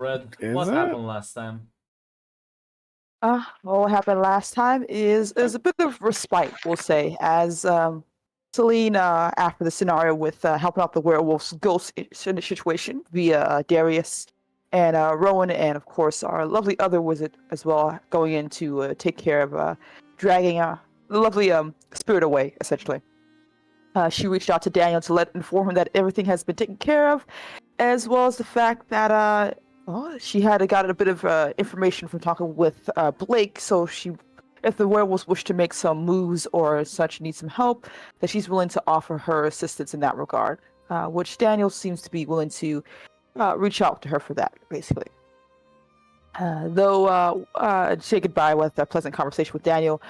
Red, Is what it? happened last time? What happened last time is a bit of respite, we'll say, as Celine, after the scenario with helping out the werewolf's ghost situation via Darius and Rowan, and of course our lovely other wizard as well, going in to take care of dragging the lovely spirit away, essentially. She reached out to Daniel to inform him that everything has been taken care of, as well as the fact that she had got a bit of information from talking with Blake. So if the werewolves wish to make some moves or such, need some help, that she's willing to offer her assistance in that regard. Which Daniel seems to be willing to reach out to her for that, basically. Though say goodbye with a pleasant conversation with Daniel,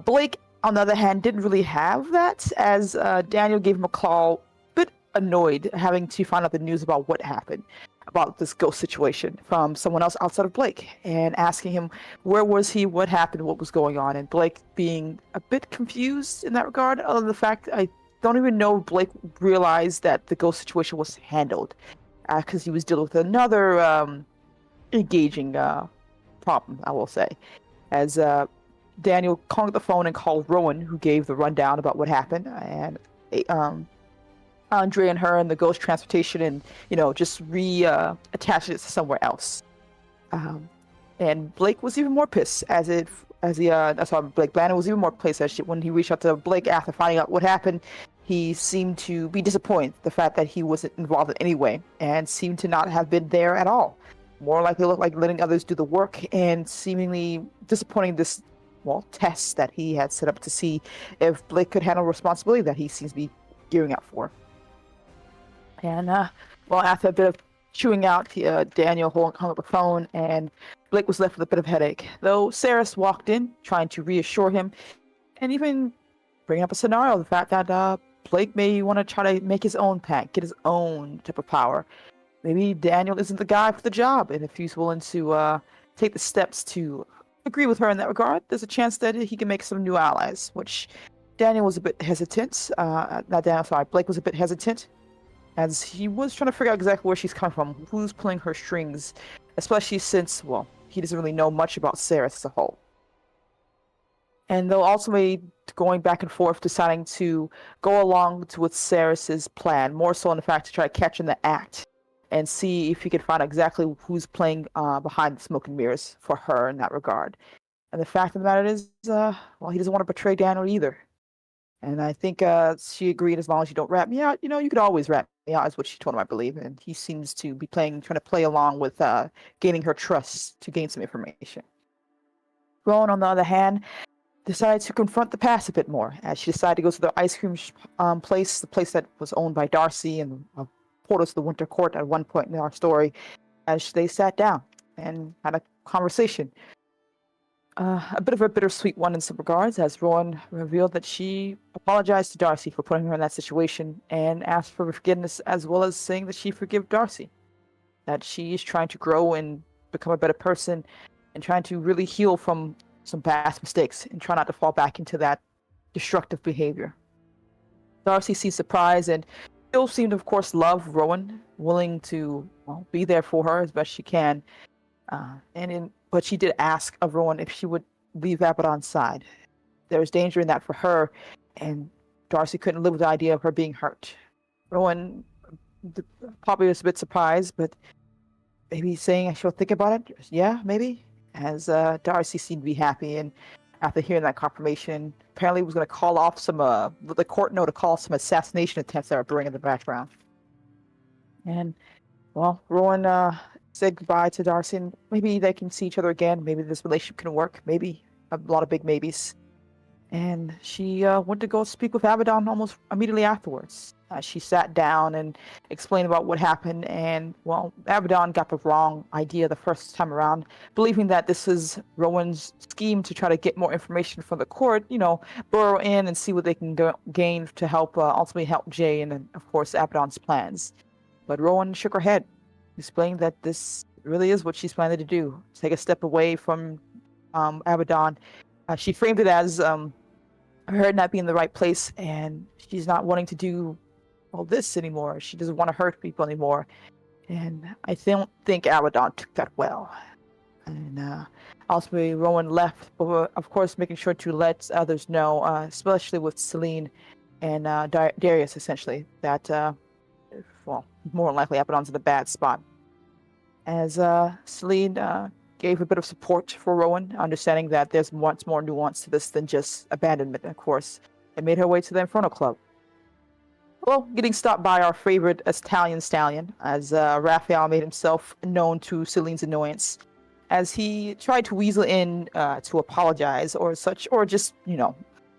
Blake, on the other hand, didn't really have that, as Daniel gave him a call, a bit annoyed having to find out the news about what happened, about this ghost situation from someone else outside of Blake, and asking him where was he, what happened, what was going on, and Blake being a bit confused in that regard, other than the fact I don't even know Blake realized that the ghost situation was handled, because he was dealing with another engaging problem, I will say, as Daniel called the phone and called Rowan, who gave the rundown about what happened, and Andre and her and the ghost transportation, and just attached it to somewhere else. And Blake was even more pissed, that's why Blake Bannon was even more pissed when he reached out to Blake after finding out what happened. He seemed to be disappointed the fact that he wasn't involved in any way, and seemed to not have been there at all. More likely looked like letting others do the work, and seemingly disappointing this test that he had set up to see if Blake could handle responsibility that he seems to be gearing up for. And after a bit of chewing out, Daniel hung up the phone, and Blake was left with a bit of headache. Though Saris walked in, trying to reassure him, and even bring up a scenario, the fact that Blake may want to try to make his own pact, get his own type of power. Maybe Daniel isn't the guy for the job, and if he's willing to take the steps to agree with her in that regard, there's a chance that he can make some new allies, which Daniel was a bit hesitant. Blake was a bit hesitant, as he was trying to figure out exactly where she's coming from, who's pulling her strings, especially since, he doesn't really know much about Saris as a whole. And though ultimately going back and forth, deciding to go along with Saris's plan, more so in the fact to try to catch in the act, and see if he could find exactly who's playing behind the smoke and mirrors for her in that regard. And the fact of the matter is, he doesn't want to betray Daniel either. And I think she agreed, as long as you don't rat me out, you could always rat me out, is what she told him, I believe. And he seems to be trying to play along with gaining her trust to gain some information. Rowan, on the other hand, decided to confront the past a bit more, as she decided to go to the ice cream place, the place that was owned by Darcy and portals to the Winter Court at one point in our story, as they sat down and had a conversation. A bit of a bittersweet one in some regards, as Rowan revealed that she apologized to Darcy for putting her in that situation and asked for forgiveness, as well as saying that she forgive Darcy, that she is trying to grow and become a better person and trying to really heal from some past mistakes and try not to fall back into that destructive behavior. Darcy seems surprised and still seemed, of course, love Rowan, willing to be there for her as best she can. But she did ask of Rowan if she would leave Abaddon's side. There was danger in that for her, and Darcy couldn't live with the idea of her being hurt. Rowan probably was a bit surprised, but maybe saying she'll think about it. Yeah, maybe. As Darcy seemed to be happy, and after hearing that confirmation, apparently was going to call off some the court note to call some assassination attempts that are brewing in the background. And Rowan said goodbye to Darcy, and maybe they can see each other again. Maybe this relationship can work. Maybe. A lot of big maybes. And she went to go speak with Abaddon almost immediately afterwards. She sat down and explained about what happened, and Abaddon got the wrong idea the first time around, believing that this is Rowan's scheme to try to get more information from the court, burrow in and see what they can gain to help ultimately help Jay and, of course, Abaddon's plans. But Rowan shook her head, explaining that this really is what she's planning to do, take a step away from Abaddon. She framed it as her not being in the right place, and she's not wanting to do all this anymore. She doesn't want to hurt people anymore, And I don't think Abaddon took that well. And ultimately, Rowan left, but of course, making sure to let others know, especially with Celine and Darius, essentially, that, well, more than likely Abaddon's in a bad spot. As Celine gave a bit of support for Rowan, understanding that there's much more nuance to this than just abandonment, of course, and made her way to the Inferno Club. Well, getting stopped by our favorite Italian stallion, as Raphael made himself known to Celine's annoyance, as he tried to weasel in to apologize or such, or just,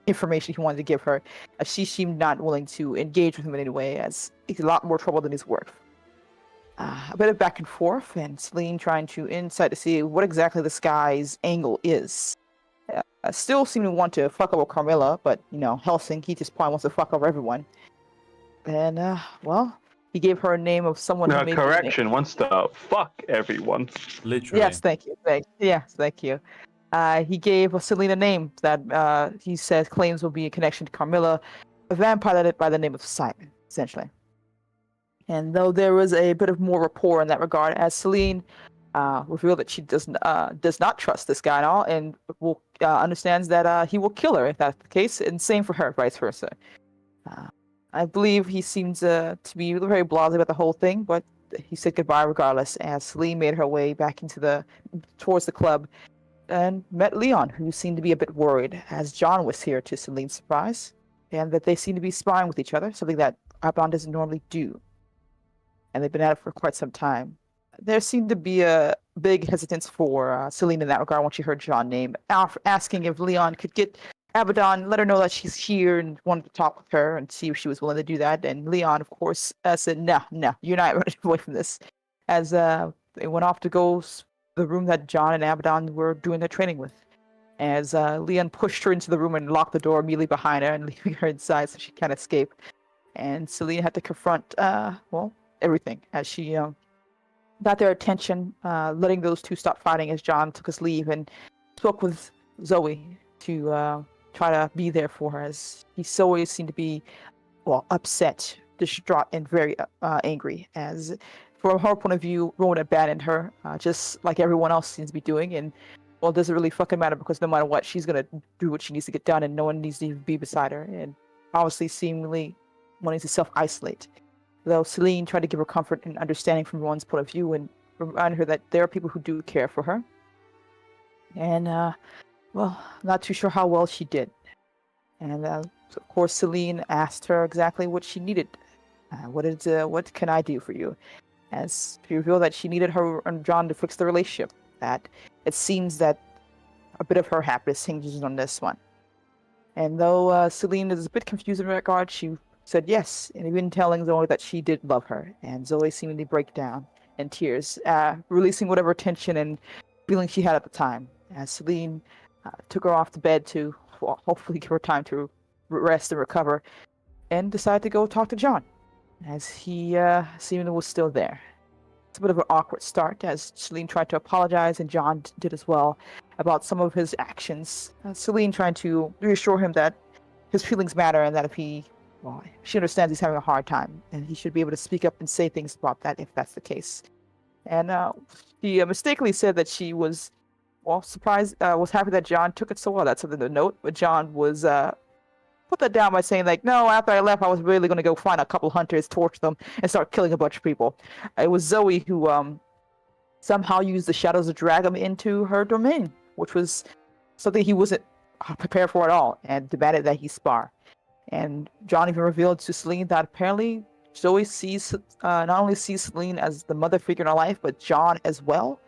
information he wanted to give her, as she seemed not willing to engage with him in any way, as he's a lot more trouble than he's worth. A bit of back and forth, and Celine trying to insight to see what exactly this guy's angle is. Still seem to want to fuck over Carmilla, but, Helsing, he just probably wants to fuck over everyone. And, he gave her a name of someone who made correction, wants to fuck everyone. Literally. Yes, thank you. Thank you. He gave Celine a name that he says claims will be a connection to Carmilla, a vampire by the name of Simon, essentially. And though there was a bit of more rapport in that regard, as Celine revealed that she does not trust this guy at all, and will understands that he will kill her if that's the case, and same for her, vice versa. I believe he seems to be very blasé about the whole thing, but he said goodbye regardless, as Celine made her way back towards the club, and met Leon, who seemed to be a bit worried, as John was here to Celine's surprise, and that they seemed to be spying with each other, something that Abaddon doesn't normally do. And they've been at it for quite some time. There seemed to be a big hesitance for Celine in that regard when she heard John's name, asking if Leon could get Abaddon, let her know that she's here and wanted to talk with her and see if she was willing to do that. And Leon, of course, said, no, you're not running away from this. As they went off to go the room that John and Abaddon were doing their training with. As Leon pushed her into the room and locked the door immediately behind her and leaving her inside so she can't escape. And Celine had to confront, everything as she got their attention, letting those two stop fighting as John took his leave and spoke with Zoe to try to be there for her, as he always seemed to be, upset, distraught, and very angry, as from her point of view, Rowan abandoned her, just like everyone else seems to be doing, and, it doesn't really fucking matter because no matter what, she's going to do what she needs to get done, and no one needs to even be beside her, and obviously seemingly wanting to self-isolate. Though Celine tried to give her comfort and understanding from Rowan's point of view and remind her that there are people who do care for her. And, not too sure how well she did. And, of course, Celine asked her exactly what she needed. What can I do for you? As she revealed that she needed her and John to fix the relationship. That it seems that a bit of her happiness hinges on this one. And though Celine is a bit confused in that regard, she said yes, and even telling Zoe that she did love her. And Zoe seemed to break down in tears, releasing whatever tension and feeling she had at the time. As Celine took her off to bed to hopefully give her time to rest and recover, and decided to go talk to John, as he seemingly was still there. It's a bit of an awkward start, as Celine tried to apologize, and John did as well, about some of his actions. Celine trying to reassure him that his feelings matter, and that if she understands he's having a hard time, and he should be able to speak up and say things about that if that's the case. And she mistakenly said that she was, surprised, was happy that John took it so well. That's something to note. But John was put that down by saying, no, after I left, I was really going to go find a couple hunters, torture them, and start killing a bunch of people. It was Zoe who somehow used the shadows to drag him into her domain, which was something he wasn't prepared for at all, and demanded that he spar. And John even revealed to Celine that apparently Zoe not only sees Celine as the mother figure in her life, but John as well.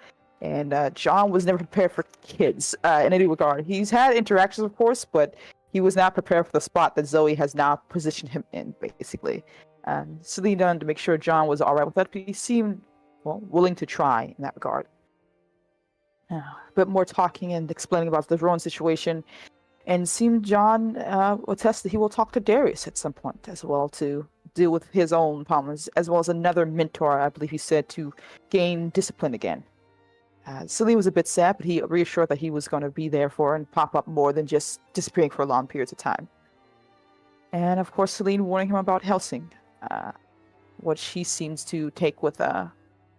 And John was never prepared for kids in any regard. He's had interactions, of course, but he was not prepared for the spot that Zoe has now positioned him in, basically. Celine done to make sure John was all right with that, but he seemed willing to try in that regard. A bit more talking and explaining about the Rowan situation. And seemed John will test that he will talk to Darius at some point as well to deal with his own problems, as well as another mentor, I believe he said, to gain discipline again. Celine was a bit sad, but he reassured that he was going to be there for her and pop up more than just disappearing for long periods of time. And of course, Celine warning him about Helsing, what she seems to take with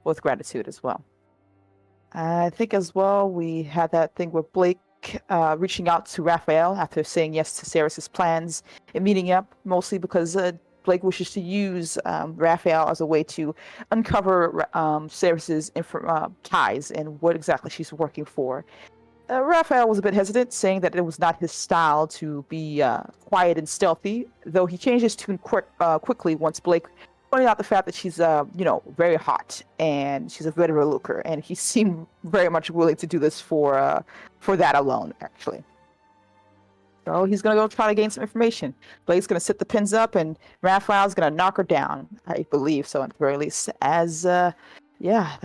with gratitude as well. I think as well we had that thing with Blake reaching out to Raphael after saying yes to Ceres's plans and meeting up, mostly because Blake wishes to use Raphael as a way to uncover Ceres's ties and what exactly she's working for. Raphael was a bit hesitant, saying that it was not his style to be quiet and stealthy, though he changed his tune quickly once Blake pointed out the fact that she's, very hot and she's a bit of a looker, and he seemed very much willing to do this for that alone, actually. So he's gonna go try to gain some information. Blake's gonna sit the pins up, and Raphael's gonna knock her down. I believe so, at the very least. As that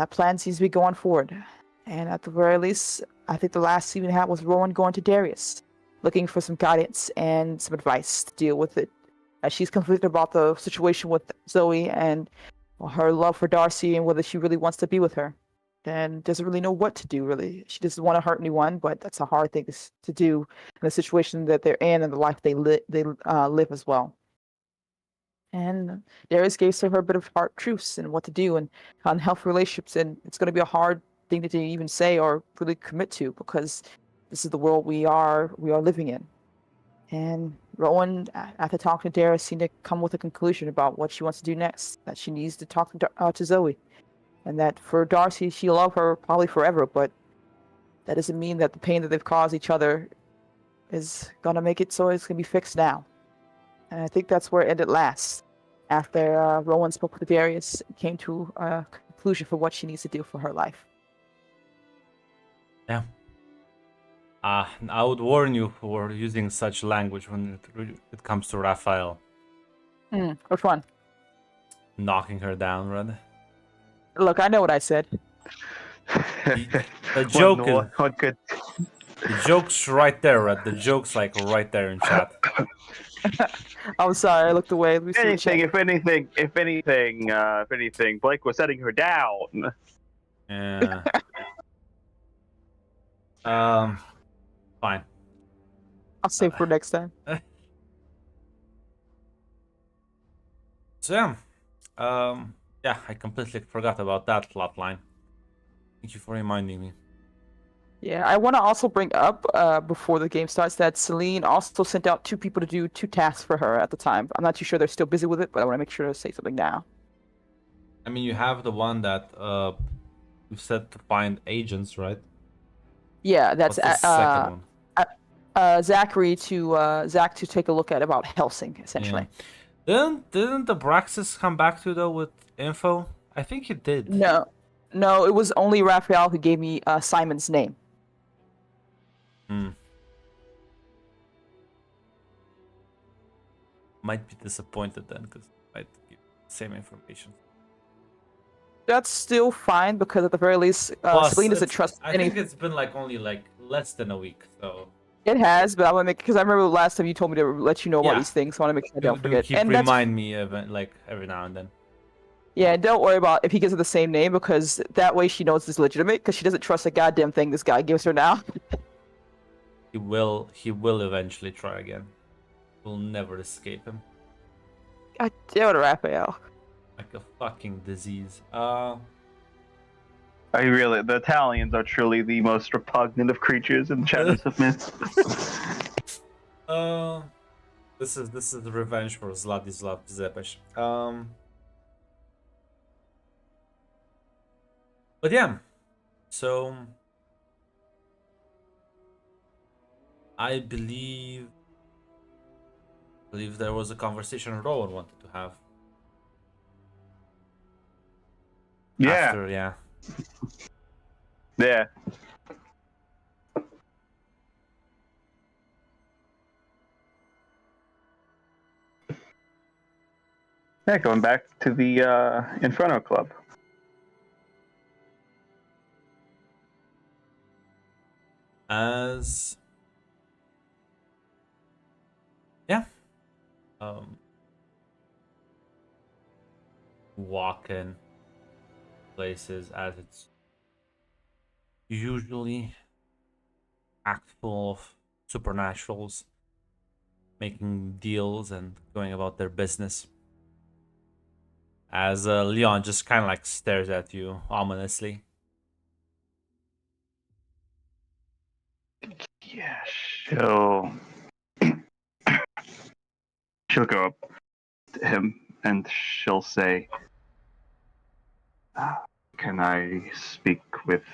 plan seems to be going forward. And at the very least, I think the last scene we had was Rowan going to Darius, looking for some guidance and some advice to deal with it. As she's conflicted about the situation with Zoe and her love for Darcy and whether she really wants to be with her. And doesn't really know what to do, really. She doesn't want to hurt anyone, but that's a hard thing to do in the situation that they're in and the life they live as well. And Darius gave her a bit of hard truths and what to do and unhealthy relationships, and it's going to be a hard thing to even say or really commit to because this is the world we are living in. And Rowan, after talking to Darius, seemed to come with a conclusion about what she wants to do next. That she needs to talk to Zoe, and that for Darcy, she love her probably forever, but that doesn't mean that the pain that they've caused each other is gonna make it so it's gonna be fixed now. And I think that's where it ended last. After Rowan spoke with Darius, it came to a conclusion for what she needs to do for her life. Yeah. I would warn you for using such language when it comes to Raphael. Which one? Knocking her down, Red. Look, I know what I said. The joke is... The joke's right there, Red. The joke's like right there in chat. I'm sorry, I looked away. If anything, Blake was setting her down. Yeah. Fine. I'll save for next time. So yeah, I completely forgot about that plot line. Thank you for reminding me. Yeah, I want to also bring up before the game starts that Celine also sent out 2 people to do 2 tasks for her at the time. I'm not too sure they're still busy with it, but I want to make sure to say something now. I mean, you have the one that you said to find agents, right? Yeah, that's What's the second one? Zachary to Zach to take a look at about Helsing, essentially. Yeah. Didn't the Braxis come back to you though with info? I think it did. No, it was only Raphael who gave me Simon's name. Might be disappointed then because I might give the same information. That's still fine because at the very least, Celine doesn't trust I think it's been only less than a week, so. It has, but I want to make because I remember the last time you told me to let you know about these things, so I want to make sure I don't forget. Keep and remind me of every now and then. Yeah, don't worry about if he gives her the same name because that way she knows it's legitimate because she doesn't trust a goddamn thing this guy gives her now. He will eventually try again. We'll never escape him. God damn it, Raphael. Like a fucking disease. The Italians are truly the most repugnant of creatures in the shadows of myth. This is the revenge for Zlatislav Zepes. But yeah, so I believe there was a conversation Rowan wanted to have. Yeah. After, yeah. Yeah. Yeah, going back to the Inferno Club. As yeah, walk in places as it's usually act full of supernaturals making deals and going about their business. As Leon just kind of like stares at you ominously. Yeah, she'll go up to him and she'll say, "Can I speak with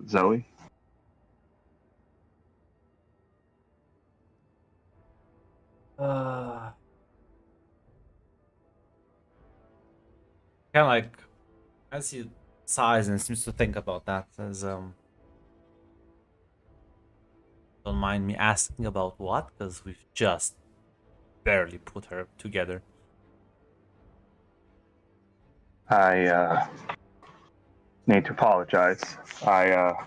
Zoe?" Kind of like as he sighs and seems to think about that. As don't mind me asking about what, because we've just barely put her together. I need to apologize. After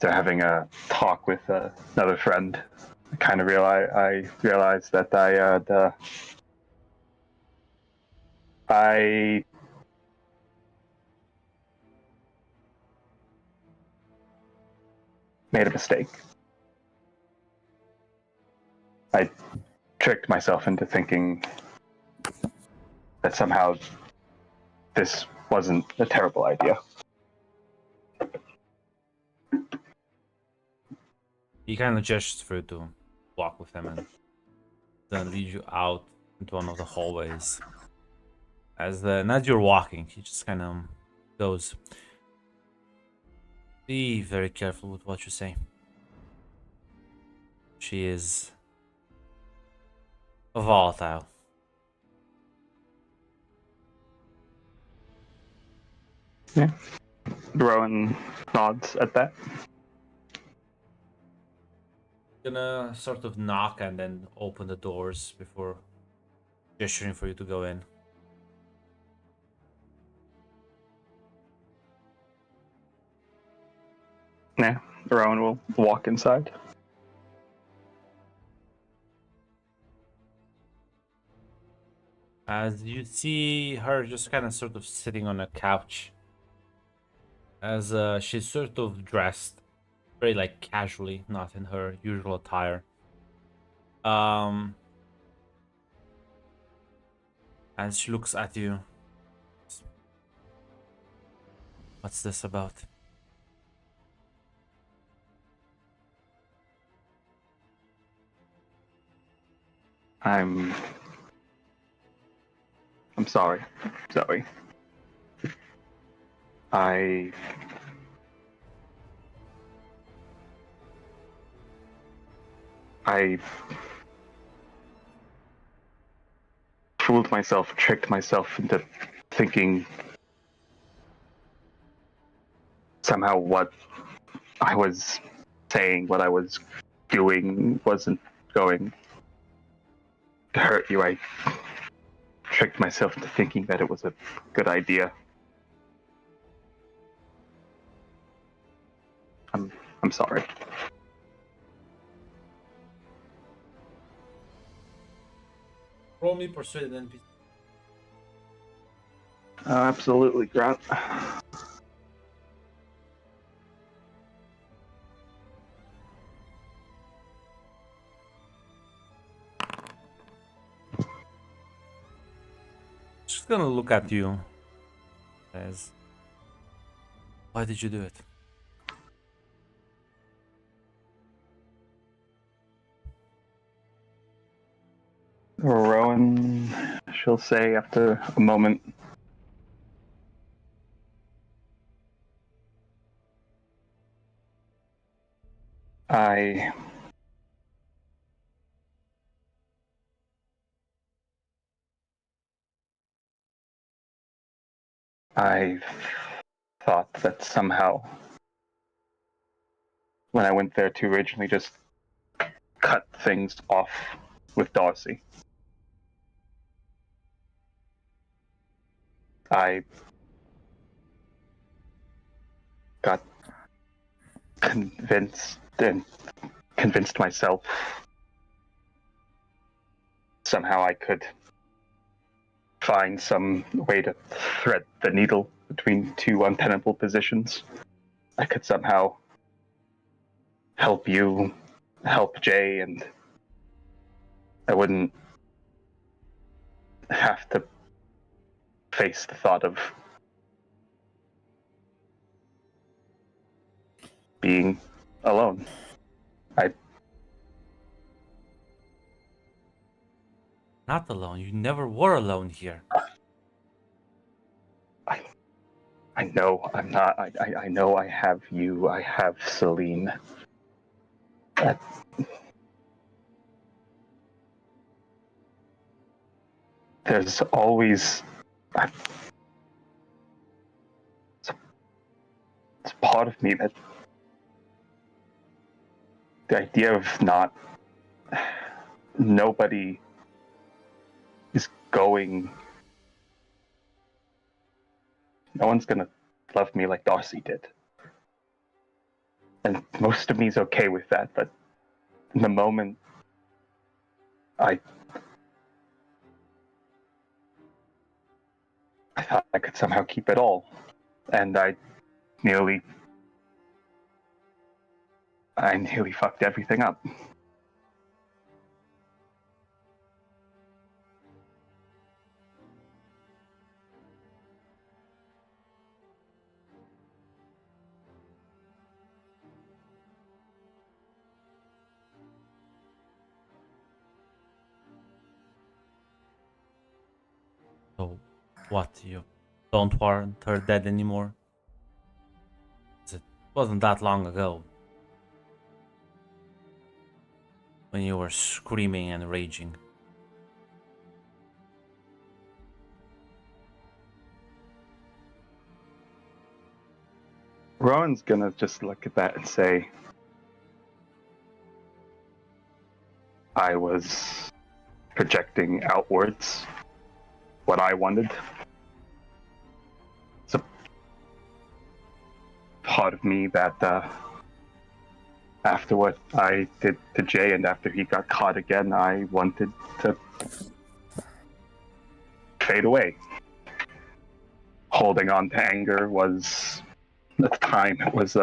having a talk with another friend, I realized that I made a mistake. I tricked myself into thinking that somehow this wasn't a terrible idea. He kind of gestures for you to walk with him and then lead you out into one of the hallways. As you're walking, he just kind of goes, "Be very careful with what you say. She is volatile." Yeah. Rowan nods at that. Gonna sort of knock and then open the doors before gesturing for you to go in. Yeah, Rowan will walk inside. As you see her just kind of sort of sitting on a couch. As she's sort of dressed very like casually, not in her usual attire. As she looks at you. What's this about? I'm sorry, Zoe. I fooled myself, tricked myself into thinking somehow what I was saying, what I was doing wasn't going to hurt you. I tricked myself into thinking that it was a good idea. I'm sorry. Roll me persuade an NPC. Absolutely, Grant. She's gonna look at you. As, why did you do it? Rowan, she'll say after a moment. I thought that somehow when I went there to originally just cut things off with Darcy, I got convinced myself somehow I could find some way to thread the needle between two untenable positions. I could somehow help you, help Jay, and I wouldn't have to face the thought of being alone. Not alone. You never were alone here. I know I'm not. I know I have you. I have Celine. That, there's always. It's part of me that the idea of not. Nobody is going. No one's gonna love me like Darcy did. And most of me's okay with that, but in the moment I thought I could somehow keep it all. And I nearly fucked everything up. So, what? You don't want her dead anymore? It wasn't that long ago. When you were screaming and raging. Rowan's gonna just look at that and say, I was projecting outwards what I wanted. It's a part of me that after what I did to Jay and after he got caught again, I wanted to fade away. Holding on to anger was, at the time, it was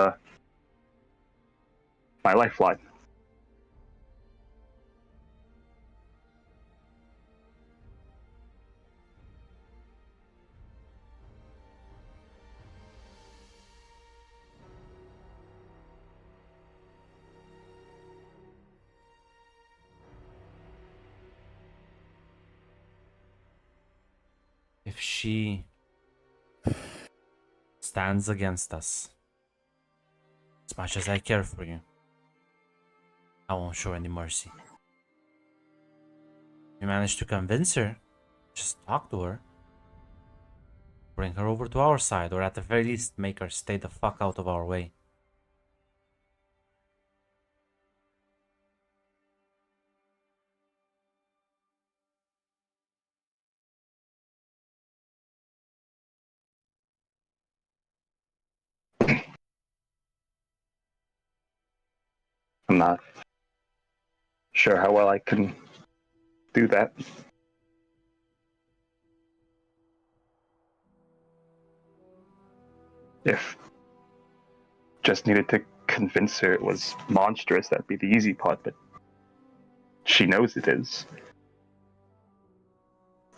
my lifeline. If she stands against us, as much as I care for you, I won't show any mercy. You managed to convince her. Just talk to her. Bring her over to our side, or at the very least, make her stay the fuck out of our way. I'm not sure how well I can do that. If just needed to convince her it was monstrous, that'd be the easy part, but she knows it is.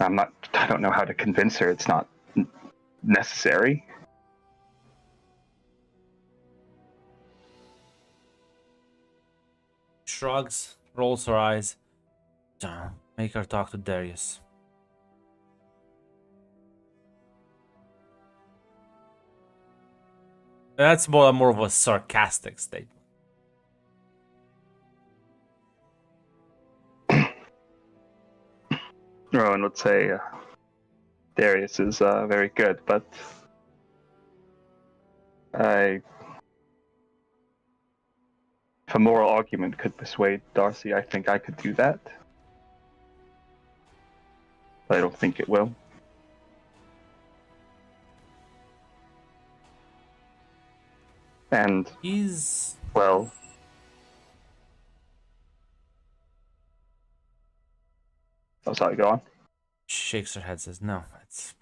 I don't know how to convince her it's not necessary. Shrugs, rolls her eyes. Make her talk to Darius. That's more of a sarcastic statement. Rowan would say Darius is very good, but if a moral argument could persuade Darcy, I think I could do that. But I don't think it will. And He's... well, oh, sorry, go on. Shakes her head, says, no, it's...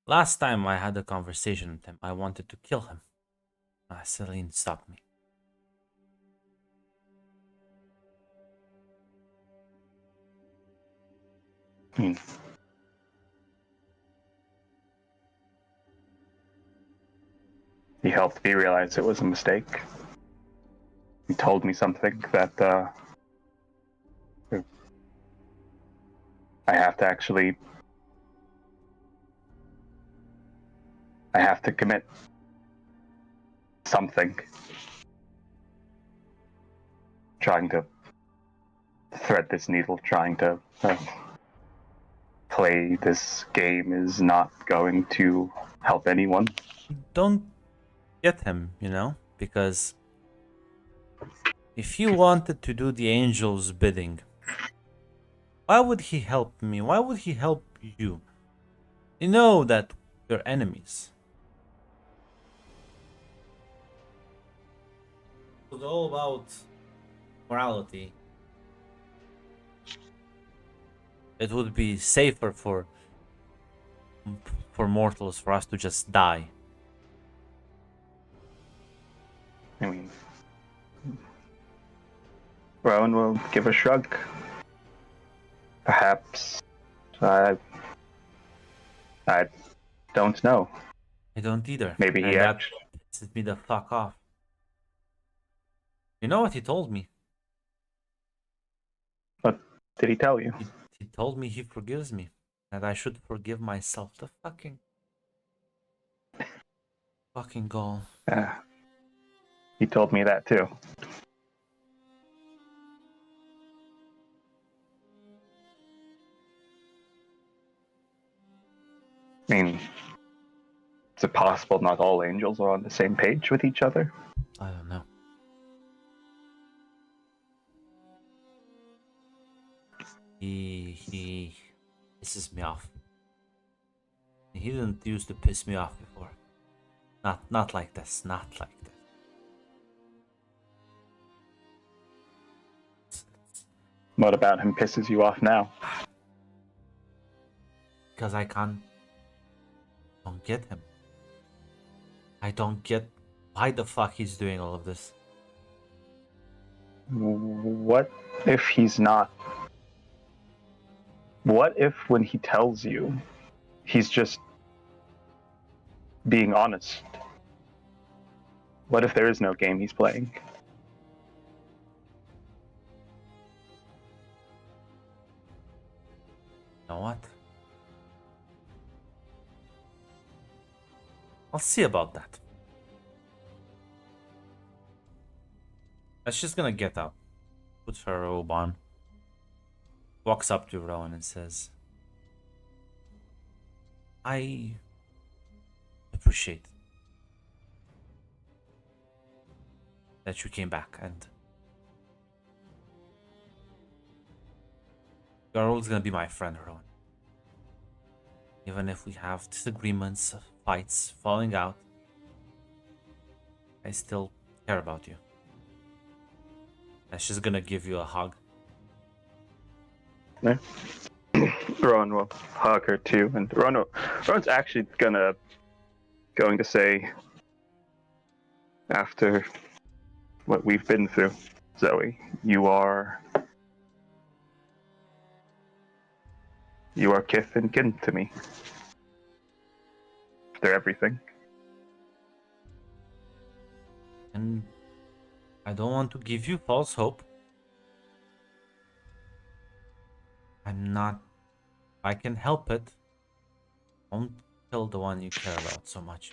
Last time I had a conversation with him, I wanted to kill him. Celine stopped me. Hmm. He helped me realize it was a mistake. He told me something that I have to actually. I have to commit something. Trying to thread this needle, trying to play this game is not going to help anyone. Don't get him, because if he wanted to do the angel's bidding, why would he help me? Why would he help you? You know that we're enemies. It's all about morality. It would be safer for mortals for us to just die. I mean, Rowan will give a shrug. Perhaps. I don't know. I don't either. Maybe he and that actually. pisses me the fuck off. You know what he told me? What did he tell you? He told me he forgives me. And I should forgive myself. The fucking goal. He told me that too. I mean, is it possible not all angels are on the same page with each other? I don't know. He pisses me off. He didn't used to piss me off before. Not like this. Not like this. What about him pisses you off now? Because I don't get him. I don't get why the fuck he's doing all of this. What if he's not? What if when he tells you, he's just being honest? What if there is no game he's playing? You know what? I'll see about that. She's gonna get up, puts her robe on, walks up to Rowan and says, I appreciate that you came back, and you're always gonna be my friend, Rowan. Even if we have disagreements, fights, falling out, I still care about you. And she's gonna give you a hug. Yeah. Rowan will hug her too, and Rowan's actually going to say, after what we've been through, Zoe, you are kith and kin to me. They're everything. And I don't want to give you false hope. I'm not. I can help it. Don't kill the one you care about so much.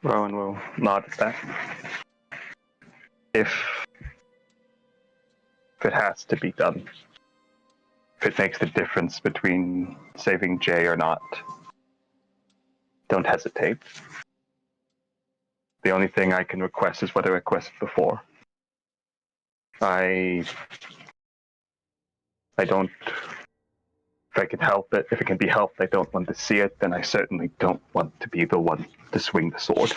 Rowan will nod at that. If it has to be done, if it makes the difference between saving Jay or not, don't hesitate. The only thing I can request is what I requested before. I don't. If I can help it, if it can be helped, I don't want to see it, then I certainly don't want to be the one to swing the sword.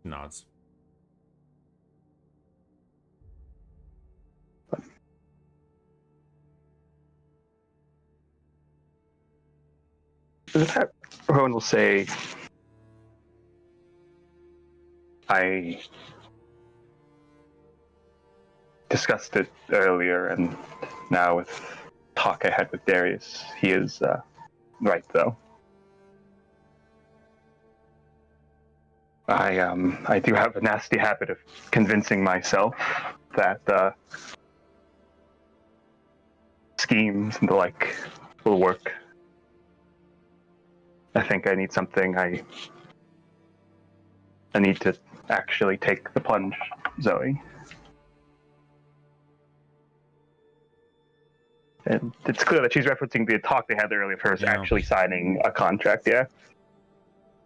Nods. Rowan will say, I discussed it earlier, and now with talk I had with Darius, he is right though. I do have a nasty habit of convincing myself that schemes and the like will work. I think I need something. I need to actually take the plunge, Zoe. And it's clear that she's referencing the talk they had earlier of her Yeah. actually signing a contract, yeah?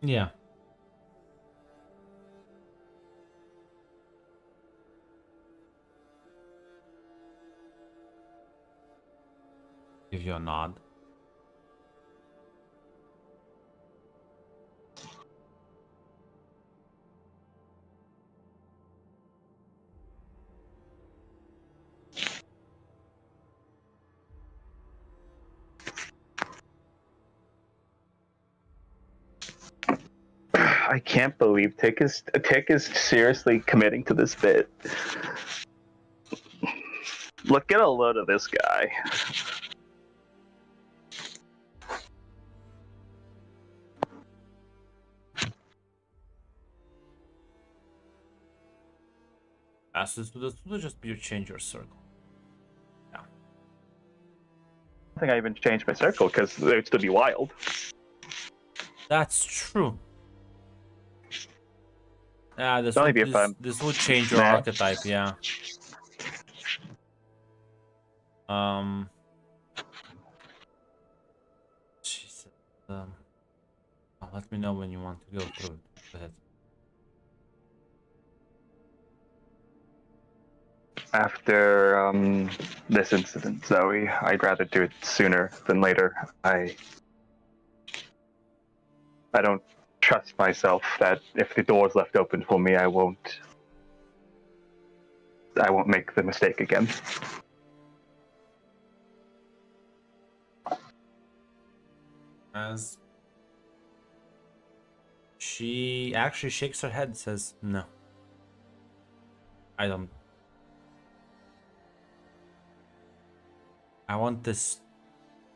Yeah. Give you a nod. I can't believe Tick is seriously committing to this bit. Look at a load of this guy. This would just be you change your circle. I don't think I even changed my circle because it would still be wild. That's true. Yeah, this Only would, be if I'm this would change your mad. archetype, yeah. Jesus. Let me know when you want to go through it. Go ahead. After this incident, Zoe, I'd rather do it sooner than later. I don't trust myself that if the door's left open for me, I won't make the mistake again. As she actually shakes her head, says, "No, I don't. I want this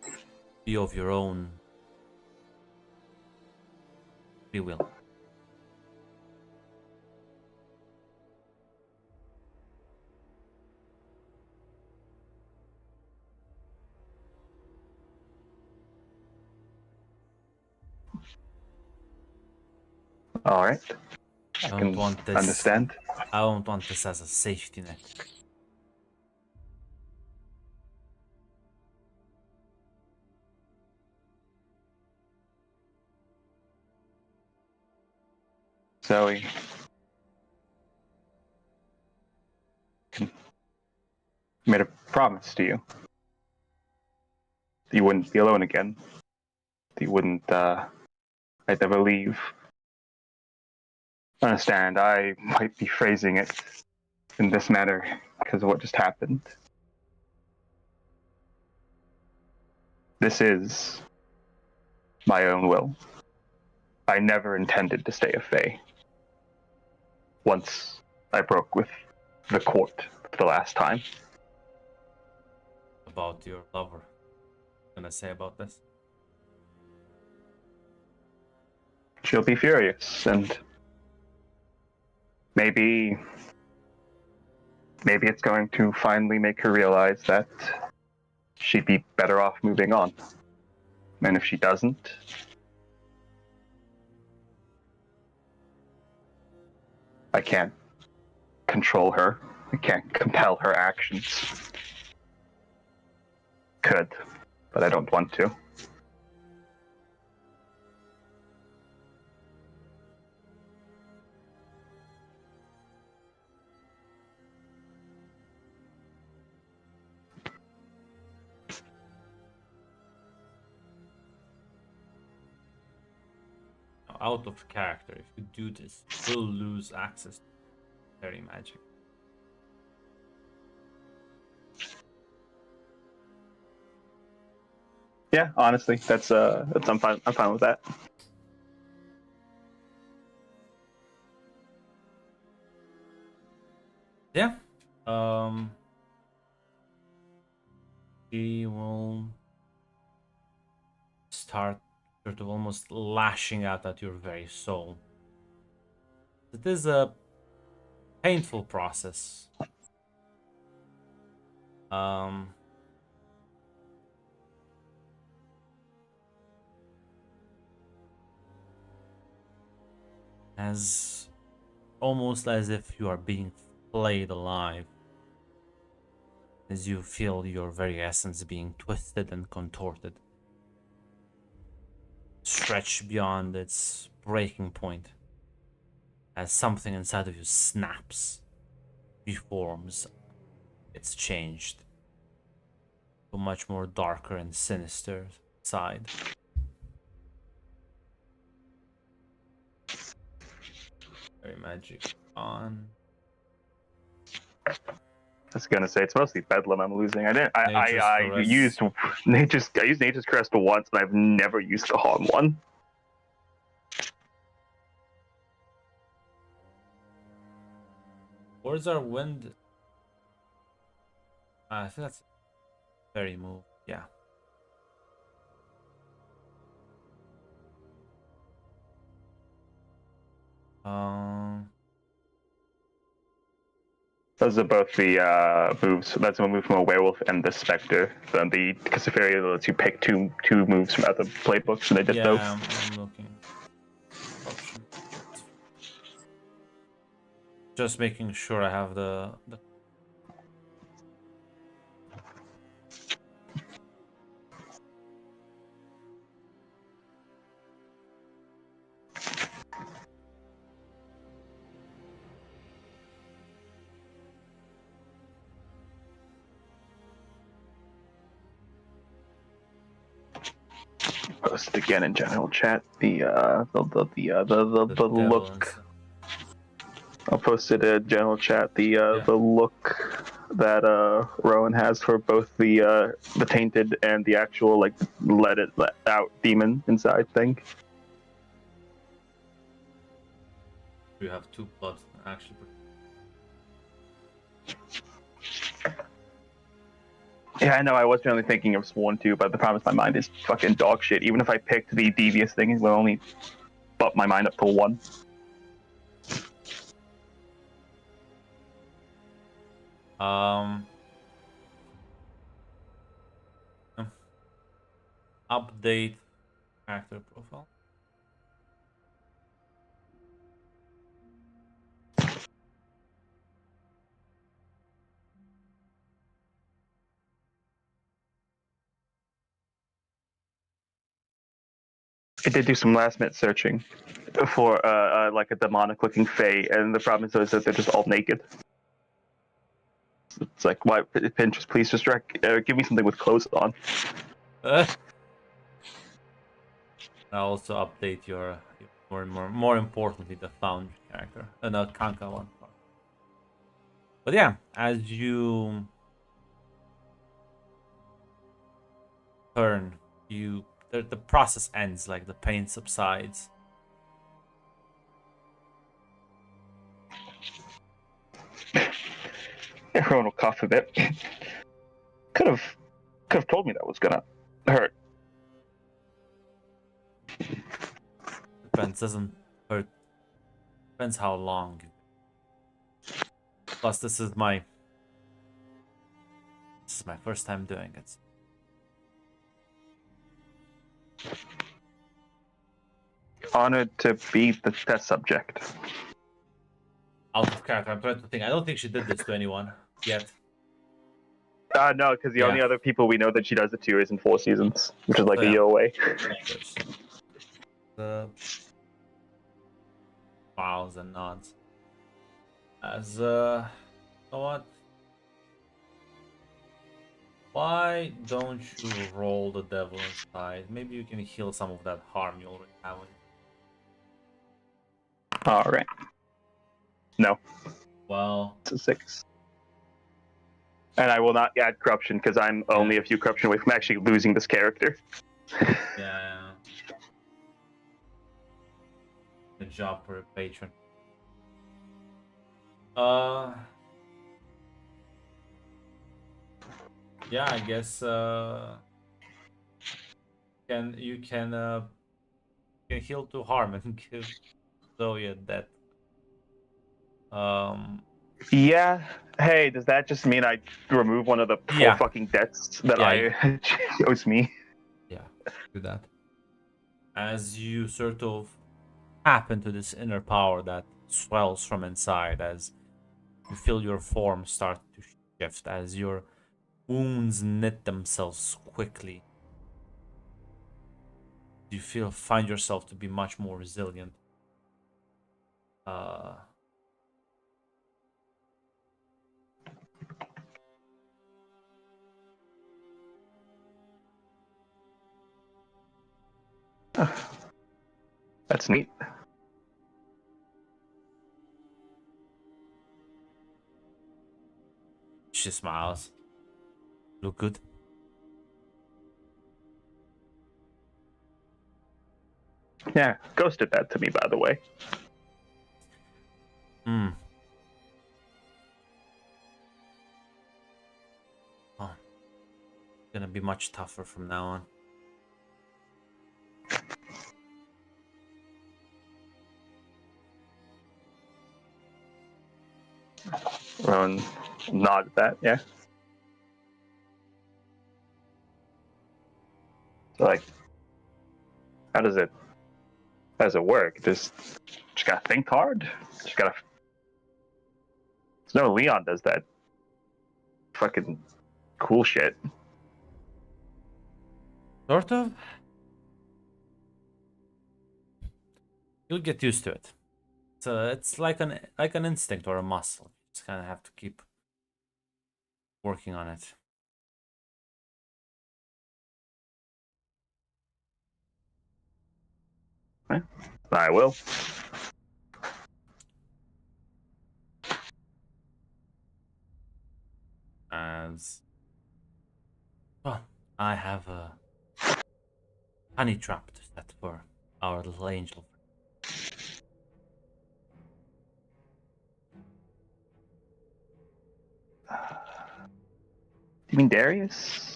to be of your own free will." All right. I don't can want this. understand. I don't want this as a safety net. Zoe, made a promise to you. That you wouldn't be alone again. That you wouldn't, I'd never leave. Understand, I might be phrasing it in this manner because of what just happened. This is my own will. I never intended to stay a Fae. Once I broke with the court for the last time. About your lover. Gonna say about this? She'll be furious, and maybe it's going to finally make her realize that she'd be better off moving on. And if she doesn't, I can't control her. I can't compel her actions. Could, but I don't want to. Out of character, if you do this, you will lose access to fairy magic. Yeah, honestly, that's I'm fine with that. Yeah. He will start sort of almost lashing out at your very soul. It is a painful process. Um, as almost as if you are being flayed alive, as you feel your very essence being twisted and contorted, stretched beyond its breaking point, as something inside of you snaps, reforms. It's changed to a much more darker and sinister side. Very magic on. I was gonna say it's mostly Bedlam I'm losing. I didn't. Nature's I Caress. used Nature's Crest once, but I've never used the Harm one. Where's our wind? I think that's very move. Yeah. Um. Those are both the moves. That's a move from a werewolf and the specter. Then the Cassiferia lets you pick two moves from other playbooks, and they did Yeah, both. I'm looking. Option. Just making sure I have the. Post again in general chat. The devil look. I'll post it in general chat. Yeah. The look that Rowan has for both the tainted and the actual like let out demon inside thing. You have two blood actually. Yeah, I know. I was only thinking of Sworn too, but the problem is my mind is fucking dog shit. Even if I picked the devious thing, it will only bump my mind up to 1. Update character profile. I did do some last minute searching for like a demonic looking fae, and the problem is that they're just all naked. It's like, why, Pinterest, please just give me something with clothes on. I'll also update your more importantly the foundry character, the Kanka one. But yeah, as you turn, the process ends, like the pain subsides. Everyone will cough a bit. Could have told me that was gonna hurt. Depends, doesn't hurt. Depends how long. Plus, this is my first time doing it. Honored to be the test subject. Out of character, I'm trying to think. I don't think she did this to anyone yet. No, because the only other people we know that she does it to is in 4 seasons, which is like a year away. The smiles and nods. As you know what? Why don't you roll the devil inside? Maybe you can heal some of that harm you already have. All right. No. Well, it's a 6. And I will not add corruption because I'm only a few corruption away from actually losing this character. Yeah. Good job for a patron. Yeah, I guess you can heal to harm and give Zoya that. Um, Yeah. Hey, does that just mean I remove one of the four yeah, fucking debts that yeah, she owes me? yeah. Do that as you sort of tap into this inner power that swells from inside as you feel your form start to shift as your wounds knit themselves quickly. You find yourself to be much more resilient. Uh, That's neat. she smiles. Look good. Yeah, Ghost did that to me, by the way. Hmm. Oh, gonna be much tougher from now on. Rowan nodded that, yeah. So, like, how does it work? Just gotta think hard. Just gotta. No, Leon does that fucking cool shit. Sort of. You'll get used to it. So it's like an instinct or a muscle. You just kind of have to keep working on it. I will. As well, I have a honey trap to set for our little angel. You mean Darius?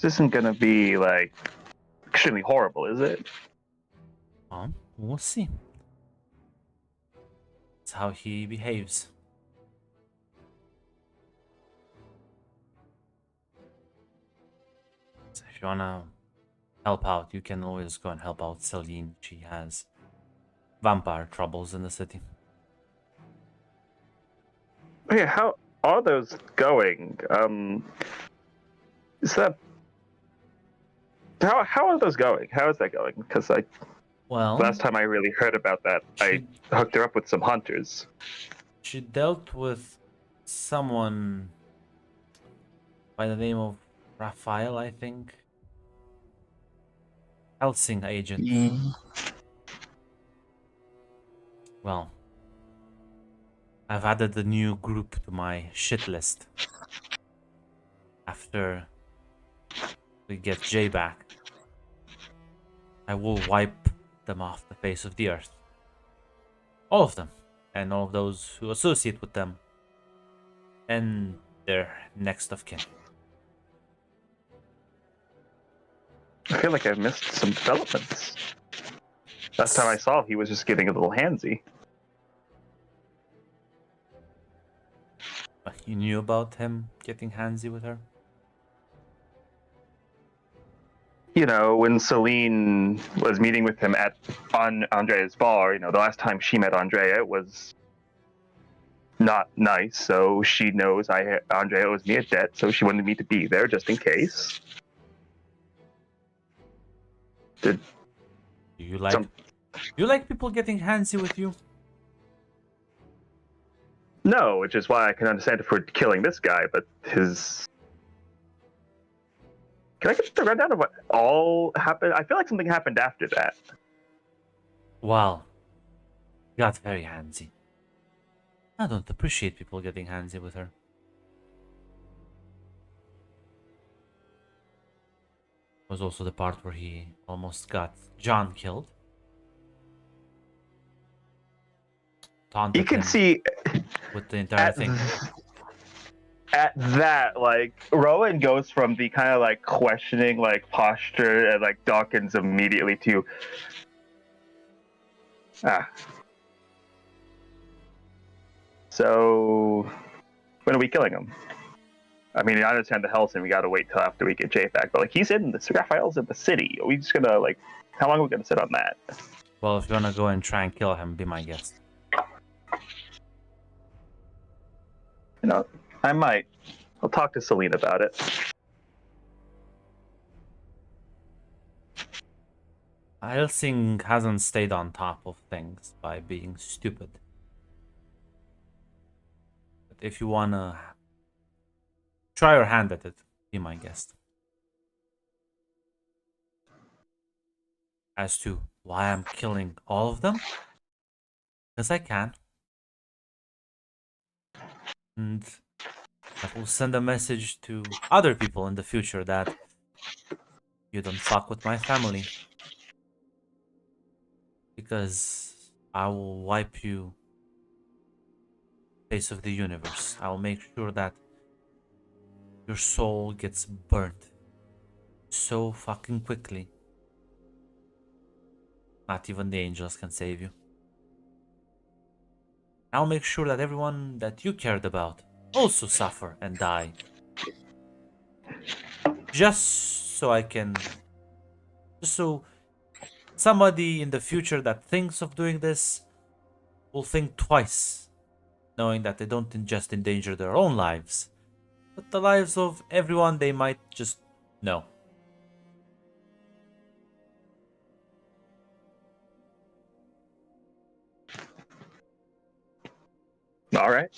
This isn't gonna be like extremely horrible, is it? We'll see. That's how he behaves. So if you wanna help out, you can always go and help out Celine. She has vampire troubles in the city. Oh, yeah, how are those going? Is that how are those going? How is that going? Because Well, last time I really heard about that, I hooked her up with some hunters. she dealt with someone by the name of Raphael, I think. Helsing agent. Well, I've added a new group to my shit list. After we get Jay back, I will wipe them off the face of the earth. All of them. And all of those who associate with them. And their next of kin. I feel like I missed some developments. Last time I saw, he was just getting a little handsy. You knew about him getting handsy with her? You know, when Celine was meeting with him on Andrea's bar, the last time she met Andrea, it was not nice. So she knows Andrea owes me a debt, so she wanted me to be there just in case. Do you like people getting handsy with you? No, which is why I can understand if we're killing this guy, but his. Can I get the rundown of what all happened? I feel like something happened after that. Well, got very handsy. I don't appreciate people getting handsy with her. Was also the part where he almost got John killed. taunted You can him see with the entire at, thing. at that, like Rowan goes from the kind of like questioning like posture and like Dawkins immediately to So when are we killing him? I mean, I understand the Hellson, we gotta wait till after we get Jay back, but like he's in the Raphael's in the city. Are we just gonna like how long are we gonna sit on that? Well, if you wanna go and try and kill him, be my guest. You know, I might. I'll talk to Celine about it. Helsing hasn't stayed on top of things by being stupid. But if you wanna try your hand at it, be my guest. As to why I'm killing all of them? Because I can. And that will send a message to other people in the future that you don't fuck with my family. Because I will wipe you face of the universe. I will make sure that your soul gets burnt so fucking quickly. Not even the angels can save you. I'll make sure that everyone that you cared about also suffer and die. Just so somebody in the future that thinks of doing this will think twice, knowing that they don't just endanger their own lives, but the lives of everyone they might just know. All right.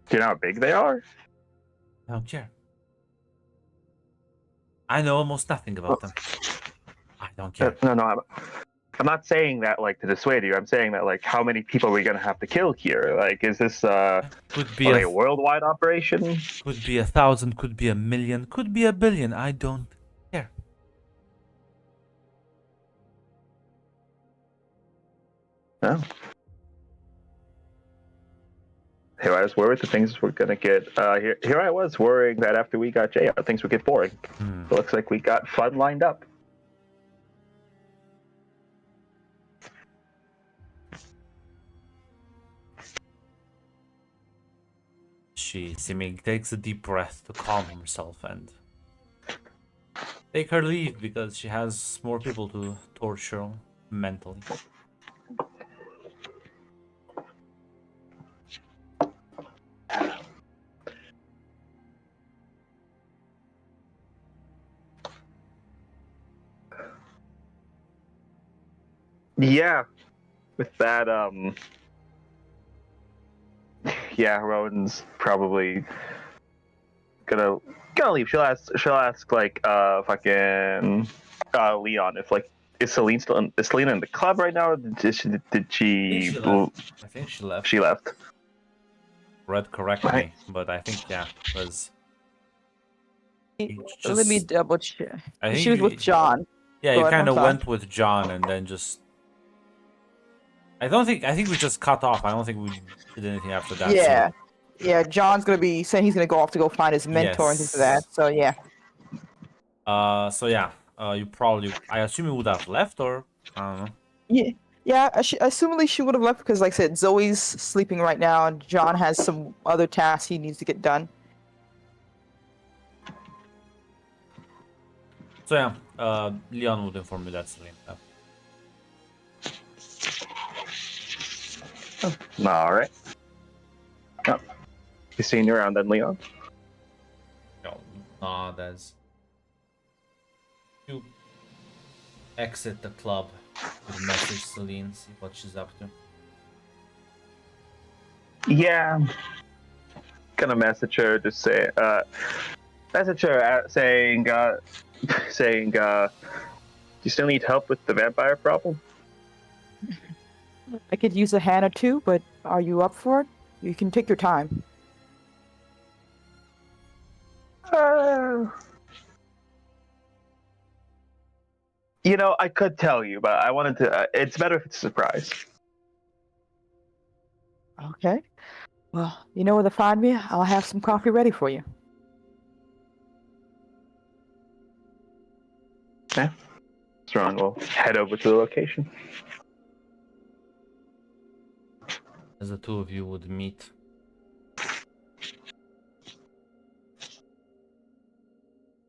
Do you know how big they are? I don't care. I know almost nothing about them. I don't care. No, I'm not saying that like to dissuade you. I'm saying that like how many people are we gonna have to kill here? Like, is this Could be a worldwide operation? Could be 1,000, could be 1,000,000, could be 1,000,000,000. I don't care. No. Here I was worried that things were gonna get. Here I was worrying that after we got Jay out, things would get boring. It looks like we got fun lined up. She seeming takes a deep breath to calm herself and take her leave because she has more people to torture mentally. Yeah, with that, yeah, Rowan's probably gonna leave. She'll ask like fucking Leon if like is Celine in the club right now? Or did she I think she left. She left. Red, correct me, but I think yeah, was. Let me double check. I think She was with John. Yeah, you But kind of I'm fine. went with John and then just. I think we just cut off. I don't think we did anything after that. Yeah. So. Yeah, John's gonna be saying he's gonna go off to go find his mentor and things like that. So yeah. So yeah. You probably. I assume you would have left, or I don't know. Yeah. Yeah, assumably she would have left because, like I said, Zoe's sleeping right now, and John has some other tasks he needs to get done. So yeah, Leon would inform me that Celine left. All right. Oh. You seeing you around then, Leon? No, there's. You exit the club with message Celine, see what she's up to. Yeah. Gonna message her to say, saying, you still need help with the vampire problem? I could use a hand or two, but are you up for it? You can take your time. I could tell you, but I wanted to. It's better if it's a surprise. Okay. Well, you know where to find me. I'll have some coffee ready for you. Yeah. Strong will head over to the location. As the two of you would meet.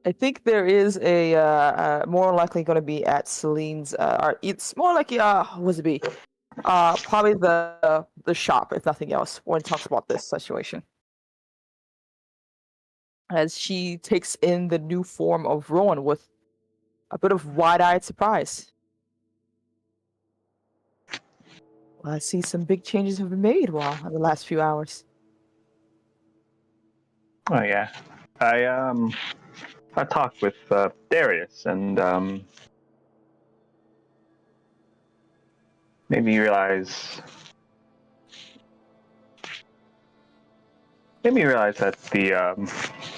I think there is a more likely going to be at Celine's. Or it's more likely. What would it be? Probably the shop, if nothing else, when it talks about this situation. As she takes in the new form of Rowan with a bit of wide-eyed surprise. Well, I see some big changes have been made in the last few hours. Oh yeah, I talked with Darius, and made me realize that the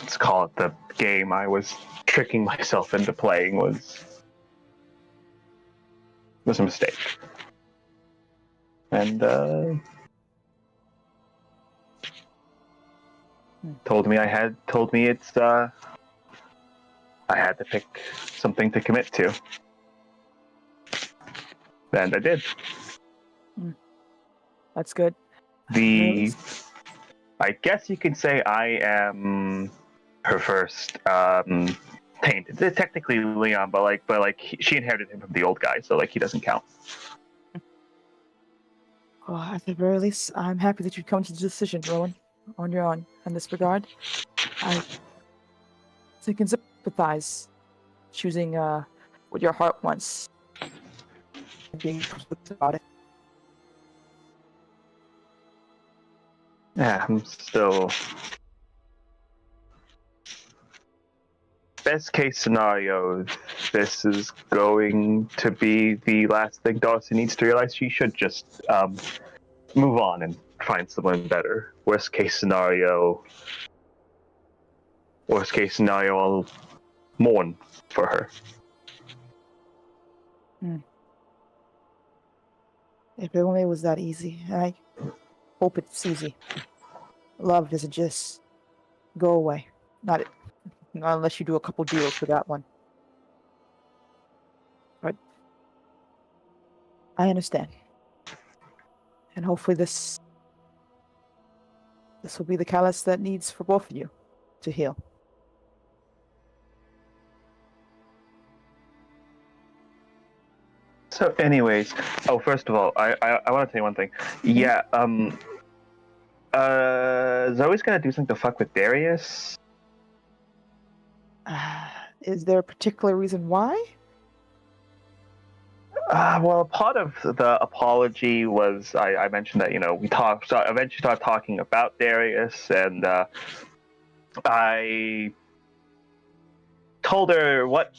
let's call it the game I was tricking myself into playing was a mistake, and told me it's I had to pick something to commit to, and I did. That's good. I guess you could say I am her first tainted. Technically Leon, but she inherited him from the old guy, so he doesn't count. Well, at the very least, I'm happy that you've come to the decision, Rowan, on your own in this regard. I think and sympathize choosing what your heart wants and being conflicted about it. Yeah, I'm still. Best case scenario, this is going to be the last thing Darcy needs to realize. She should just move on and find someone better. Worst case scenario, I'll mourn for her. If it only was that easy. I hope it's easy. Love doesn't just go away. Not unless you do a couple deals for that one. But I understand. And hopefully this will be the catalyst that needs for both of you to heal. So, anyways, first of all, I want to tell you one thing. Yeah, Zoe's gonna do something to fuck with Darius. Is there a particular reason why? Well, part of the apology was I mentioned that we eventually started talking about Darius, and I told her what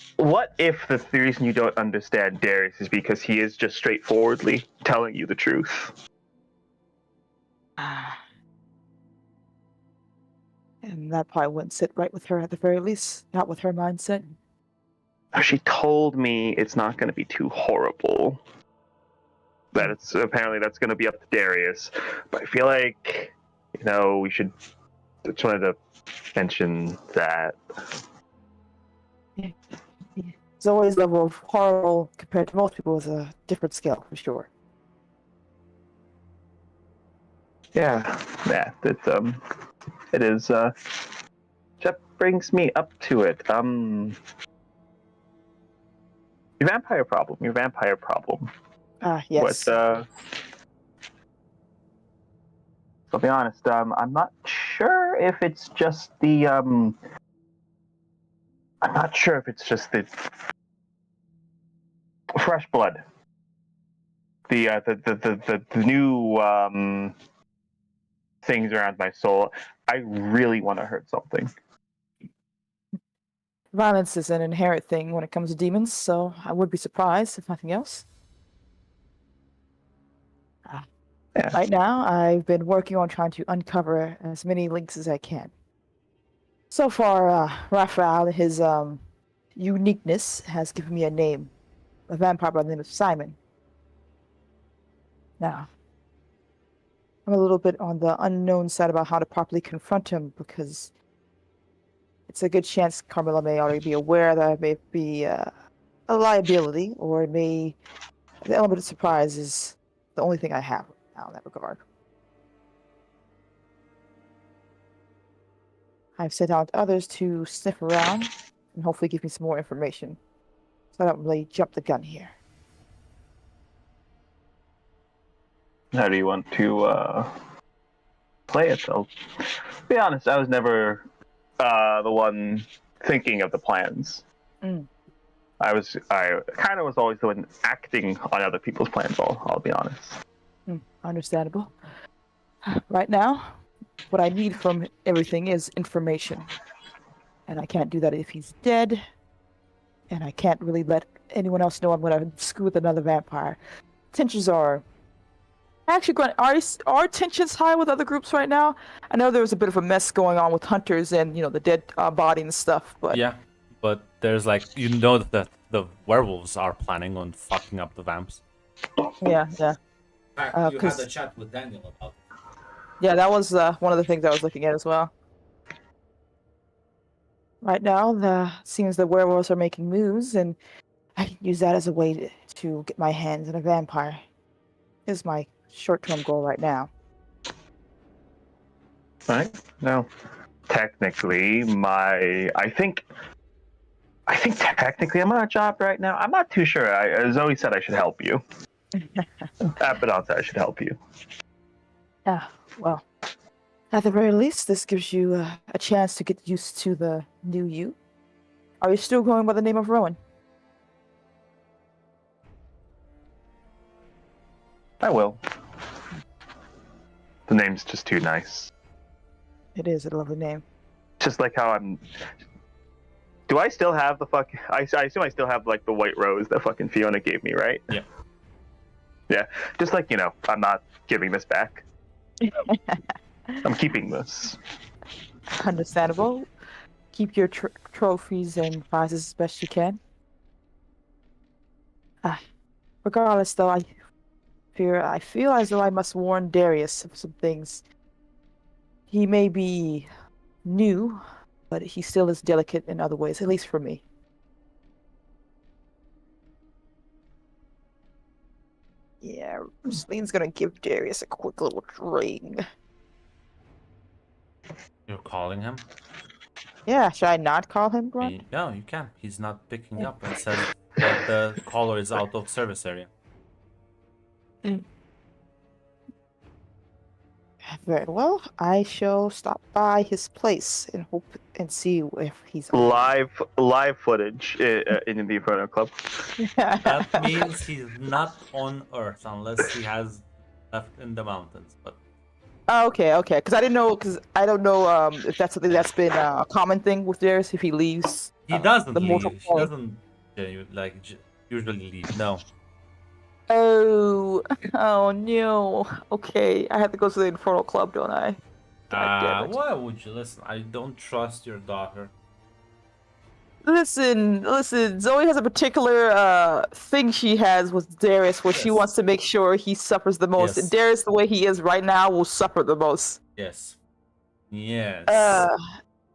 if the reason you don't understand Darius is because he is just straightforwardly telling you the truth. And that probably wouldn't sit right with her at the very least, not with her mindset. She told me it's not going to be too horrible. That it's apparently that's going to be up to Darius, but I feel like we should. Just wanted to mention that. Zoe's level of horrible compared to most people is a different scale for sure. Yeah, it is. That brings me up to it. Your vampire problem. Yes. But I'll be honest. I'm not sure if it's just the. I'm not sure if it's just the fresh blood. The new things around my soul. I really want to hurt something. Violence is an inherent thing when it comes to demons, so I would be surprised if nothing else. Yeah. Right now, I've been working on trying to uncover as many links as I can. So far, Raphael, his uniqueness has given me a name a vampire by the name of Simon. Now, I'm a little bit on the unknown side about how to properly confront him because it's a good chance Carmilla may already be aware that I may be a liability, or the element of surprise is the only thing I have now in that regard. I've sent out others to sniff around and hopefully give me some more information, so I don't really jump the gun here. How do you want to play it? I'll be honest, I was never the one thinking of the plans. I kind of was always the one acting on other people's plans. I'll be honest. Understandable. Right now, what I need from everything is information, and I can't do that if he's dead, and I can't really let anyone else know I'm going to screw with another vampire. Tensions are actually going. Are tensions high with other groups right now? I know there was a bit of a mess going on with hunters and the dead body and stuff, but Yeah, but there's like that the werewolves are planning on fucking up the vamps. yeah. You had a chat with Daniel about it. Yeah, that was one of the things I was looking at as well. Right now, seems the werewolves are making moves, and I can use that as a way to get my hands on a vampire. Is my short-term goal right now. Right? No. Technically, I think technically I'm on a job right now. I'm not too sure. Zoe said I should help you. Abaddon said I should help you. Well, at the very least, this gives you a chance to get used to the new you. Are you still going by the name of Rowan? I will. The name's just too nice. It is a lovely name. Just like how I'm. Do I still have the I assume I still have like the white rose that fucking Fiona gave me, right? Yeah. Yeah. Just like I'm not giving this back. I'm keeping this. Understandable. Keep your trophies and prizes as best you can. Regardless, though, I feel as though I must warn Darius of some things. He may be new, but he still is delicate in other ways, at least for me. Yeah, Celine's gonna give Darius a quick little ring. You're calling him? Yeah, should I not call him Grunt? No, you can. He's not picking up and says that the caller is out of service area. Very well. I shall stop by his place and hope and see if he's live footage in the Inferno Club. That means he's not on Earth unless he has left in the mountains. But okay. Because I don't know if that's something that's been a common thing with Darius. If he leaves, he doesn't the leave. mortal He plane. doesn't usually leave. No. Oh no. Okay, I have to go to the Infernal Club, don't I? God damn it. Why would you listen? I don't trust your daughter. Listen. Zoe has a particular thing she has with Darius where she Yes. wants to make sure he suffers the most. Yes. And Darius, the way he is right now, will suffer the most. Yes. Yes.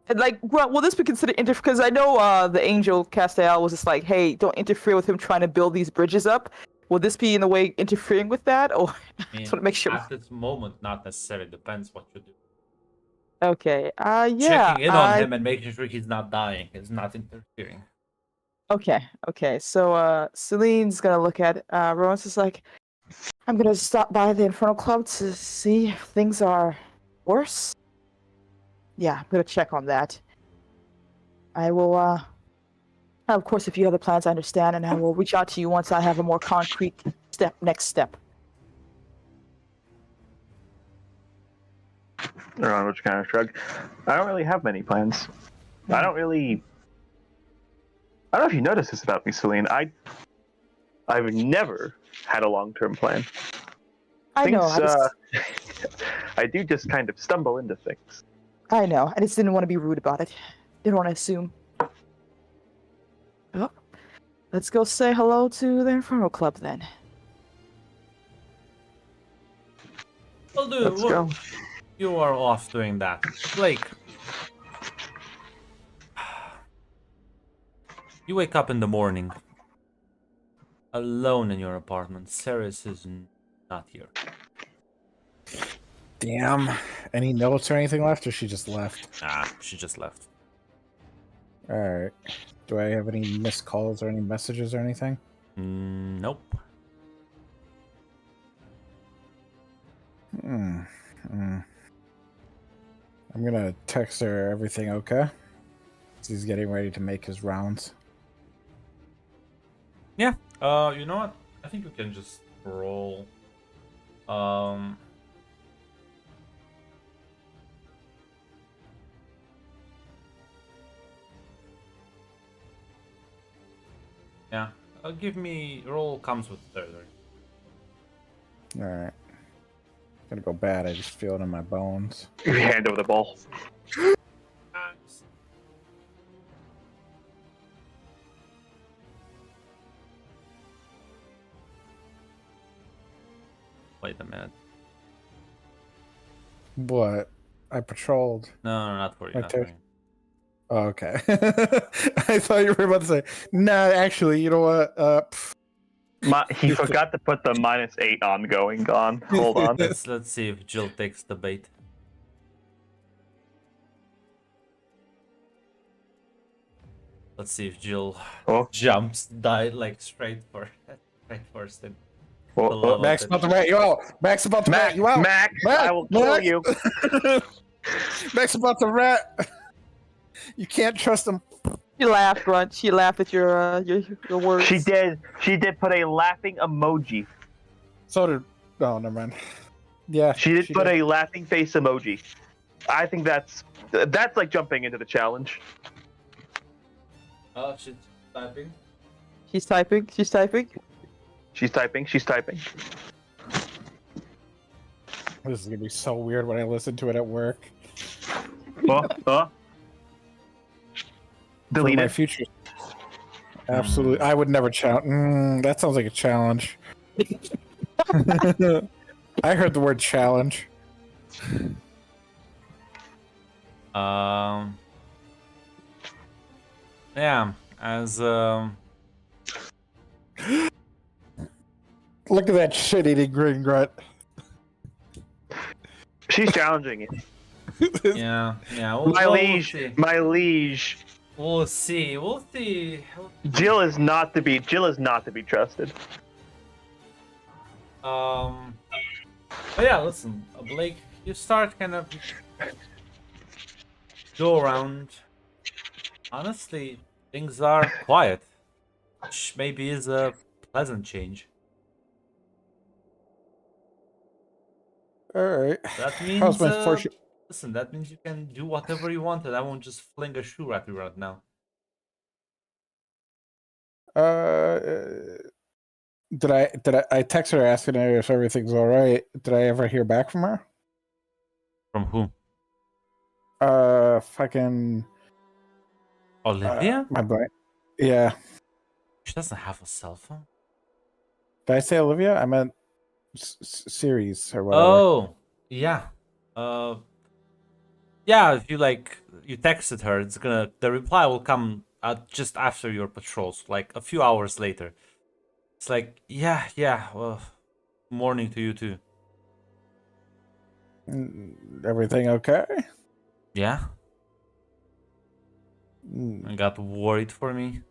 And will this be considered because I know the angel Castiel was just like, hey, don't interfere with him trying to build these bridges up. Will this be in a way interfering with that, or I mean, just want to make sure? at this moment, not necessarily. Depends what you do. Okay. Yeah. Checking in on him and making sure he's not dying is not interfering. Okay. So Celine's gonna look at Rowan's just like, I'm gonna stop by the Infernal Club to see if things are worse. Yeah, I'm gonna check on that. I will of course, if you have the plans, I understand, and I will reach out to you once I have a more concrete next step. Around which kind of shrug. I don't really have many plans. I don't know if you noticed this about me, Celine. I've never had a long-term plan. I know. I do just kind of stumble into things. I know. I just didn't want to be rude about it. Didn't want to assume. Oh. Let's go say hello to the Inferno Club then. Well, dude, Let's go. you are off doing that. Blake, you wake up in the morning, alone in your apartment. Ceres is not here. Damn. Any notes or anything left, or she just left? Ah, she just left. Alright. Do I have any missed calls or any messages or anything? Nope. I'm gonna text her everything okay. He's getting ready to make his rounds. Yeah. You know what? I think we can just roll. Yeah. Give me roll comes with territory. Alright. Gonna go bad, I just feel it in my bones. You hand over the ball. Nice. Wait a minute. What? I patrolled. No, not for you. Right Not there. for you. Oh, okay. I thought you were about to say, nah, actually, you know what? He forgot to put the -8 ongoing on. Hold on. Let's see if Jill takes the bait. Let's see if Jill Oh. jumps, like straight for Stin. Oh, The love of Max it. about to rat you out. Max about to rat you out. Mac, Mac, I will kill Mac. you. Max about to rat. You can't trust him. She laughed, Grunt. She laughed at your words. She did. She did put a laughing emoji. So did. Oh, never mind. Yeah. She did put a laughing face emoji. I think that's like jumping into the challenge. Oh, she's typing. She's typing. She's typing. She's typing. She's typing. This is gonna be so weird when I listen to it at work. For Delete my it. future. Absolutely. I would never challenge. That sounds like a challenge. I heard the word challenge. Yeah, as Look at that shit-eating green grunt. She's challenging it. yeah. My We'll liege. see. My liege. We'll see. Jill is not to be. Jill is not to be trusted. But yeah, listen, Blake, you start kind of go around. Honestly, things are quiet, which maybe is a pleasant change. Alright. That How's means, my fortune? listen, that means you can do whatever you want, and I won't just fling a shoe at you right now. Did I text her asking her if everything's alright? Did I ever hear back from her? From who? Fucking Olivia? my brain. Yeah. She doesn't have a cell phone. Did I say Olivia? I meant series or whatever. Oh, yeah. Yeah, if you texted her, the reply will come just after your patrols, like a few hours later. It's like, yeah, well, morning to you too. Everything okay? Yeah, Mm, I got worried for me.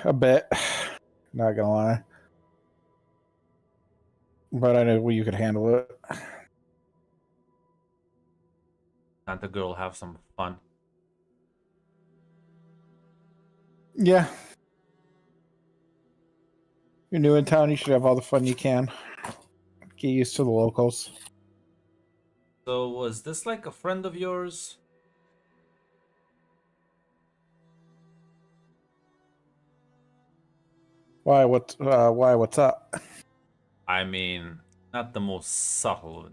A bit. Not gonna lie. But I knew you could handle it. Can't the girl have some fun? Yeah. You're new in town, you should have all the fun you can. Get used to the locals. So was this like a friend of yours? Why? What's up? I mean, not the most subtle.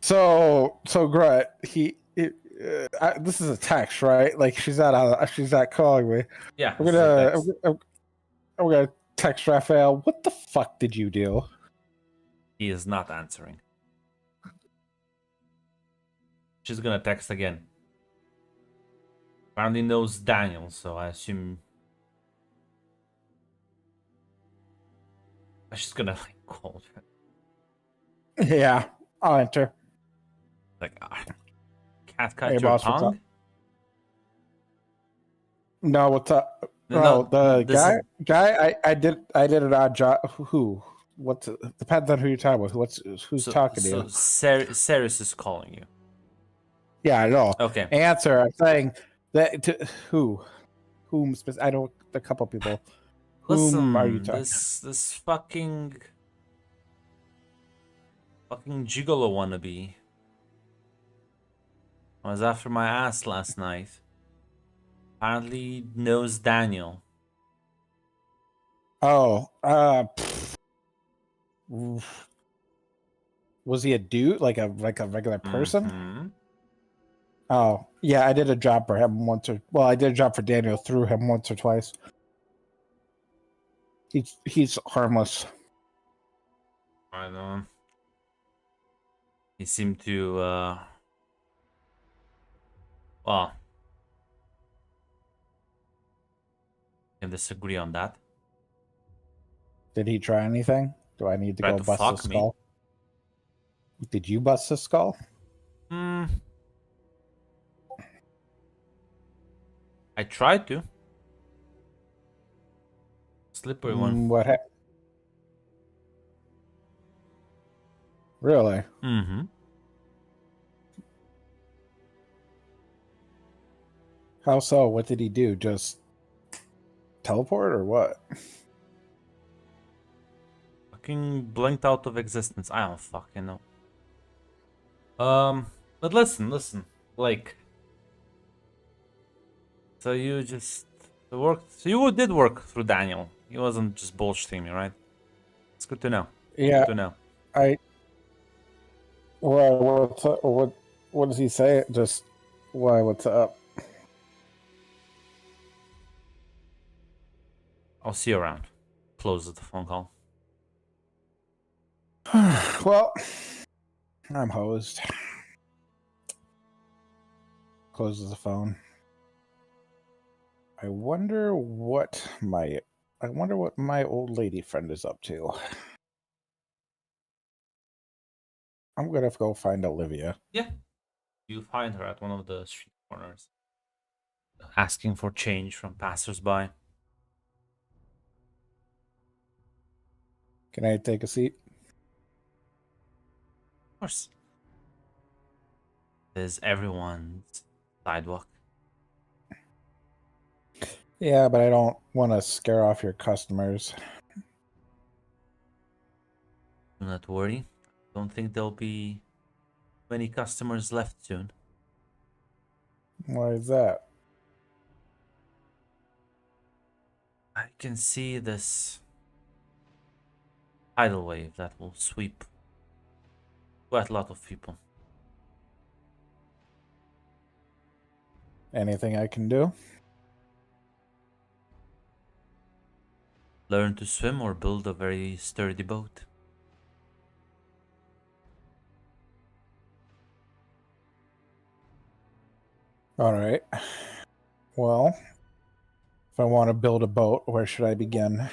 So Grunt, this is a text, right? Like she's not calling me. Yeah, I'm this is a gonna, text. I'm gonna text Raphael. What the fuck did you do? He is not answering. She's gonna text again. Apparently knows Daniel, so I assume she's gonna like call. Yeah, I'll enter. Like, cat cut Hey, your boss, what's up? tongue? No, what's up? No, The this is- guy. I did an odd job. Who? What's depends on who you're talking with. Who's talking to you? Ceres is calling you. Yeah, I know. Okay. Answer. I'm saying that to who? I know a couple people. Whom are you Listen, talking? this fucking gigolo wannabe was after my ass last night. Apparently knows Daniel. Oh, was he a dude, like a regular person? Mhm. Oh, yeah, I did a job for him I did a job for Daniel through him once or twice. He's harmless. I don't. He seemed to well, can disagree on that. Did he try anything? Do I need to Tried go to bust fuck his me. skull? Did you bust his skull? I tried to. Slippery one. What happened? Really? Mm-hmm. How so? What did he do? Just teleport or what? Fucking blinked out of existence. I don't fucking know. But listen. Like, so you just worked. So you did work through Daniel. He wasn't just bullshitting me, right? It's good to know. Yeah, Good to know. What's up? What does he say? Just why? What's up? I'll see you around. Closes the phone call. Well, I'm hosed. Closes the phone. I wonder what my old lady friend is up to. I'm gonna go find Olivia. Yeah. You find her at one of the street corners, asking for change from passersby. Of Can I take a seat? course. There's everyone's sidewalk. Yeah, but I don't want to scare off your customers. Do not worry. Don't think there'll be many customers left soon. Why is that? I can see this tidal wave that will sweep quite a lot of people. Anything I can do? Learn to swim or build a very sturdy boat. All right. Well, if I want to build a boat, where should I begin?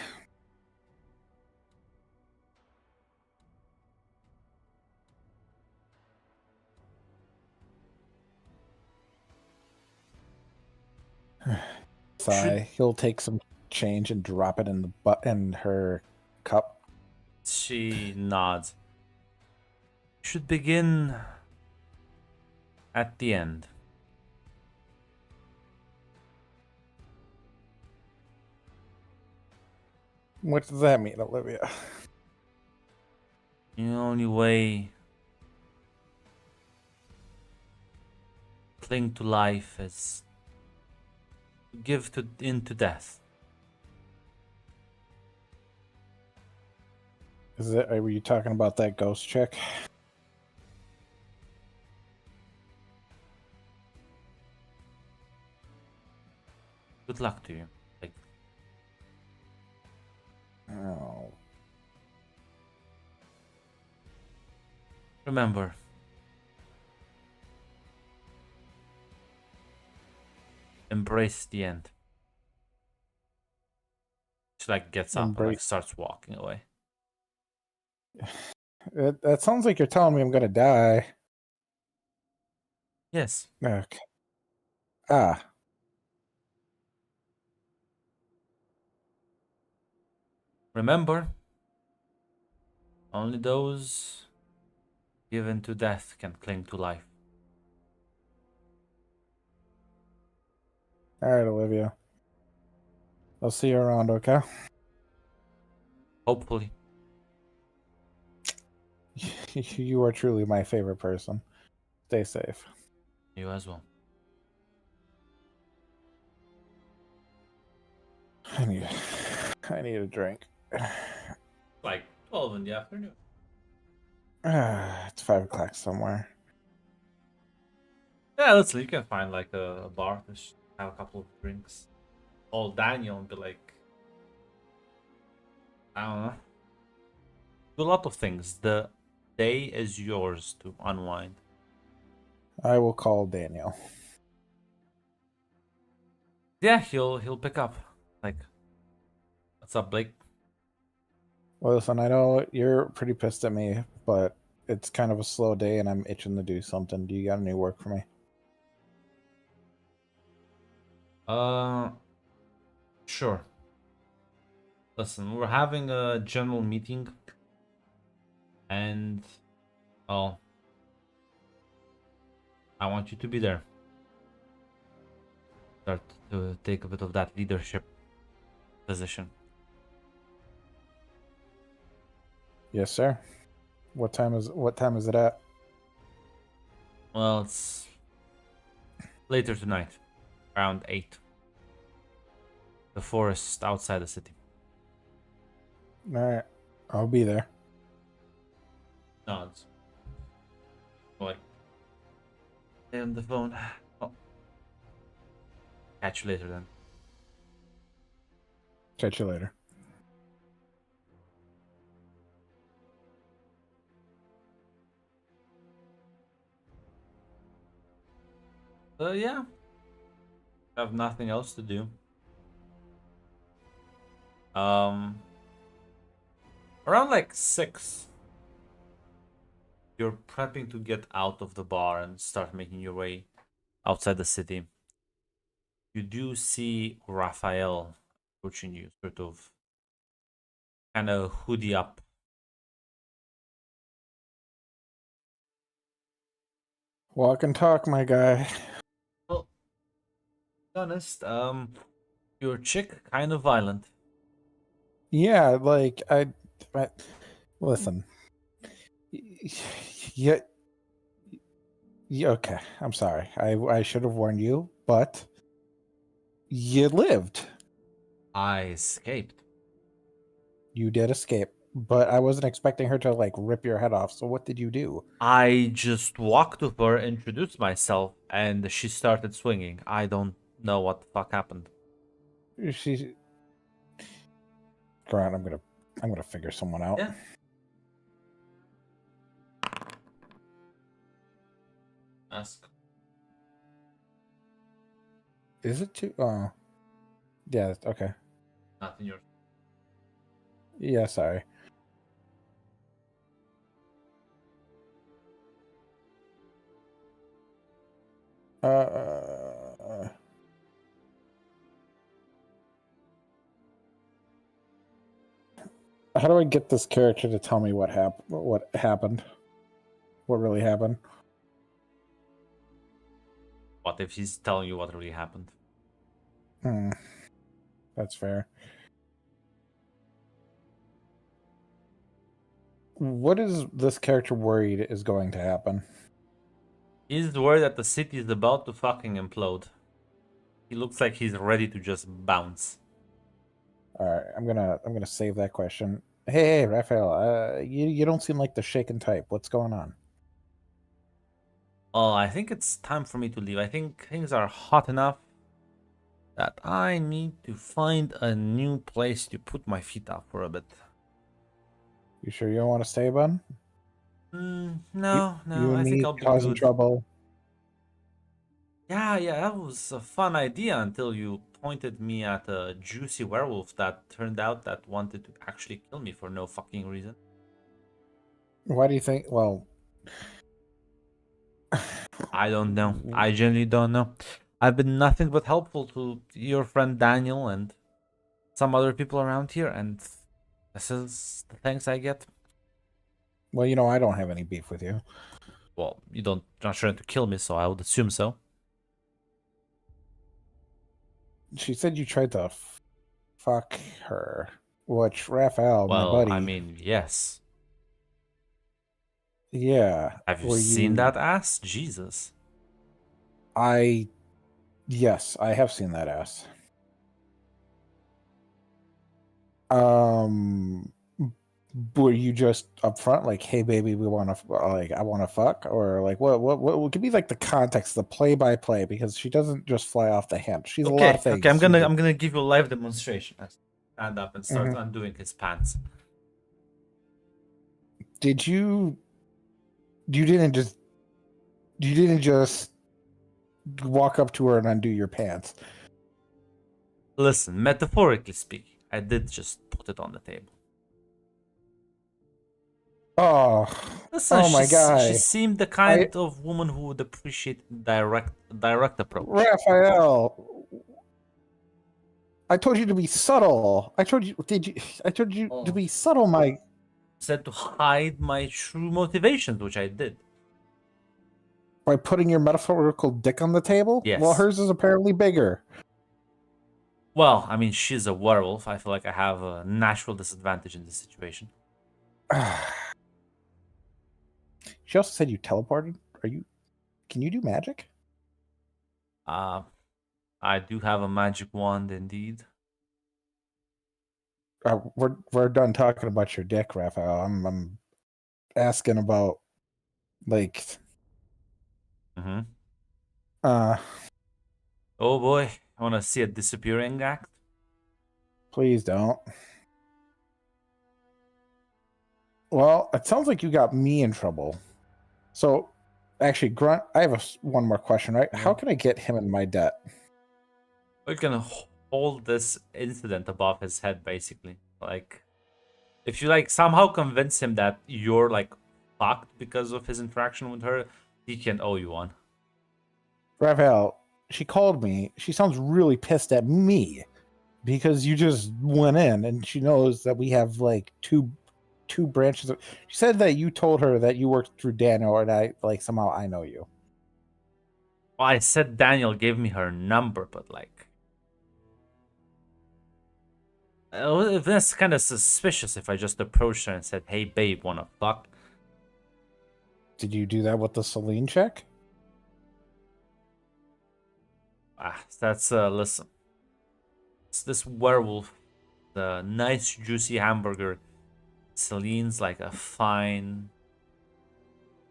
Sigh. He'll take some change and drop it in her cup. She nods. Should begin at the end. What does that mean, Olivia? The only way cling to life is to give into death. Were you talking about that ghost chick? Good luck to you. Like, Oh. remember, embrace the end. She like gets up and like Embrace. starts walking away. That sounds like you're telling me I'm gonna die. Yes. Okay. Ah. Remember, only those given to death can cling to life. All right, Olivia. I'll see you around, okay? Hopefully. You are truly my favorite person. Stay safe. You as well. I need a drink. Like 12 in the afternoon. It's 5 o'clock somewhere. Yeah, let's see. You can find like a bar to have a couple of drinks. Call Daniel and be like, I don't know. Do a lot of things. The day is yours to unwind. I will call Daniel. Yeah, he'll pick up. Like, what's up, Blake? Well, listen, I know you're pretty pissed at me, but it's kind of a slow day and I'm itching to do something. Do you got any work for me? Sure. Listen, we're having a general meeting, and well, I want you to be there. Start to take a bit of that leadership position. Yes, sir. What time is it at? Well, it's later tonight, around 8. The forest outside the city. All right. I'll be there. Nods. Like, stay on the phone. Oh. Catch you later then. Catch you later. Yeah. Have nothing else to do. Around like 6, you're prepping to get out of the bar and start making your way outside the city. You do see Raphael approaching you, sort of kind of hoodie up. Walk and talk, my guy. Well, to be honest, your chick kind of violent. Yeah, like I listen. Yeah, okay. I'm sorry. I should have warned you, but you lived. I escaped. You did escape, but I wasn't expecting her to like rip your head off. So what did you do? I just walked to her, introduced myself, and she started swinging. I don't know what the fuck happened. She Grant, I'm gonna figure someone out. Yeah. Ask. Is it too yeah, okay. Not in your. Yeah, sorry. How do I get this character to tell me what happened? What really happened? What if he's telling you what really happened? That's fair. What is this character worried is going to happen? He's worried that the city is about to fucking implode. He looks like he's ready to just bounce. All right, I'm gonna save that question. Hey, Raphael, you don't seem like the shaken type. What's going on? Oh, I think it's time for me to leave. I think things are hot enough. that I need to find a new place to put my feet up for a bit. You sure you don't want to stay, bud? No, You I and think me I'll be causing good. trouble. Yeah, that was a fun idea until you pointed me at a juicy werewolf that turned out that wanted to actually kill me for no fucking reason. Why do you think? Well, I don't know. I genuinely don't know. I've been nothing but helpful to your friend Daniel and some other people around here, and this is the thanks I get. well, I don't have any beef with you. Well, you're not trying to kill me, so I would assume so. She said you tried to fuck her, which Raphael, my Well, I buddy, mean, yes. yeah. Have you Were seen that ass? Jesus. Yes, I have seen that ass. Um, were you just upfront like, "Hey, baby, we want to I want to fuck," or like, what? Give me like the context, the play by play, because she doesn't just fly off the hand. She's a lot of things. Okay. I'm gonna give you a live demonstration. Stand up and start undoing his pants. Did you? You didn't just walk up to her and undo your pants. Listen, metaphorically speaking, I did just put it on the table. Oh, Listen, oh my guy, she seemed the kind of woman who would appreciate direct approach. Raphael. I told you to be subtle. I told you. Did you? I told you to be subtle, my. Said to hide my true motivations, which I did. By putting your metaphorical dick on the table? Yes. Well, hers is apparently bigger. Well, I mean, she's a werewolf. I feel like I have a natural disadvantage in this situation. She also said you teleported. Can you do magic? I do have a magic wand, indeed. We're done talking about your dick, Raphael. I'm asking about like. Oh boy, I want to see a disappearing act. Please don't. Well, it sounds like you got me in trouble. So, actually, Grunt, I have one more question, right? How can I get him in my debt? We can hold this incident above his head, basically. Like, if you like somehow convince him that you're like fucked because of his interaction with her, he can owe you one. Raphael, she called me. She sounds really pissed at me because you just went in, and she knows that we have like two branches of. She said that you told her that you worked through Daniel, and I like somehow I know you. Well, I said Daniel gave me her number, but like, that's kind of suspicious if I just approached her and said, "Hey, babe, wanna fuck?" Did you do that with the Celine check? That's listen. It's this werewolf, the nice juicy hamburger. Celine's like a fine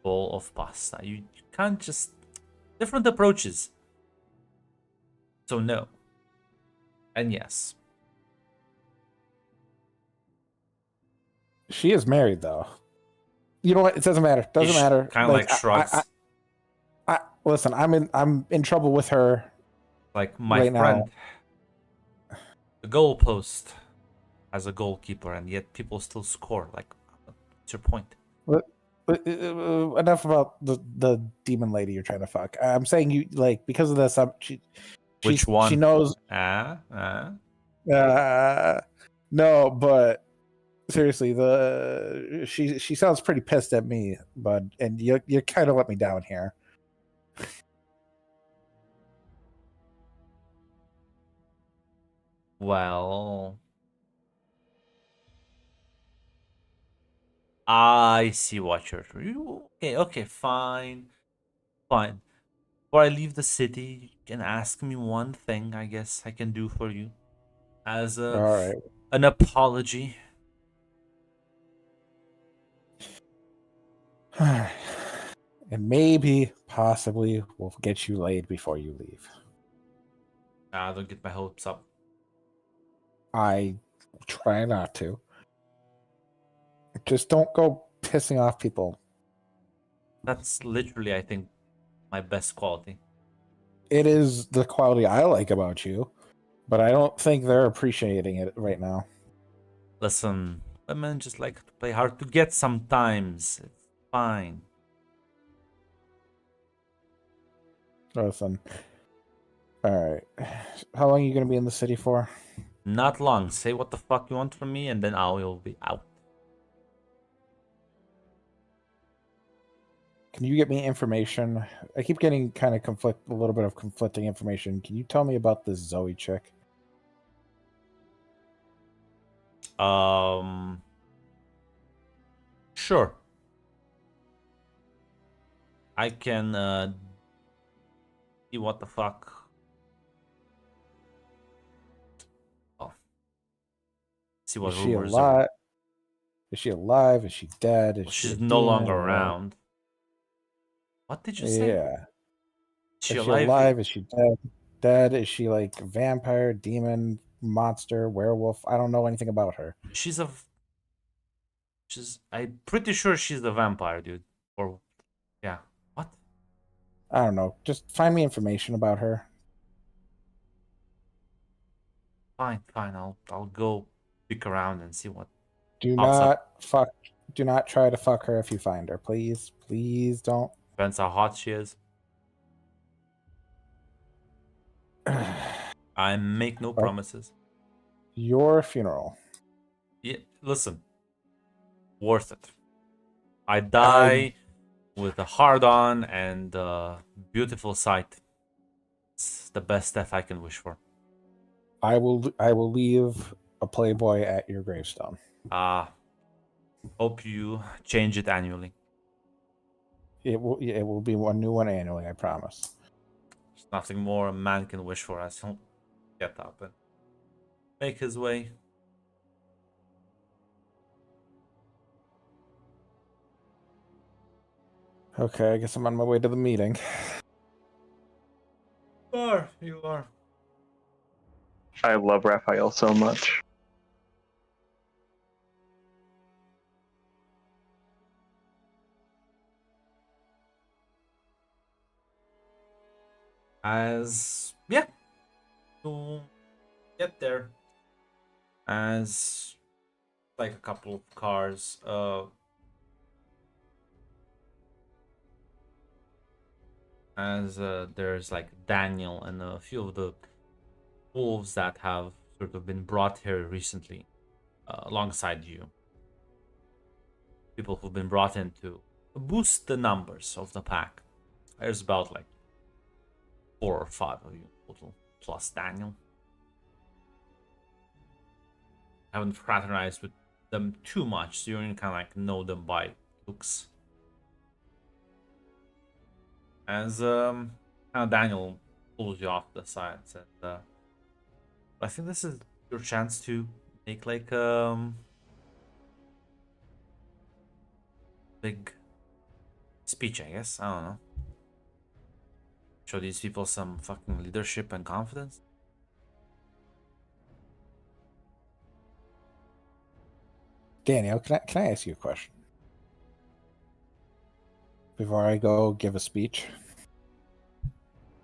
bowl of pasta. You can't just different approaches. So no. And yes. She is married though. You know what? It doesn't matter. Doesn't matter. Kind of like shrugs. I listen. I'm in trouble with her. Like my right friend. Now. The goalpost has a goalkeeper, and yet people still score. Like, what's your point? Enough about the demon lady you're trying to fuck. I'm saying you like because of this. Which one? She knows. No, but seriously, she sounds pretty pissed at me, bud, and you kind of let me down here. Well, I see what you're. Okay, fine. Before I leave the city, you can ask me one thing. I guess I can do for you, as All right. an apology. And maybe, possibly, we'll get you laid before you leave. Don't get my hopes up. I try not to. Just don't go pissing off people. That's literally, I think, my best quality. It is the quality I like about you, but I don't think they're appreciating it right now. Listen, women just like to play hard to get sometimes. It's fine. Listen. All right. How long are you going to be in the city for? Not long. Say what the fuck you want from me, and then I will be out. Can you get me information? I keep getting kind of a little bit of conflicting information. Can you tell me about this Zoe chick? Sure. I can see what the fuck. Oh. See what Is she rumors there were. alive? Is she alive? Is she dead? Is she She's a no demon longer or what? around. What did you say? Yeah. Is she Is she alive? alive? Is she dead? Dead? Is she like vampire, demon, monster, werewolf? I don't know anything about her. She's a. I'm pretty sure she's the vampire, dude. Or, yeah. What? I don't know. Just find me information about her. Fine. I'll go pick around and see what Do pops up. not fuck. Do not try to fuck her if you find her. Please, please don't. Depends how hot she is. I make no promises. Your funeral. Yeah, listen. Worth it. I die with a hard-on and a beautiful sight. It's the best death I can wish for. I will leave a Playboy at your gravestone. Hope you change it annually. It will be one new one annually, I promise. There's nothing more a man can wish for as he'll get up and make his way. Okay, I guess I'm on my way to the meeting. You are. I love Raphael so much. To get there, as like a couple of cars there's like Daniel and a few of the wolves that have sort of been brought here recently alongside you, people who've been brought in to boost the numbers of the pack. There's about like 4 or 5 of you total, plus Daniel. I haven't fraternized with them too much, so you only kind of like know them by looks. As kind of Daniel pulls you off the side and says, I think this is your chance to make like big speech, I guess. I don't know. Show these people some fucking leadership and confidence. Daniel, can I ask you a question? Before I go give a speech?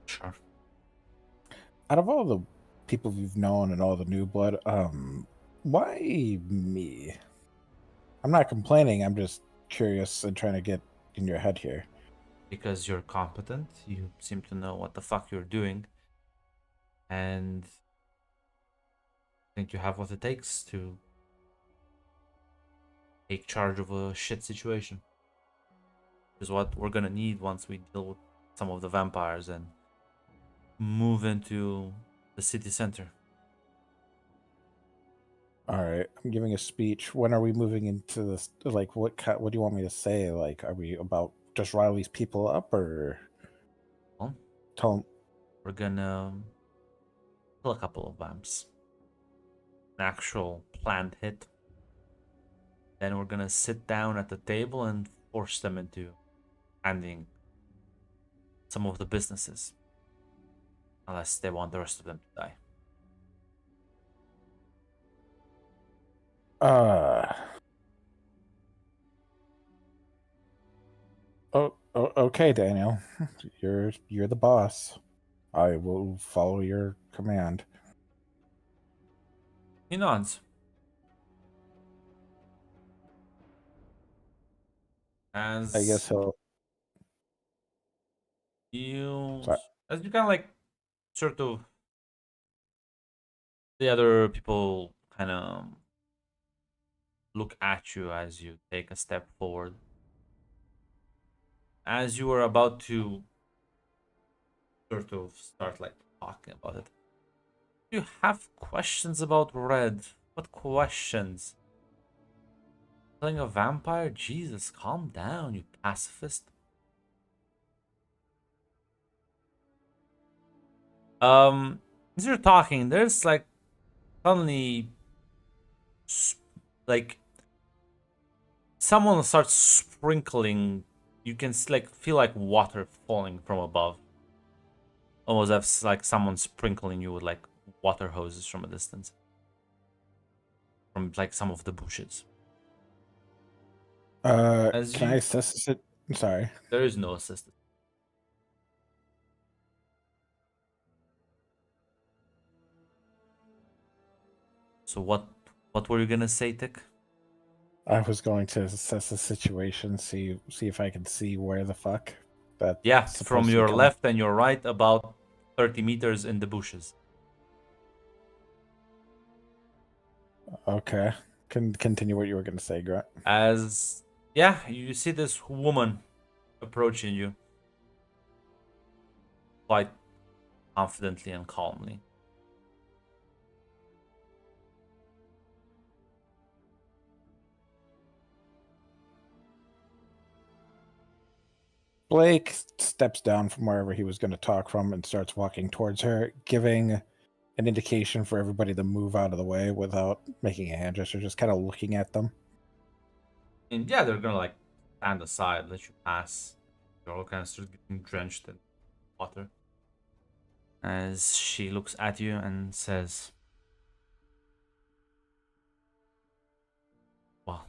Sure. Out of all the people you've known and all the new blood, why me? I'm not complaining, I'm just curious and trying to get in your head here. Because you're competent, you seem to know what the fuck you're doing, and I think you have what it takes to take charge of a shit situation. Which is what we're gonna need once we deal with some of the vampires and move into the city center. All right, I'm giving a speech. When are we moving into this? Like, what do you want me to say? Like, are we about just rile these people up, or Well, tell them? we're gonna kill a couple of vamps. An actual planned hit. Then we're gonna sit down at the table and force them into handing some of the businesses. Unless they want the rest of them to die. Okay, Daniel. You're the boss. I will follow your command. He nods. As I guess he'll. you Sorry. as you kind of like sort of the other people kind of look at you as you take a step forward. As you are about to sort of start like talking about it, you have questions about Red. What questions? Killing a vampire? Jesus, calm down, you pacifist. As you're talking, there's like suddenly like someone starts sprinkling. You can like feel like water falling from above, almost as like someone sprinkling you with like water hoses from a distance, from like some of the bushes. As Can I assess it? I'm sorry. There is no assistance. So what were you gonna say, Tick? I was going to assess the situation, see if I can see where the fuck that. Yeah, from your left and your right, about 30 meters in the bushes. Okay, can continue what you were going to say, Grunt. As yeah, you see this woman approaching you quite confidently and calmly. Blake steps down from wherever he was going to talk from and starts walking towards her, giving an indication for everybody to move out of the way without making a hand gesture, just kind of looking at them. And yeah, they're gonna like stand aside, let you pass. You're all kind of start getting drenched in water. As she looks at you and says, "Well,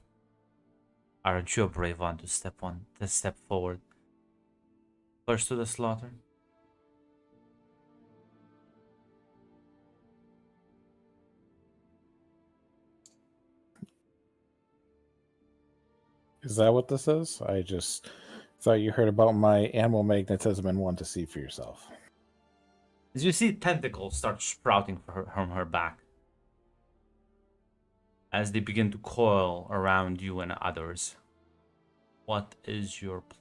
aren't you a brave one to step forward first to the slaughter?" Is that what this is? I just thought you heard about my animal magnetism and want to see for yourself. As you see tentacles start sprouting from her back, as they begin to coil around you and others. What is your plan?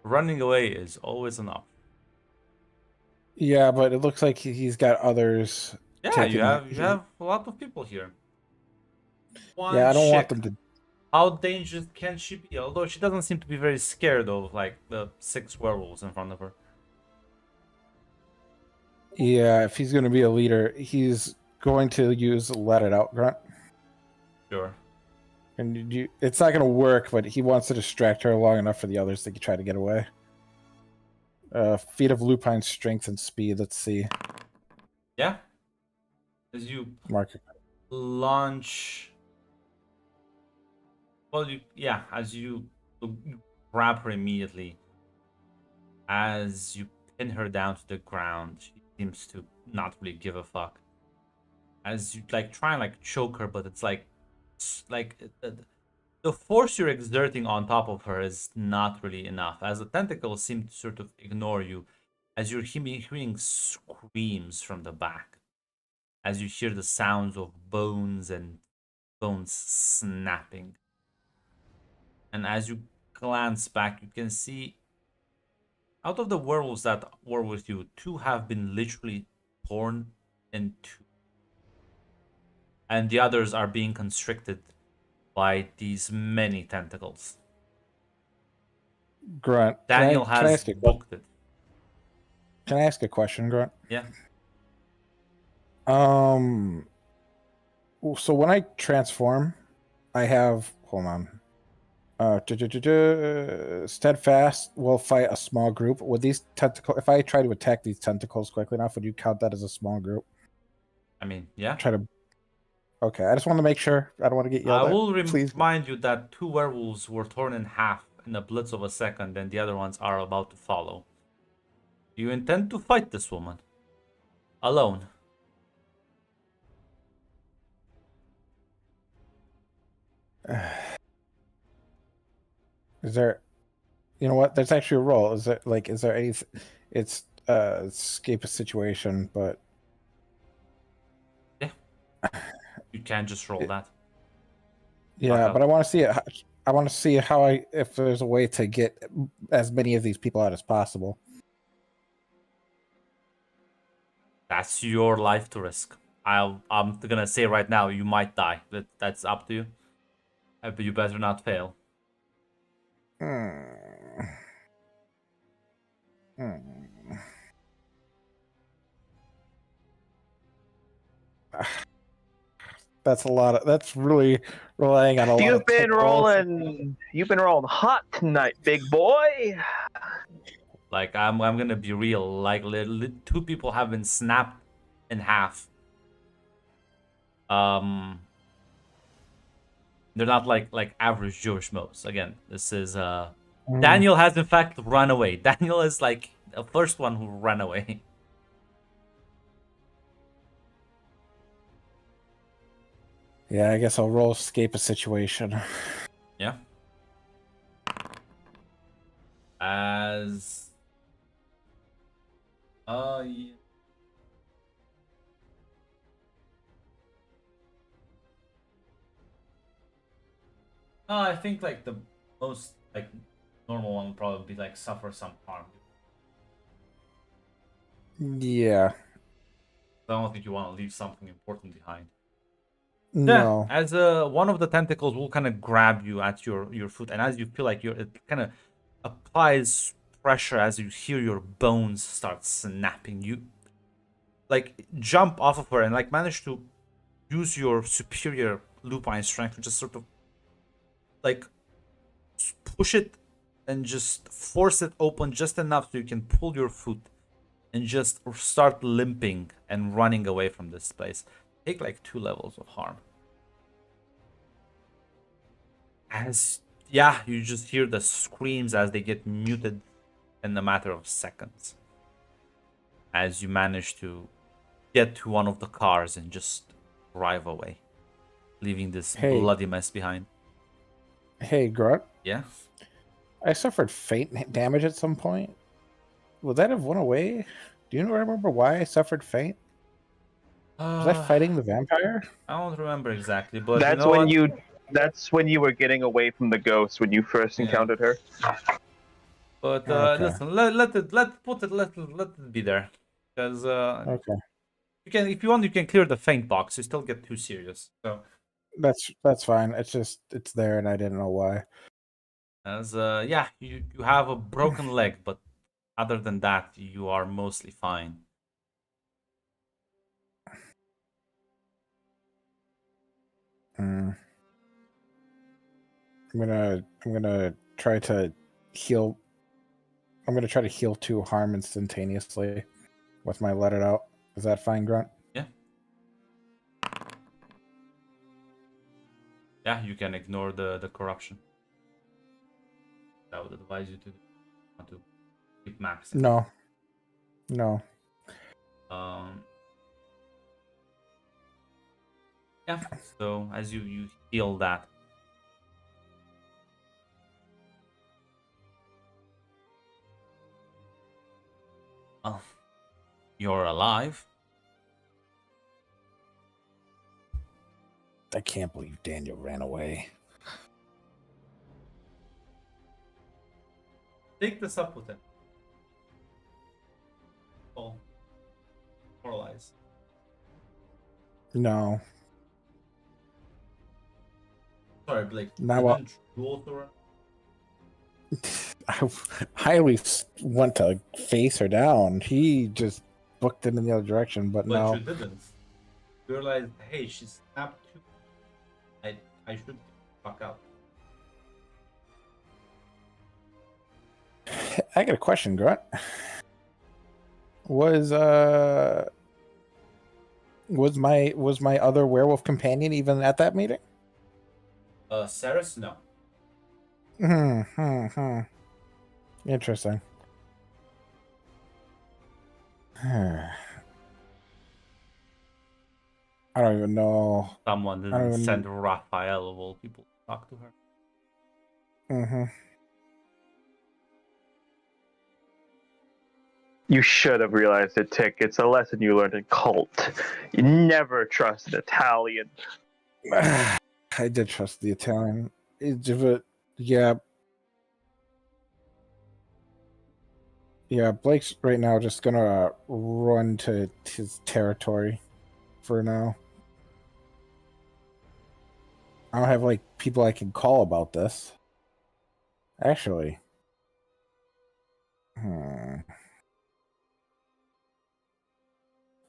Running away is always an option. Yeah, but it looks like he's got others. Yeah, you have a lot of people here. Yeah, I don't want them to. How dangerous can she be? Although she doesn't seem to be very scared of like the 6 werewolves in front of her. Yeah, if he's going to be a leader, he's going to use let it out grunt. Sure. And it's not going to work, but he wants to distract her long enough for the others to try to get away. Feat of lupine strength and speed. Let's see. Yeah. As you Mark. launch. Well, as you grab her immediately, as you pin her down to the ground, she seems to not really give a fuck. As you like try and like choke her, but it's like the force you're exerting on top of her is not really enough. As the tentacles seem to sort of ignore you, as you're hearing screams from the back, as you hear the sounds of bones and bones snapping. And as you glance back, you can see out of the werewolves that were with you, 2 have been literally torn in 2. And the others are being constricted by these many tentacles. Grunt. Daniel can I has ask a, booked it. can I ask a question, Grunt? Yeah. So when I transform, I have hold on. Steadfast will fight a small group. Would these tentacles? If I try to attack these tentacles quickly enough, would you count that as a small group? I mean, yeah. Try to. Okay, I just want to make sure. I don't want to get I yelled will at. Please. remind you that 2 werewolves were torn in half in a blitz of a second, and the other ones are about to follow. You intend to fight this woman alone. Is there? You know what? There's actually a roll. Is there like? Is there any? It's escape a situation, but You can't just roll that. yeah, out. but I want to see it. I want to see how if there's a way to get as many of these people out as possible. That's your life to risk. I'm gonna say right now, you might die. That's up to you. But you better not fail. That's a lot of. That's really relying on a lot. You've been rolling hot tonight, big boy. Like I'm gonna be real. Like 2 people have been snapped in half. They're not like average Jewish Schmoes. Again, this is Daniel has in fact run away. Daniel is like the first one who ran away. Yeah, I guess I'll roll escape a situation. Yeah. As yeah. I think like the most like normal one would probably be like suffer some harm. Yeah. I don't think you want to leave something important behind. No. Yeah, as one of the tentacles will kind of grab you at your foot, and as you feel like it kind of applies pressure as you hear your bones start snapping. You like jump off of her and like manage to use your superior lupine strength to just sort of like push it and just force it open just enough so you can pull your foot and just start limping and running away from this place. Take like 2 levels of harm. As yeah, you just hear the screams as they get muted in a matter of seconds. As you manage to get to one of the cars and just drive away, leaving this bloody mess behind. Hey, Grunt. Yeah. I suffered faint damage at some point. Would that have went away? Do you remember why I suffered faint? Was I fighting the vampire? I don't remember exactly, but That's you know when what? That's when you were getting away from the ghost when you first encountered her. But Okay. listen, let it be there, because Okay. you can, if you want, you can clear the faint box. You still get too serious. So That's fine. It's just it's there and I didn't know why. as yeah, you have a broken leg, but other than that, you are mostly fine. I'm gonna try to heal. I'm gonna try to heal 2 harm instantaneously with my let it out. Is that fine, Grunt? Yeah. Yeah, you can ignore the corruption. I would advise you to want to keep maxing. No. No. Yeah. So as you heal that. Oh, you're alive. I can't believe Daniel ran away. Take this up with him. Oh, moralize. No. Sorry, Blake. Now you what? didn't duel through her? I at least went to face her down. He just booked it in the other direction, but no. you didn't. You realized, hey, she snapped too. I should fuck out. I got a question, Grunt. Was my other werewolf companion even at that meeting? Ceres, no. Interesting. I don't even know. Someone didn't send Raphael of all people to talk to her. You should have realized it, Tick. It's a lesson you learned in cult. You never trust an Italian. I did trust the Italian. Yeah. Yeah, Blake's right now just gonna run to his territory for now. I don't have like people I can call about this. Actually.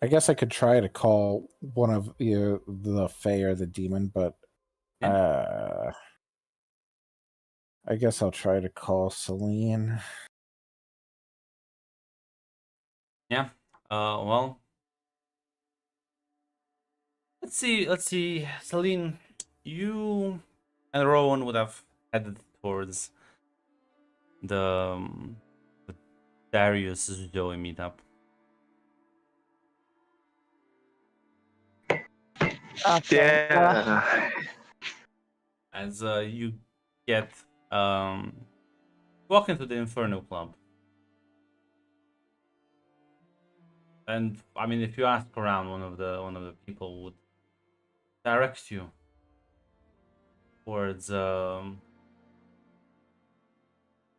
I guess I could try to call one of the Fae or the demon, but I guess I'll try to call Celine. Yeah. Well. Let's see. Celine, you and Rowan would have headed towards the Darius Zoe meetup. Okay. Yeah. As you get walk into the Inferno Club. And I mean, if you ask around, one of the people would direct you towards one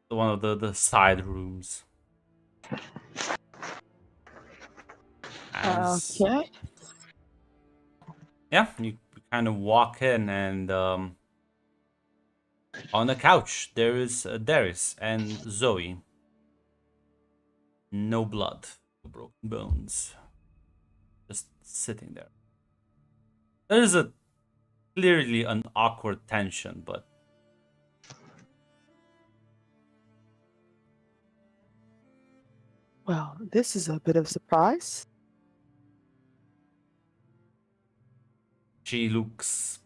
of the side rooms. Okay. Yeah, you kind of walk in, and on the couch there is Darius and Zoe. No blood. Broken bones, just sitting there. There is clearly an awkward tension, but Well, this is a bit of a surprise. she looks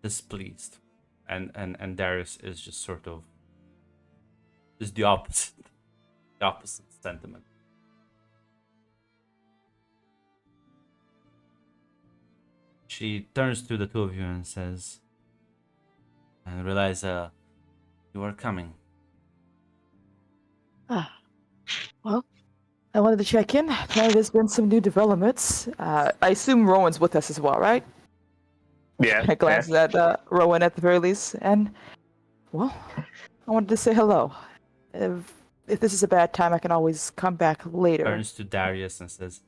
displeased, and Darius is just sort of is the opposite sentiment. She turns to the two of you and says, "I realize you are coming." Well, I wanted to check in. Apparently there's been some new developments. I assume Rowan's with us as well, right? Yeah. I glances at Rowan at the very least, and well, I wanted to say hello. If this is a bad time, I can always come back later. Turns to Darius and says,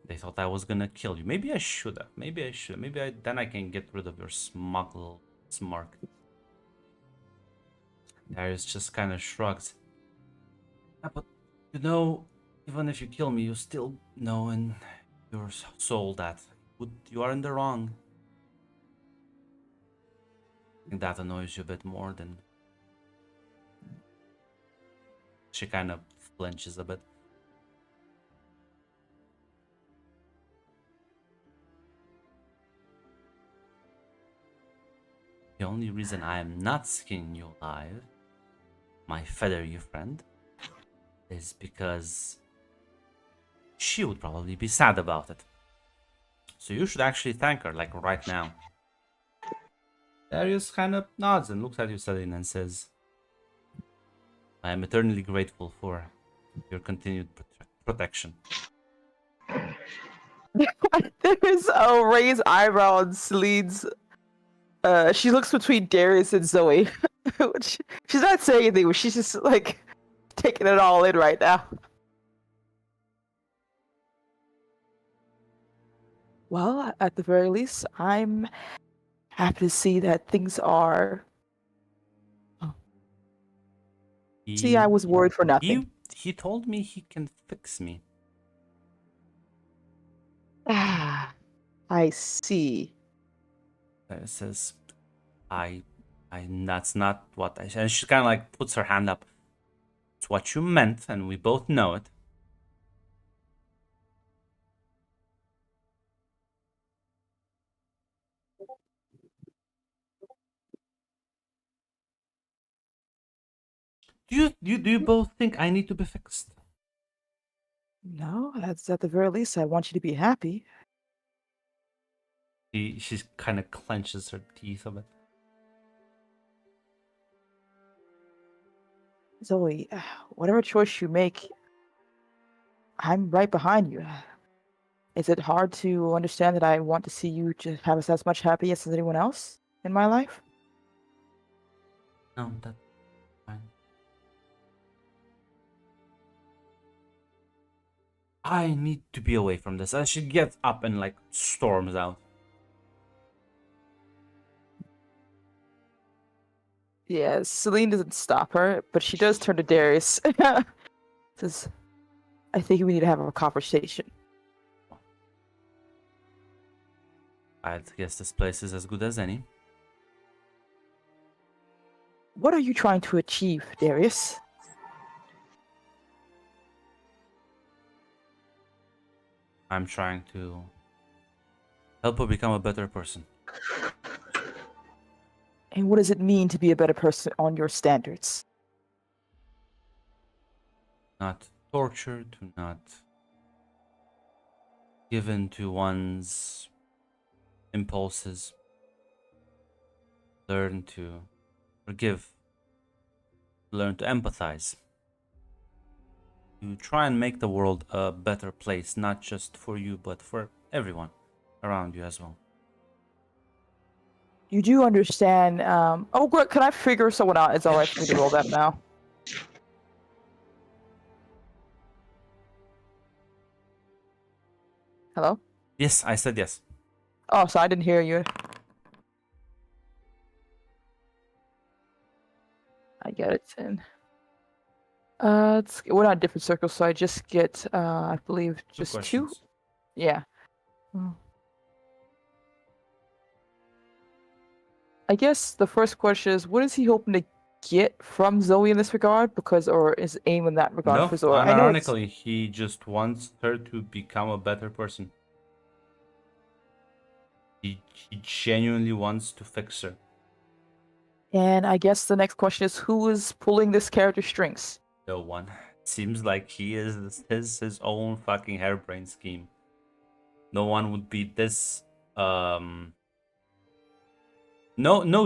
"They thought I was gonna kill you. Maybe I should have. Maybe then I can get rid of your smuggle smirk." Darius just kind of shrugs. "Yeah, but you know, even if you kill me, you still know in your soul that you are in the wrong. I think that annoys you a bit more than..." She kind of flinches a bit. "The only reason I am not skinning you alive, my feather you friend, is because she would probably be sad about it. So you should actually thank her, like right now." Darius kind of nods and looks at you, Celine, and says, "I am eternally grateful for your continued protection." There's a raised eyebrow on Celine's. She looks between Darius and Zoe. She's not saying anything, but she's just like taking it all in right now. Well, at the very least, I'm happy to see that things are See, I was worried for nothing. He told me he can fix me. Ah, I see. It says, I, that's not what I said. And she kind of like puts her hand up. It's what you meant, and we both know it. Do you both think I need to be fixed? No, that's at the very least, I want you to be happy. She kind of clenches her teeth a bit. Zoe, whatever choice you make, I'm right behind you. Is it hard to understand that I want to see you just have as much happiness as anyone else in my life? No, that's fine. I need to be away from this. And she gets up and like storms out. Yeah, Celine doesn't stop her, but she does turn to Darius. Says, I think we need to have a conversation. I guess this place is as good as any. What are you trying to achieve, Darius? I'm trying to help her become a better person. And what does it mean to be a better person on your standards? Not tortured, not given to one's impulses. Learn to forgive. Learn to empathize. You try and make the world a better place, not just for you, but for everyone around you as well. You do understand. Oh, good. Can I figure someone out? It's alright for me to roll that now. Hello? Yes, I said yes. Oh, so I didn't hear you. I get it then. We're not different circles, so I just get, I believe, just two. Questions. Yeah. I guess the first question is, what is he hoping to get from Zoe in this regard? Or is aim in that regard No, for Zoe? I know it's, unironically, he just wants her to become a better person. He genuinely wants to fix her. and I guess the next question is, who is pulling this character's strings? No one. Seems like he is his own fucking harebrained scheme. No one would be this no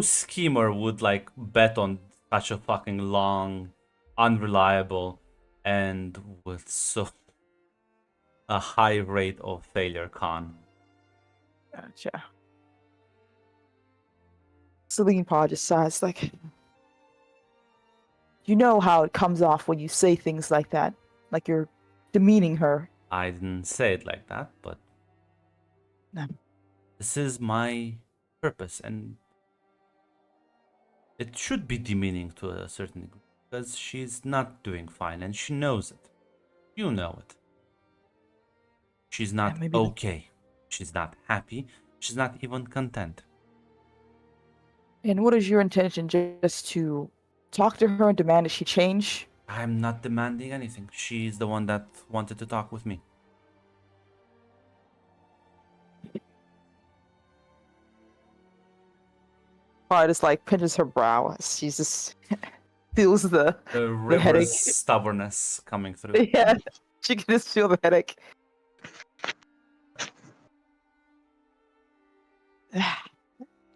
schemer would like bet on such a fucking long, unreliable, and with so a high rate of failure con. Gotcha. Celine probably just sighs like, you know how it comes off when you say things like that, like you're demeaning her. I didn't say it like that, but No. this is my purpose, and it should be demeaning to a certain degree because she's not doing fine, and she knows it. You know it. She's not maybe okay. She's not happy. She's not even content. And what is your intention? Just to talk to her and demand that she change? I'm not demanding anything. She's the one that wanted to talk with me. Probably just like pinches her brow. She just feels the The headache. river's stubbornness coming through. Yeah, she can just feel the headache.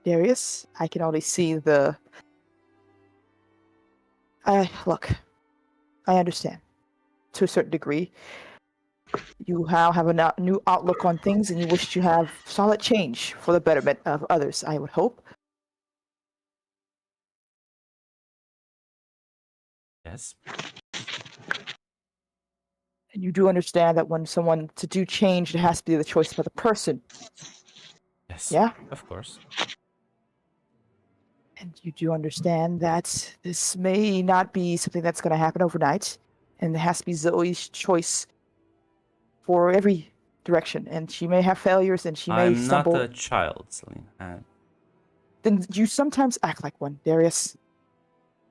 Darius, I can only see the. Look, I understand to a certain degree. You now have a new outlook on things, and you wish to have solid change for the betterment of others. I would hope. Yes. And you do understand that when someone to do change, it has to be the choice by the person. Yes. Yeah. Of course. And you do understand that this may not be something that's going to happen overnight, and it has to be Zoe's choice for every direction. And she may have failures, and she may I'm not stumble. a child, Celine. I'd Then you sometimes act like one, Darius.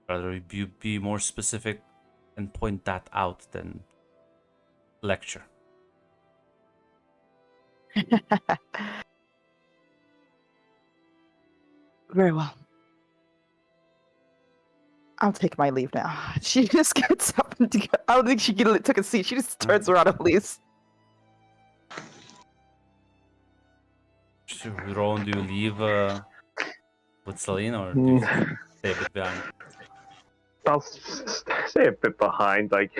rather you be more specific and point that out than lecture. Very well. I'll take my leave now. She just gets up and I don't think she took a seat. She just turns around and leaves. So, Rowan, do you leave with Celine or do you stay a bit behind? I'll stay a bit behind. Like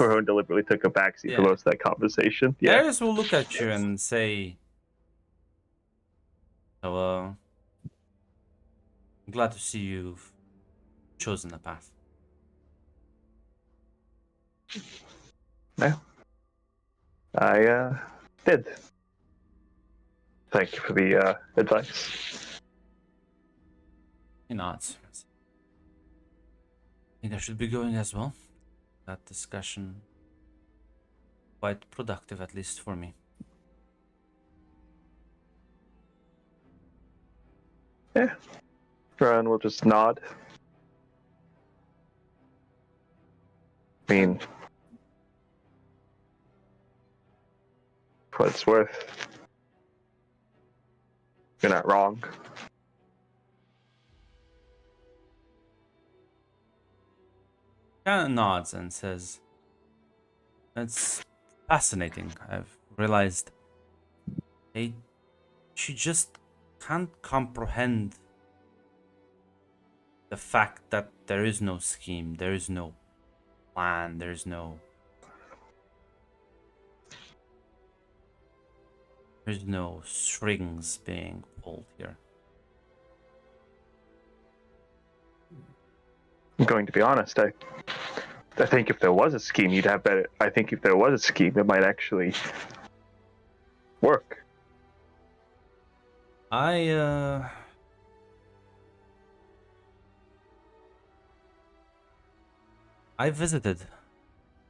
Rowan deliberately took a backseat for Yeah. most of that conversation. Yeah. Darius will look at you and say, "So, I'm glad to see you've chosen a path." No. I did. Thank you for the advice. He nods. I think I should be going as well. That discussion quite productive, at least for me. Yeah. Rowan will just nod. I mean, for what it's worth, you're not wrong. Kind of nods and says, "That's fascinating. I've realized she just can't comprehend the fact that there is no scheme, there is no plan, there's no strings being pulled here." I'm going to be honest. I think if there was a scheme, you'd have better. I think if there was a scheme, it might actually work. I visited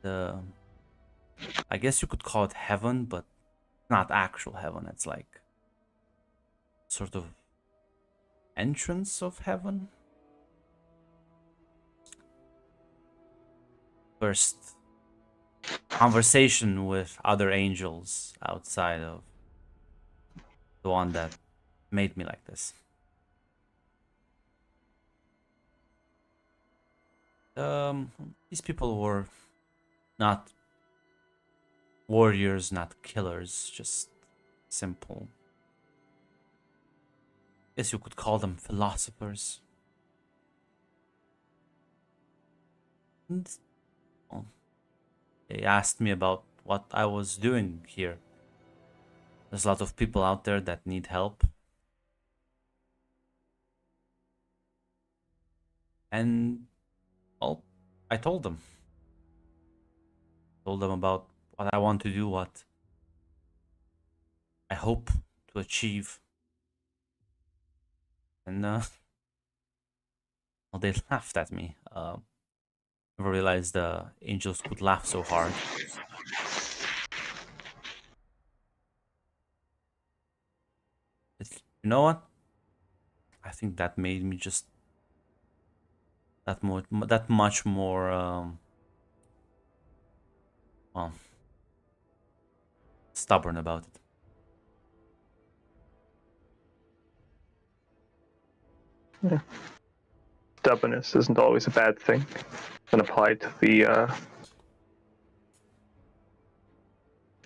the, I guess you could call it heaven, but not actual heaven. It's like sort of entrance of heaven. First conversation with other angels outside of the one that made me like this. These people were not warriors, not killers, just simple. Guess you could call them philosophers. And, well, they asked me about what I was doing here. There's a lot of people out there that need help. And, well, I told them. Told them about what I want to do, what I hope to achieve. And, well, they laughed at me. Never realized the angels could laugh so hard. You know what? I think that made me just that much more well, stubborn about it. Yeah. Stubbornness isn't always a bad thing when applied to the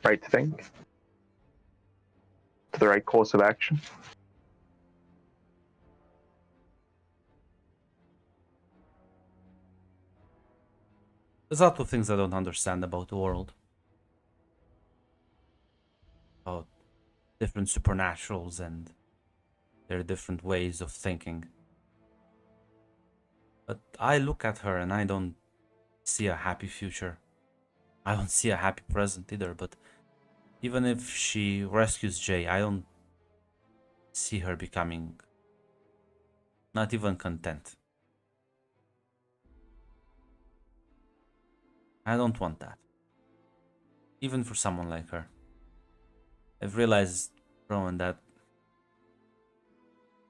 right thing, to the right course of action. There's a lot of things I don't understand about the world. About different supernaturals and their different ways of thinking. But I look at her and I don't see a happy future. I don't see a happy present either, but even if she rescues Jay, I don't see her becoming Not even content. I don't want that. Even for someone like her. I've realized, Rowan, that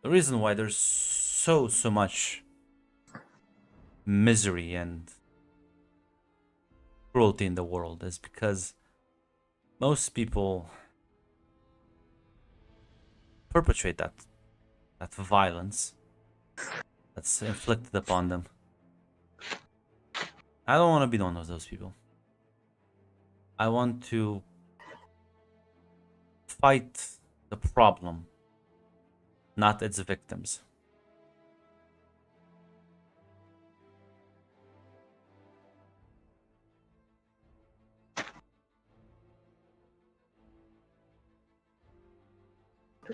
the reason why there's so much misery and cruelty in the world is because most people perpetrate that violence that's inflicted upon them. I don't want to be one of those people. I want to fight the problem, not its victims.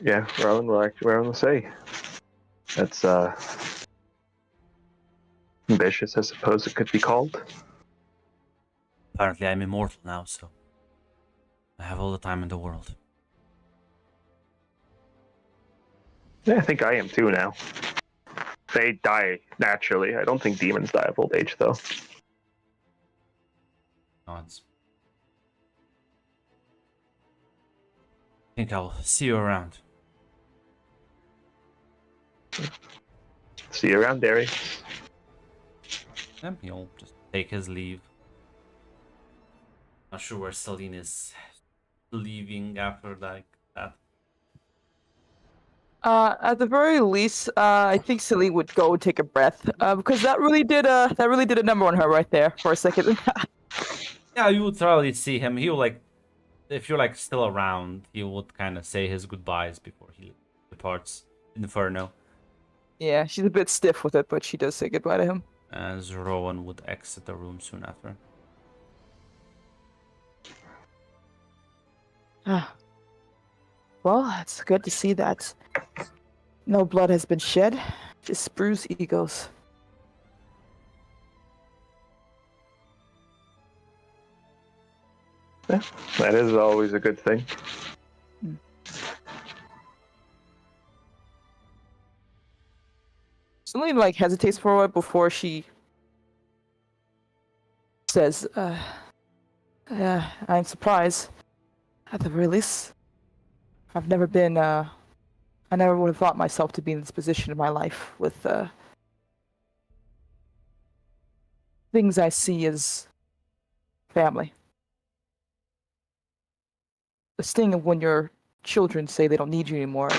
Yeah, Rowan, we're on the say. That's ambitious, I suppose it could be called. Apparently, I'm immortal now, so I have all the time in the world. Yeah, I think I am too now. They die naturally. I don't think demons die of old age, though. Odds. I think I'll see you around. See you around, Darius. Yeah, he'll just take his leave. Not sure where Celine is leaving after like that. At the very least, I think Celine would go and take a breath, because that really did a number on her right there for a second. Yeah, you would probably see him. He will like, if you're like still around, he would kind of say his goodbyes before he departs Inferno. Yeah, she's a bit stiff with it, but she does say goodbye to him. As Rowan would exit the room soon after. Well, it's good to see that no blood has been shed, just bruised egos. That is always a good thing. Celine like hesitates for a while before she says, yeah, I'm surprised. At the very least, I've never been, I never would have thought myself to be in this position in my life with, things I see as family. The sting of when your children say they don't need you anymore.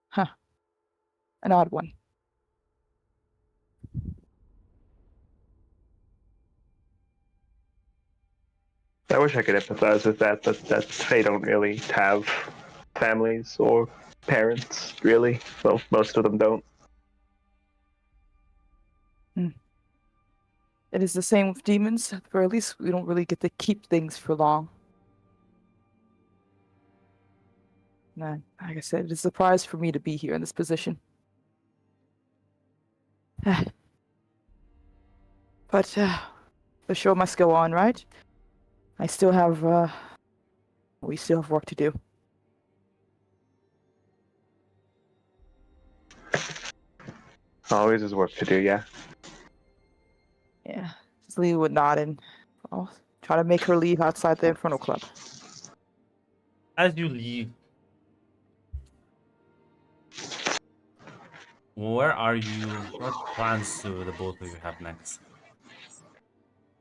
Huh. An odd one. I wish I could empathize with that, but they don't really have families or parents, really. Well, most of them don't. It is the same with demons, or at least we don't really get to keep things for long. Nah, like I said, it's a surprise for me to be here in this position. But the show must go on, right? We still have work to do. Always is work to do, yeah. Yeah. Celine would nod and I'll try to make her leave outside the Infernal Club. As you leave, where are you? What plans do the both of you have next?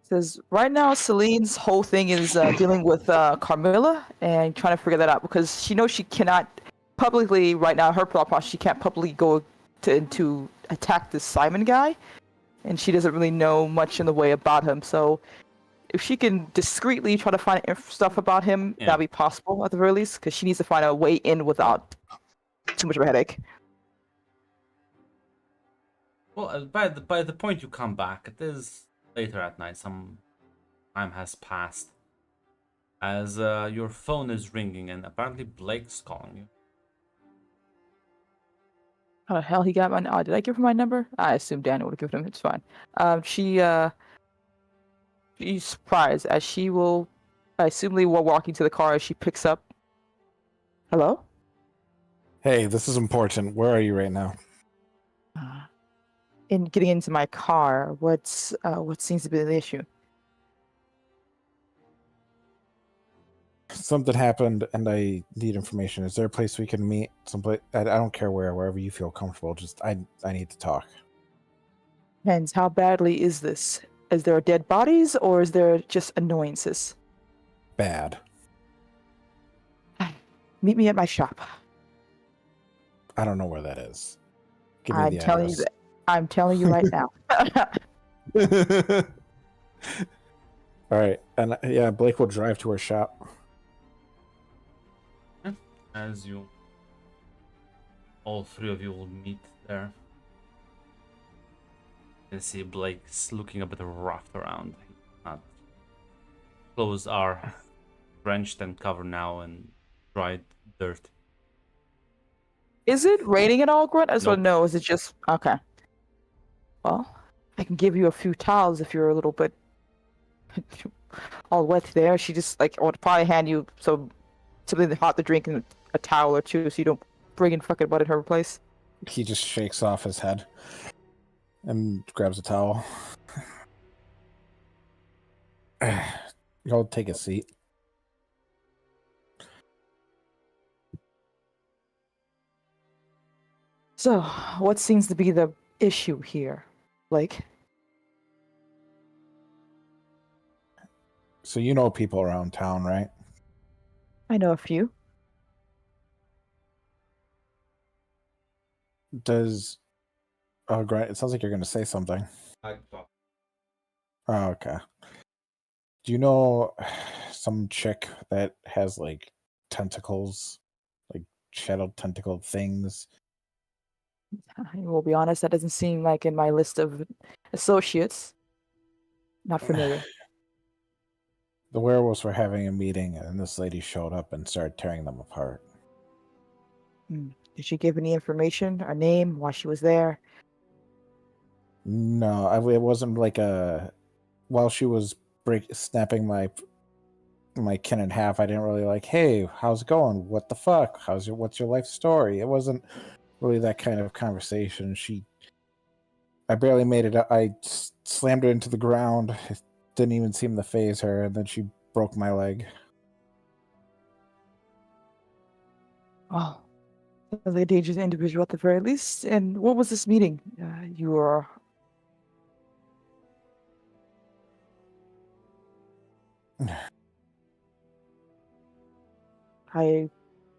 Says right now Celine's whole thing is dealing with Carmilla and trying to figure that out because she knows she cannot publicly right now. Her thought process, she can't publicly go to attack this Simon guy, and she doesn't really know much in the way about him. So if she can discreetly try to find stuff about him, that'd be possible at the very least, because she needs to find a way in without too much of a headache. Well, by the point you come back, it is later at night. Some time has passed. As your phone is ringing, and apparently Blake's calling you. How the hell he got my? Oh, did I give her my number? I assume Daniel would have given him. It's fine. She's surprised as she will. I assume they were walking to the car as she picks up. Hello? Hey, this is important. Where are you right now? In getting into my car, what seems to be the issue? Something happened, and I need information. Is there a place we can meet? Someplace? I don't care wherever you feel comfortable. Just I need to talk. And how badly is this? Is there dead bodies, or is there just annoyances? Bad. Meet me at my shop. I don't know where that is. Give me I'm the telling you address. that. I'm telling you right now. All right, and yeah, Blake will drive to her shop. As you, all three of you will meet there. You can see Blake's looking a bit rough around. Clothes are drenched and covered now in dried dirt. Is it raining at all, Grunt? I just want to Nope. know. Is it just okay? Well, I can give you a few towels if you're a little bit all wet there. She just I would probably hand you something hot to drink and a towel or two, so you don't bring in fucking mud in her place. He just shakes off his head and grabs a towel. He'll take a seat. So, what seems to be the issue here, Blake? So you know people around town, right? I know a few. Oh, Grant, it sounds like you're going to say something. Oh, okay. Do you know some chick that has like tentacles, like shadowed tentacle things? I will be honest, that doesn't seem like in my list of associates. Not familiar. The werewolves were having a meeting, and this lady showed up and started tearing them apart. Did she give any information, a name, why she was there? No, it wasn't like a. While she was snapping my kin in half, I didn't really like. Hey, how's it going? What the fuck? What's your life story? It wasn't really that kind of conversation. I barely made it. I slammed her into the ground. It didn't even seem to faze her, and then she broke my leg. Oh, a dangerous individual at the very least. And what was this meeting? You were. I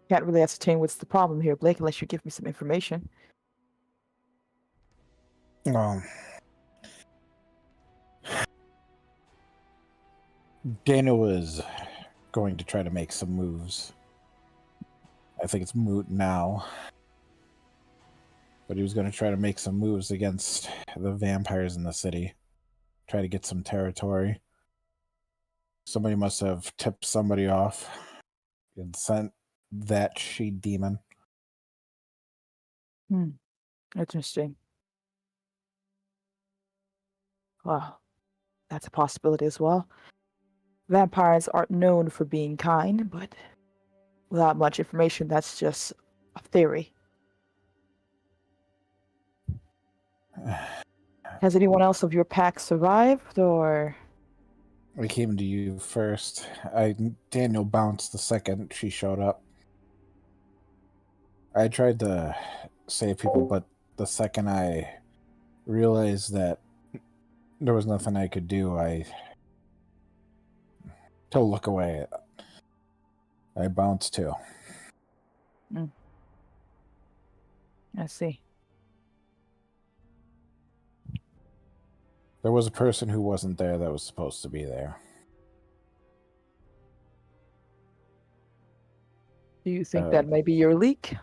can't really ascertain what's the problem here, Blake, unless you give me some information. Daniel was going to try to make some moves. I think it's moot now. But he was going to try to make some moves against the vampires in the city. Try to get some territory. Somebody must have tipped somebody off and sent that she-demon. Interesting. Well, that's a possibility as well. Vampires aren't known for being kind, but without much information, that's just a theory. Has anyone else of your pack survived, or? We came to you first. Daniel bounced the second she showed up. I tried to save people, but the second I realized that there was nothing I could do, to look away. I bounced too. I see. There was a person who wasn't there that was supposed to be there. Do you think that may be your leak?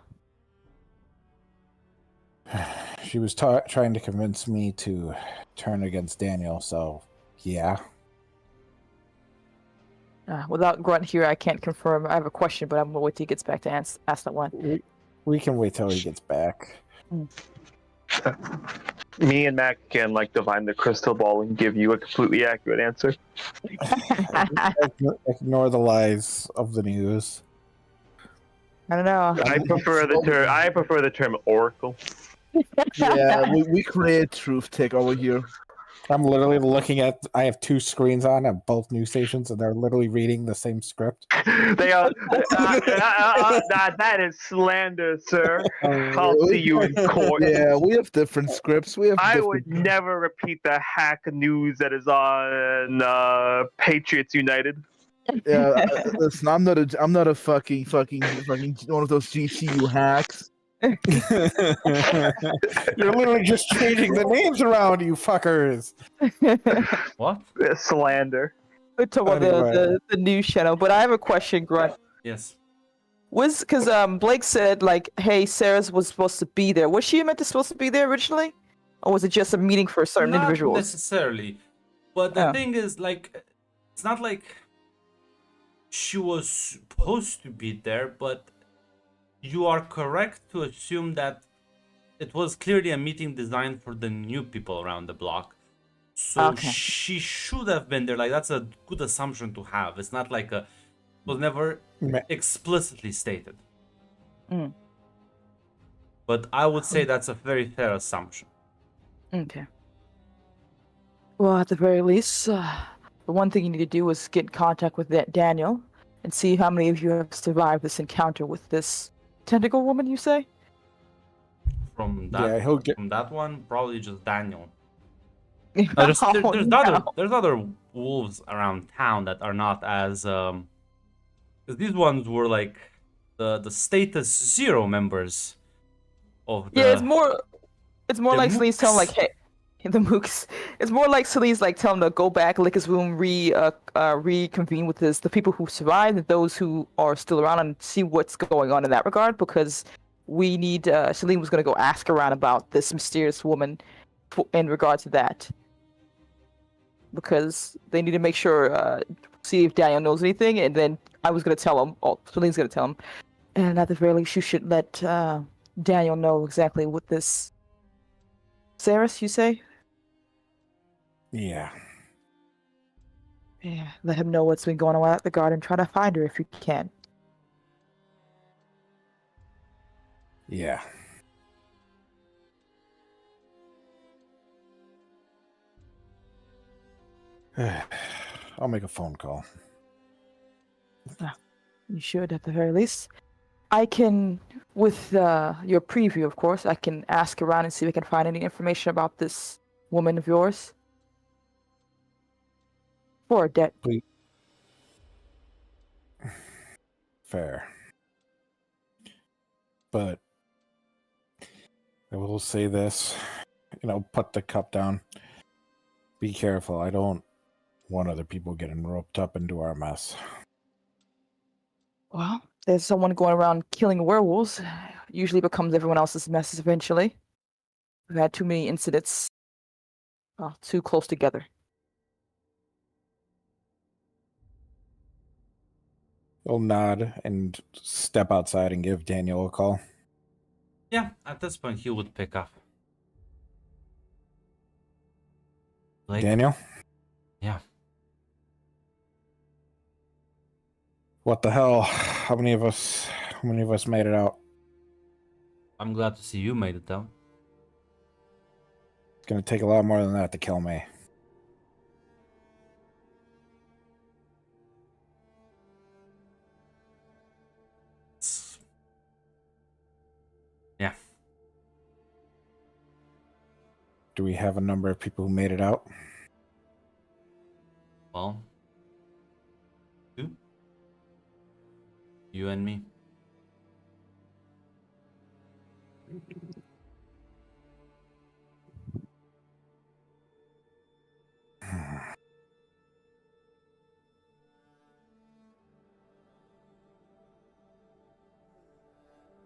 She was trying to convince me to turn against Daniel, so yeah. Without Grunt here, I can't confirm. I have a question, but I'm going to wait till he gets back to ask that one. We can wait till he gets back. Me and Mac can divine the crystal ball and give you a completely accurate answer. Ignore the lies of the news. I don't know. I prefer the term oracle. Yeah, we create truth tick over here. I'm literally looking at. I have two screens on at both news stations, and they're literally reading the same script. They are. That is slander, sir. I'll see you in court. Yeah, we have different scripts. We have. I different... would never repeat the hack news that is on Patriots United. Yeah, listen, I'm not a fucking one of those GCU hacks. You're literally just changing the names around, you fuckers. What? Slander. We're talking about Anyway. the news channel, but I have a question, Grunt. Yes. Was because Blake said like, "Hey, Sarah was supposed to be there." Was she supposed to be there originally, or was it just a meeting for certain Not individuals? necessarily, but the Oh. thing is, like, it's not like she was supposed to be there, but you are correct to assume that it was clearly a meeting designed for the new people around the block. So Okay. she should have been there. Like, that's a good assumption to have. It's not like it was never explicitly stated. Mm. But I would say that's a very fair assumption. Okay. Well, at the very least, the one thing you need to do is get in contact with that Daniel and see how many of you have survived this encounter with this tentacle woman. You say? From that, Yeah, he'll get. from that one, probably just Daniel. Oh, There's other wolves around town that are not as because these ones were like the status 0 members of the Yeah, it's more the like Celine's telling like, mooks. hey, the mooks. It's more like Celine's like telling him to go back, lick his wound, reconvene with the people who survived and those who are still around and see what's going on in that regard, because we need Celine was gonna go ask around about this mysterious woman in regard to that. Because they need to make sure, see if Daniel knows anything, and then I was gonna tell him, or Celine's gonna tell him, and at the very least, you should let Daniel know exactly what this. Saris, you say? Yeah. Yeah, let him know what's been going on at the garden. Try to find her if you can. Yeah. I'll make a phone call. You should, at the very least. I can, with your preview, of course, I can ask around and see if I can find any information about this woman of yours. For debt. Fair. But I will say this, put the cup down. Be careful. I don't want other people getting roped up into our mess. Well, there's someone going around killing werewolves. Usually becomes everyone else's mess eventually. We've had too many incidents. Too close together. I'll nod and step outside and give Daniel a call. Yeah, at this point he would pick up. Like, Daniel? Yeah. What the hell? How many of us made it out? I'm glad to see you made it though. It's gonna take a lot more than that to kill me. Yeah. Do we have a number of people who made it out? Well, 2. You and me.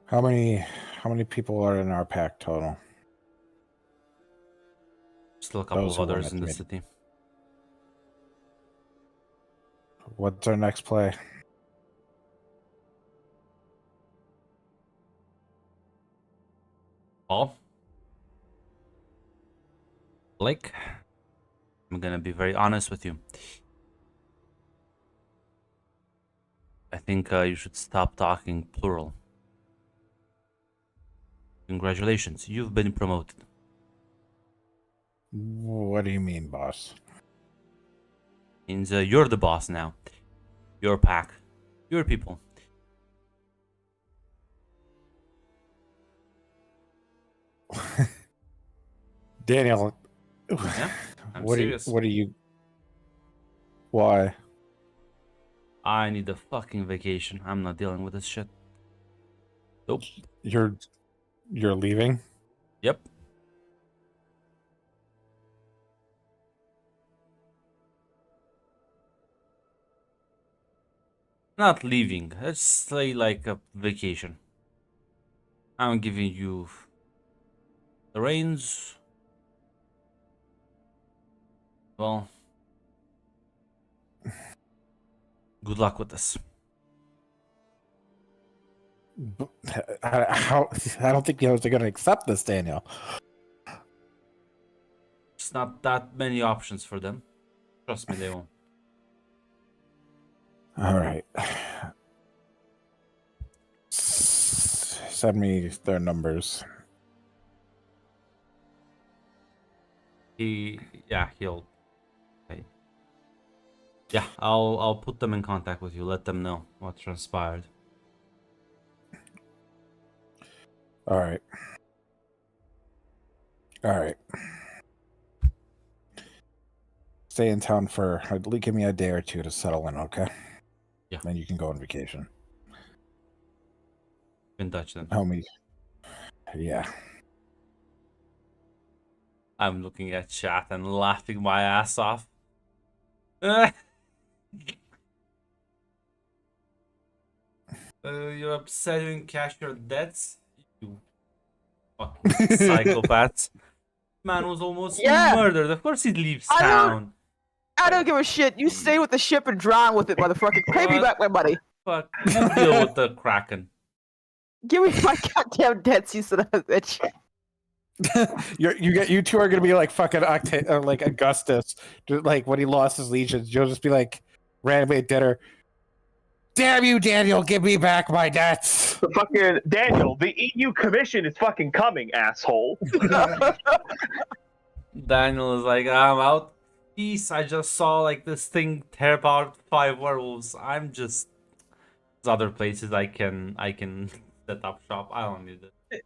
How many people are in our pack total? Still a couple Those of who others in the wanted to city. What's our next play? Paul? Blake? I'm gonna be very honest with you. I think you should stop talking plural Congratulations, you've been promoted. What do you mean, boss? Means you're the boss now. Your pack, your people. Daniel, Yeah, I'm what serious. What are you? Why? I need a fucking vacation. I'm not dealing with this shit. Nope. You're leaving? Yep. Not leaving. Let's say like a vacation. I'm giving you the reins. Well, good luck with this. How? I don't think they're going to accept this, Daniel. It's not that many options for them. Trust me, they won't. All right. Send me their numbers. He'll. Okay. Yeah, I'll put them in contact with you. Let them know what transpired. All right. All right. Stay in town for at least give me a day or two to settle in, okay? Yeah. Then you can go on vacation. In Dutch then. Homie. Yeah. I'm looking at chat and laughing my ass off. You're upset you didn't cash your debts? You fucking psychopaths. Man was almost murdered. Of course he leaves town. I don't give a shit. You stay with the ship and drown with it, motherfucker. Pay me back my money. Fuck, you deal with the Kraken. Give me my goddamn debts, you son of a bitch. you two are gonna be like fucking like Augustus, like when he lost his legions. You'll just be like randomly at dinner. Damn you, Daniel! Give me back my debts. The fucking Daniel, the EU Commission is fucking coming, asshole. Daniel is like, I'm out. Peace. I just saw like this thing tear apart 5 werewolves. I'm just there's other places I can set up shop. I don't need it.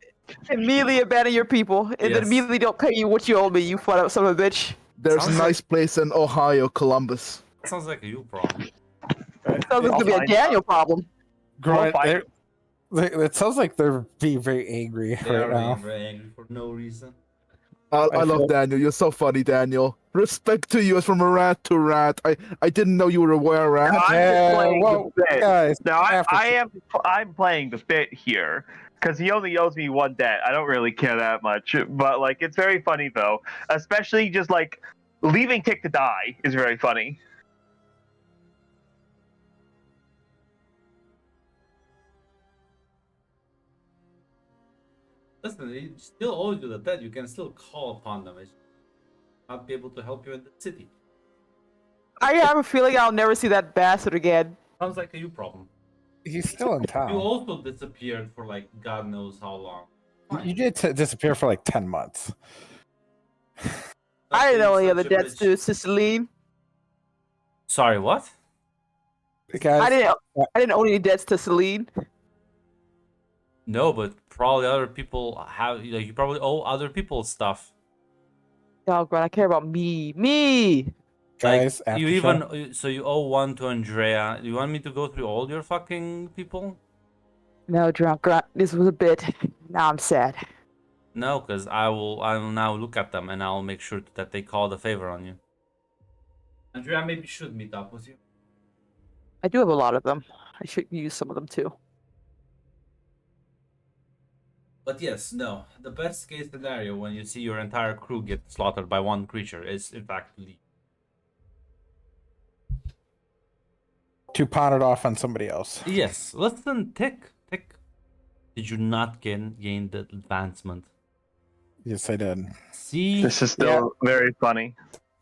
Immediately abandon your people, and then immediately don't pay you what you owe me, you son of a bitch. There's Sounds a nice place in Ohio, Columbus. Sounds like a you problem. Sounds like it's gonna be a Daniel problem. Grant, it sounds like they're being very angry They right are now. being very angry for no reason. I love feel- Daniel. You're so funny, Daniel. Respect to you as from a rat to rat. I didn't know you were a were rat. Yeah, playing well, the bit. guys, Now after- I'm playing the bit here because he only owes me 1 debt. I don't really care that much, but like it's very funny though, especially just like leaving Tick to die is very funny. Listen, he still owes you the debt. You can still call upon them. It's not be able to help you in the city. I have a feeling I'll never see that bastard again. Sounds like a you problem. He's still in You town. also disappeared for like God knows how long. You did disappear for like 10 months. I didn't know any Such other a debts bitch. to Cicely. Sorry, what? Guys, I didn't owe any debts to Celine. No, but probably other people have. Like, you probably owe other people stuff. Oh, God, I care about me. Me! guys, Like, you after even so you owe one to Andrea. Do you want me to go through all your fucking people? No, drunk. This was a bit. Now I'm sad. No, because I will now look at them and I'll make sure that they call the favor on you. Andrea maybe should meet up with you. I do have a lot of them. I should use some of them too. But yes, no. The best case scenario when you see your entire crew get slaughtered by one creature is in fact to leave. to pawn it off on somebody else. Yes, listen, Tick. Did you not gain the advancement? Yes, I did. See, This is still very funny.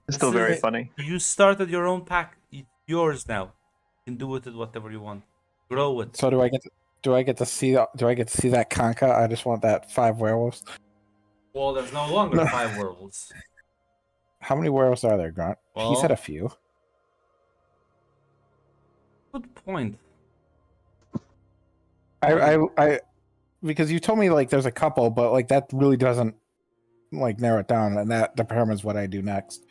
It's still very See- funny. you started your own pack. It's yours now. You can do with it whatever you want. Grow it. So do I get? Do I get to see that Kanka? I just want that 5 werewolves. Well, there's no longer 5 werewolves. How many werewolves are there, Grunt? He said Well- a few. Good point. I because you told me like there's a couple, but like that really doesn't like narrow it down, and that determines what I do next.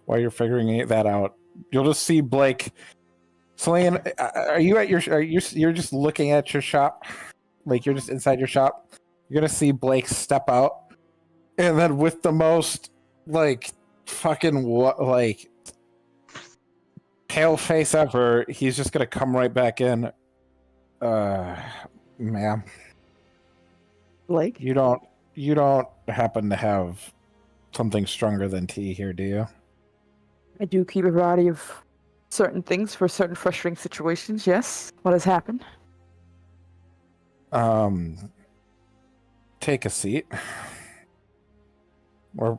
While you're figuring that out, you'll just see Blake. Celine, are you at your? You're just looking at your shop, like you're just inside your shop. You're gonna see Blake step out, and then with the most like fucking like pale face ever, he's just gonna come right back in. Ma'am, Blake? you don't happen to have something stronger than tea here, do you? I do keep a variety of certain things for certain frustrating situations, yes. What has happened? Take a seat. Or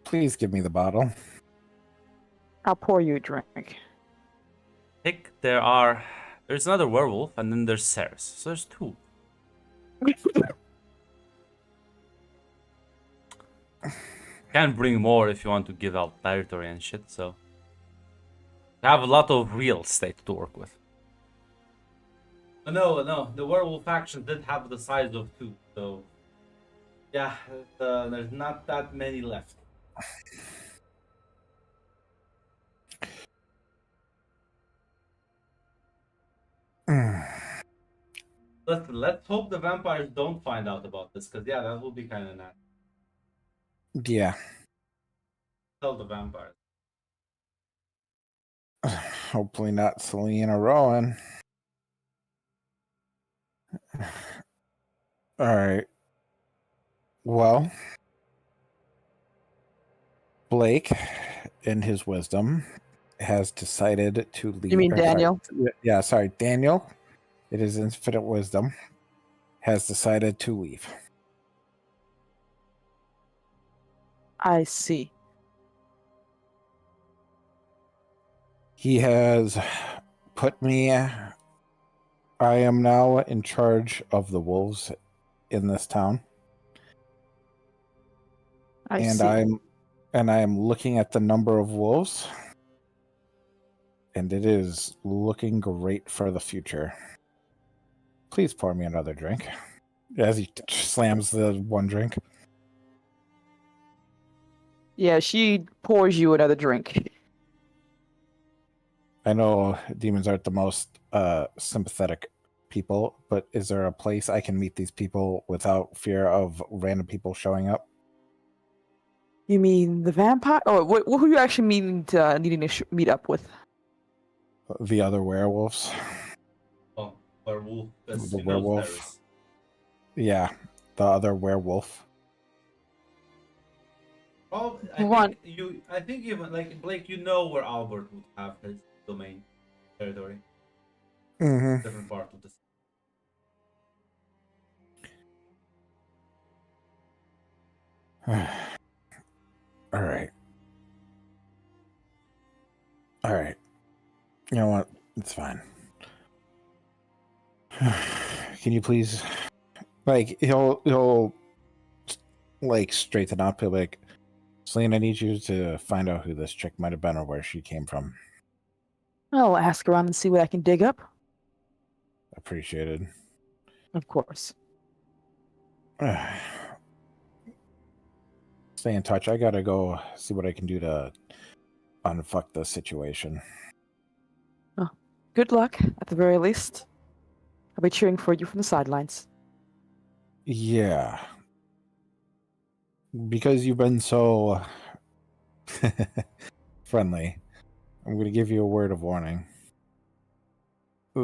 please give me the bottle. I'll pour you a drink. There's another werewolf, and then there's Ceres. So there's 2. Can bring more if you want to give out territory and shit, so you have a lot of real estate to work with. No, the werewolf faction did have the size of 2, so yeah, there's not that many left. Let's hope the vampires don't find out about this, because yeah, that would be kind of nice. Yeah. Tell the vampires. Hopefully not Celine or Rowan. All right. Well, Blake, in his wisdom, has decided to leave. You mean or sorry, Daniel? yeah, sorry, Daniel. It is infinite wisdom. Has decided to leave. I see. He has put me. I am now in charge of the wolves in this town. I see. I am looking at the number of wolves, and it is looking great for the future. Please pour me another drink. As he slams the one drink. Yeah, she pours you another drink. I know demons aren't the most sympathetic people, but is there a place I can meet these people without fear of random people showing up? You mean the vampire? Oh, who you actually mean needing to meet up with? The other werewolves? Oh, werewolf. The werewolf. Yeah, the other werewolf. Well, I think even like Blake, you know where Albert would have his domain territory. Mm-hmm. Different part of the city. All right. All right. You know what? It's fine. Can you please, like, he'll like straighten up. He'll be like, Celine, I need you to find out who this chick might have been or where she came from. I'll ask around and see what I can dig up. Appreciated. Of course. Stay in touch. I gotta go see what I can do to unfuck the situation. Good luck, at the very least. I'll be cheering for you from the sidelines. Yeah. Because you've been so friendly, I'm going to give you a word of warning. I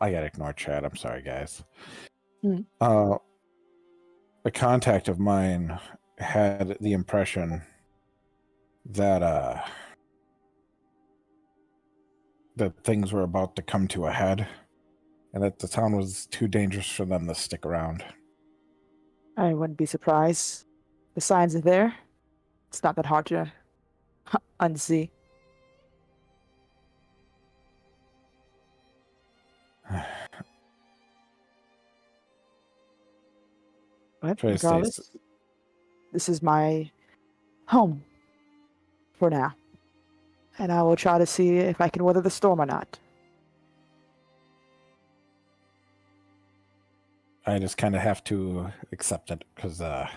gotta ignore chat. I'm sorry, guys. A contact of mine had the impression that that things were about to come to a head, and that the town was too dangerous for them to stick around. I wouldn't be surprised. The signs are there. It's not that hard to unsee. But Try to stay regardless, this is my home for now. And I will try to see if I can weather the storm or not. I just kind of have to accept it because I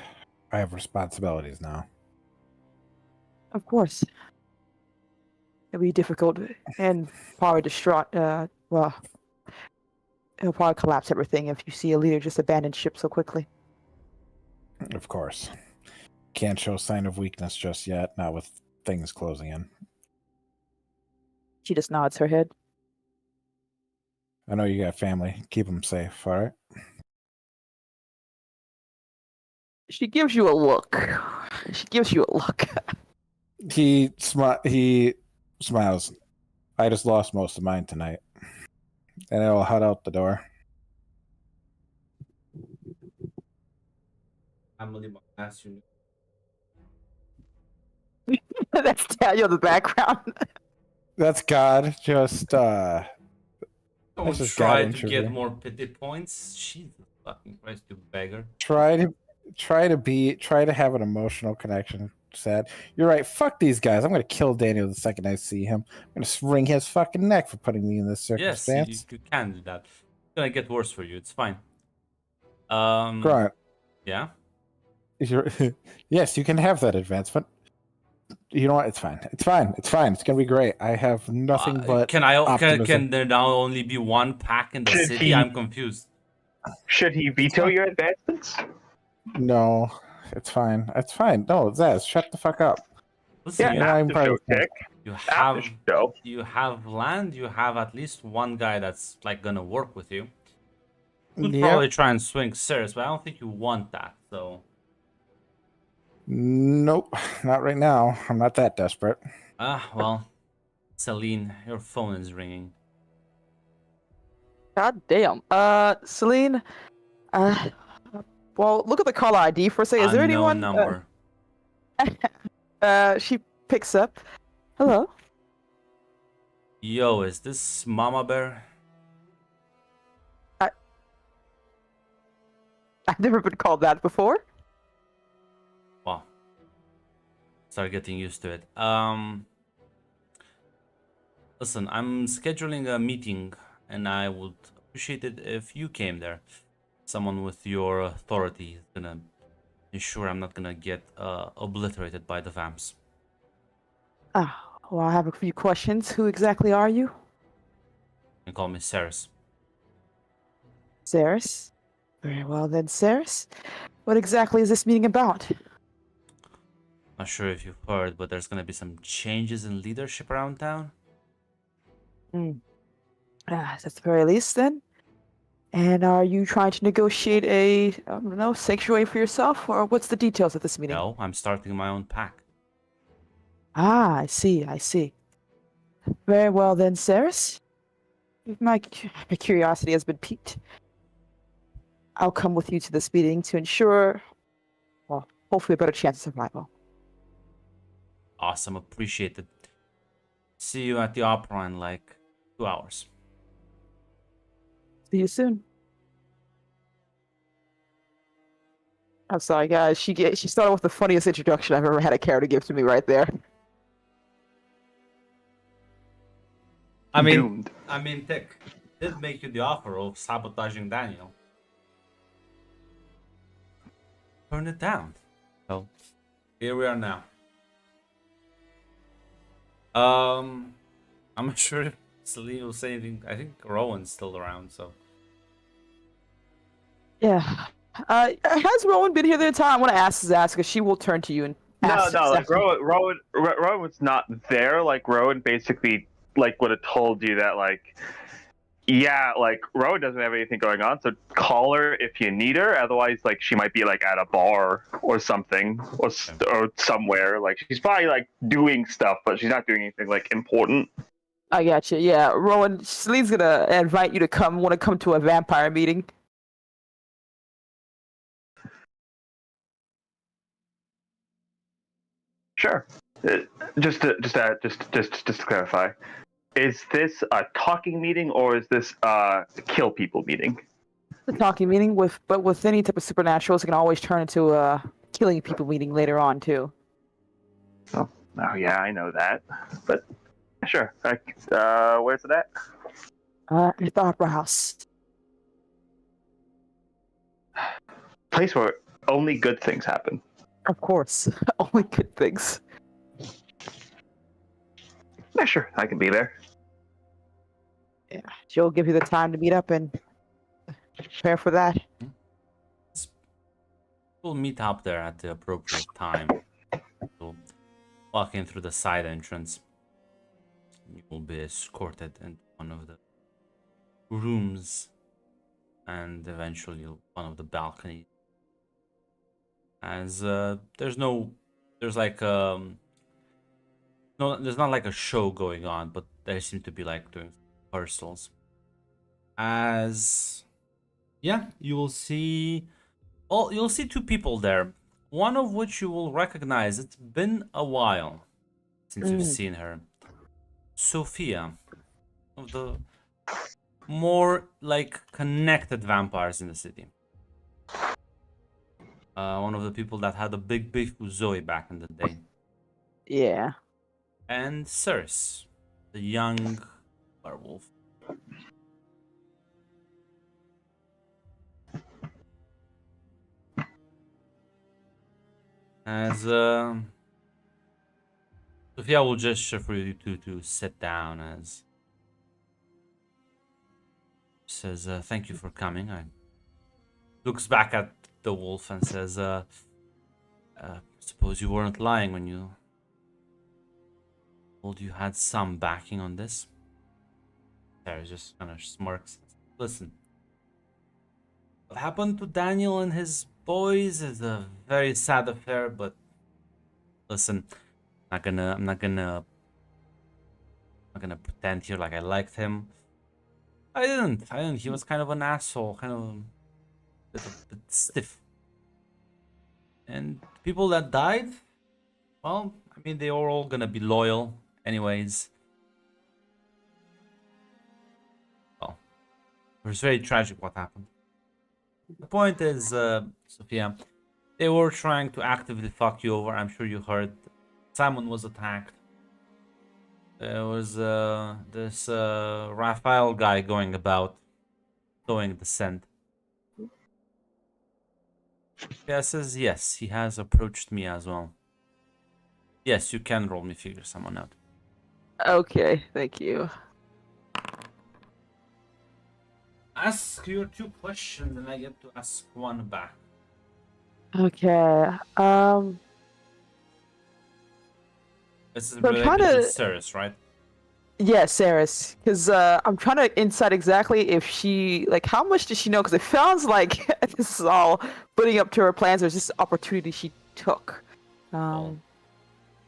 have responsibilities now. Of course. It'll be difficult and probably distraught. Well, it'll probably collapse everything if you see a leader just abandon ship so quickly. Of course. Can't show sign of weakness just yet, not with things closing in. She just nods her head. I know you got family. Keep them safe, all right? She gives you a look. She gives you a look. He smiles. I just lost most of mine tonight. And I'll head out the door. That's Daniel in the background. That's God. Just Don't This is try God to interview. get more pity points. Jesus fucking Christ, you beggar. try to have an emotional connection. Sad. You're right. Fuck these guys. I'm gonna kill Daniel the second I see him. I'm gonna wring his fucking neck for putting me in this Yes, circumstance. you can do that. It's gonna get worse for you. It's fine. Grant, Yeah. yes, you can have that advancement. You know what? It's fine. It's fine. It's fine. It's gonna be great. I have nothing but can optimism. there now only be one pack in the Should city? he- I'm confused. Should he veto your advancements? No, it's fine. It's fine. No, Zaz, shut the fuck up. Listen, Yeah, I'm after show, probably- Tick. you After have show. you have land. You have at least one guy that's like gonna work with you. You'd Yeah. probably try and swing Ceres, but I don't think you want that. So, Nope, not right now. I'm not that desperate. well, Celine, your phone is ringing. God damn. Celine. Well, look at the caller ID for a second. Is there Unknown anyone? number. She picks up. Hello. Yo, is this Mama Bear? I've never been called that before. Well, start getting used to it. Listen, I'm scheduling a meeting, and I would appreciate it if you came there. Someone with your authority is gonna ensure I'm not gonna get obliterated by the vamps. Well, I have a few questions. Who exactly are you? You can call me Ceres. Ceres. Very well then, Ceres. What exactly is this meeting about? Not sure if you've heard, but there's gonna be some changes in leadership around town. At the very least, then. And are you trying to negotiate a, I don't know, sanctuary for yourself, or what's the details of this meeting? No, I'm starting my own pack. I see. Very well then, Ceres. My curiosity has been piqued. I'll come with you to this meeting to ensure, well, hopefully a better chance of survival. Awesome, appreciate it. See you at the opera in like 2 hours. See you soon. I'm sorry, guys. She started with the funniest introduction I've ever had a character give to me right there. Doomed. Tick did make you the offer of sabotaging Daniel. Turn it down. So here we are now. I'm not sure if Celine will say anything. I think Rowan's still around, so Yeah. Has Rowan been here the entire time? I want to ask Zaz because she will turn to you and No, ask. like exactly- Rowan was not there. Like Rowan basically like would have told you that like, yeah, like Rowan doesn't have anything going on, so call her if you need her. Otherwise, like she might be like at a bar or something or somewhere. Like she's probably like doing stuff, but she's not doing anything like important. I got you. Yeah, Rowan. Celine's gonna invite you to come. Want to come to a vampire meeting? Sure. Just to clarify, is this a talking meeting or is this a kill people meeting? The talking meeting with any type of supernaturals, it can always turn into a killing people meeting later on too. Oh yeah, I know that. But sure. Where's it at? At the Opera House. Place where only good things happen. Of course, only good things. Yeah, sure. I can be there. Yeah, she'll give you the time to meet up and prepare for that. We'll meet up there at the appropriate time. We'll walk in through the side entrance. You will be escorted into one of the rooms and eventually one of the balconies. As there's not like a show going on, but there seem to be like doing rehearsals. As yeah, you'll see two people there. One of which you will recognize. It's been a while since you've seen her. Sophia, of the more like connected vampires in the city. One of the people that had a big beef with Zoe back in the day. Yeah. And Circe, the young werewolf. As Sophia will gesture for you to sit down as says, thank you for coming. I looks back at the wolf and says, suppose you weren't lying when you told you had some backing on this. Sarah just kind of smirks. Listen, what happened to Daniel and his boys is a very sad affair, but listen, I'm not gonna pretend here like I liked him. I didn't. He was kind of an asshole, kind of a bit stiff. And people that died, well, I mean, they were all gonna be loyal anyways. Well, it was very tragic what happened. The point is, Sophia, they were trying to actively fuck you over. I'm sure you heard. Simon was attacked. There was this Raphael guy going about, throwing the scent. Sophia says, yes, he has approached me as well. Yes, you can roll me figure someone out. Okay, thank you. Ask your 2 questions and I get to ask 1 back. Okay. This is So I'm related trying to to- Ceres, right? Yeah, Saris, because I'm trying to insight exactly if she how much does she know? Because it sounds like this is all putting up to her plans. There's this opportunity she took. Have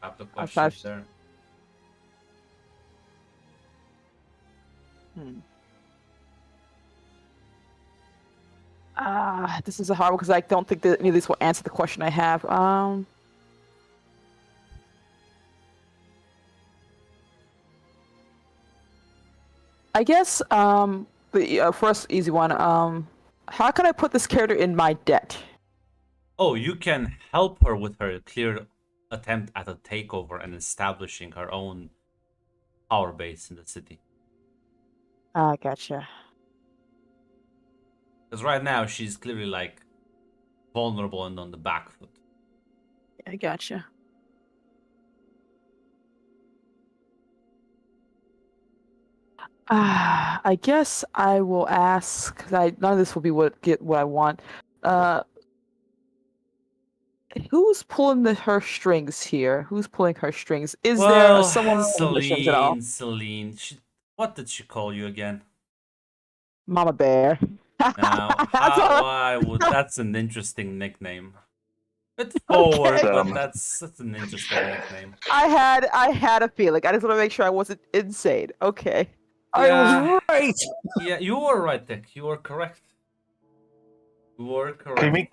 the I'll questions try- there. This is a hard one because I don't think that any of these will answer the question I have. I guess the first easy one. How can I put this character in my debt? Oh, you can help her with her clear attempt at a takeover and establishing her own power base in the city. Ah, gotcha. Because right now she's clearly like vulnerable and on the back foot. I gotcha. I guess I will ask. 'Cause none of this will be what I want. Who's pulling her strings here? Who's pulling her strings? Is there someone in missions at all? Celine, what did she call you again? Mama Bear. Now, that's an interesting nickname. Bit forward, Okay. but that's an interesting nickname. I had a feeling. I just want to make sure I wasn't insane. Okay. I Yeah. was right. Yeah, you were right, Dick. You were correct. You were correct. Can we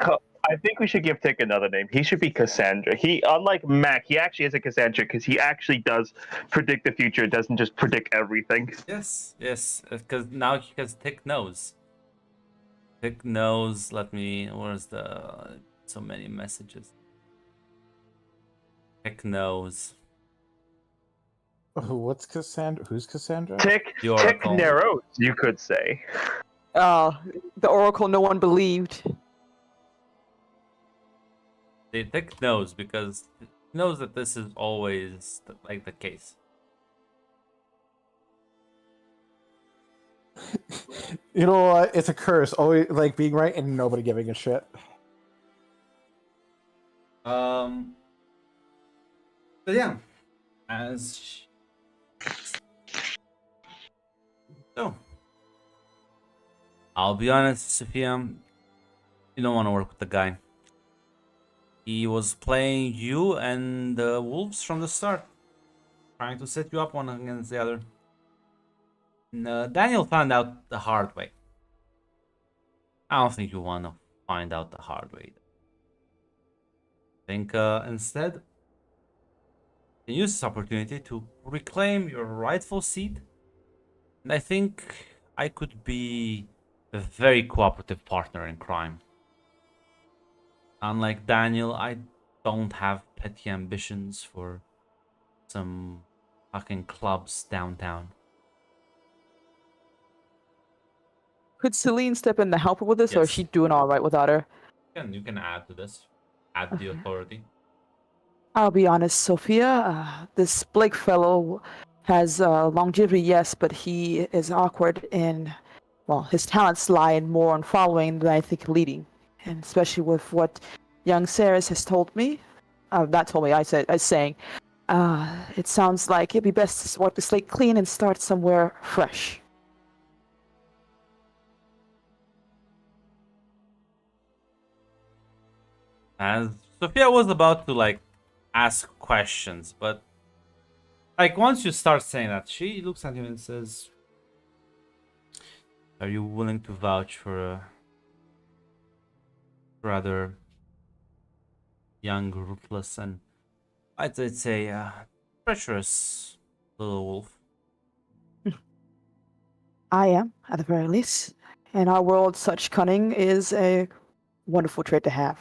I think we should give Tick another name. He should be Cassandra. He, unlike Mac, he actually is a Cassandra because he actually does predict the future. It doesn't just predict everything. Yes, because now Tick knows. Thick nose. Let me. Where's the? So many messages. Thick nose. What's Cassandra? Who's Cassandra? Tick The Oracle. narrows, you could say. The Oracle no one believed. The thick nose because it knows that this is always like the case. You know what? It's a curse. Always like being right and nobody giving a shit. But yeah, as so, I'll be honest, Sophia, you don't want to work with the guy. He was playing you and the wolves from the start, trying to set you up one against the other. And, Daniel found out the hard way. I don't think you want to find out the hard way. I think instead, you can use this opportunity to reclaim your rightful seat. And I think I could be a very cooperative partner in crime. Unlike Daniel, I don't have petty ambitions for some fucking clubs downtown. Could Celine step in to help her with this, or is Yes. she doing all right without her? You can add to this. Add the authority. I'll be honest, Sophia. This Blake fellow has longevity, yes, but he is awkward in, well, his talents lie in more on following than I think leading, and especially with what young Saris has told me. Not told me. I saying. It sounds like it'd be best to wipe the slate clean and start somewhere fresh. As Sophia was about to like ask questions, but like once you start saying that, she looks at you and says, "Are you willing to vouch for a rather young, ruthless, and I'd say treacherous little wolf?" I am, at the very least. In our world, such cunning is a wonderful trait to have.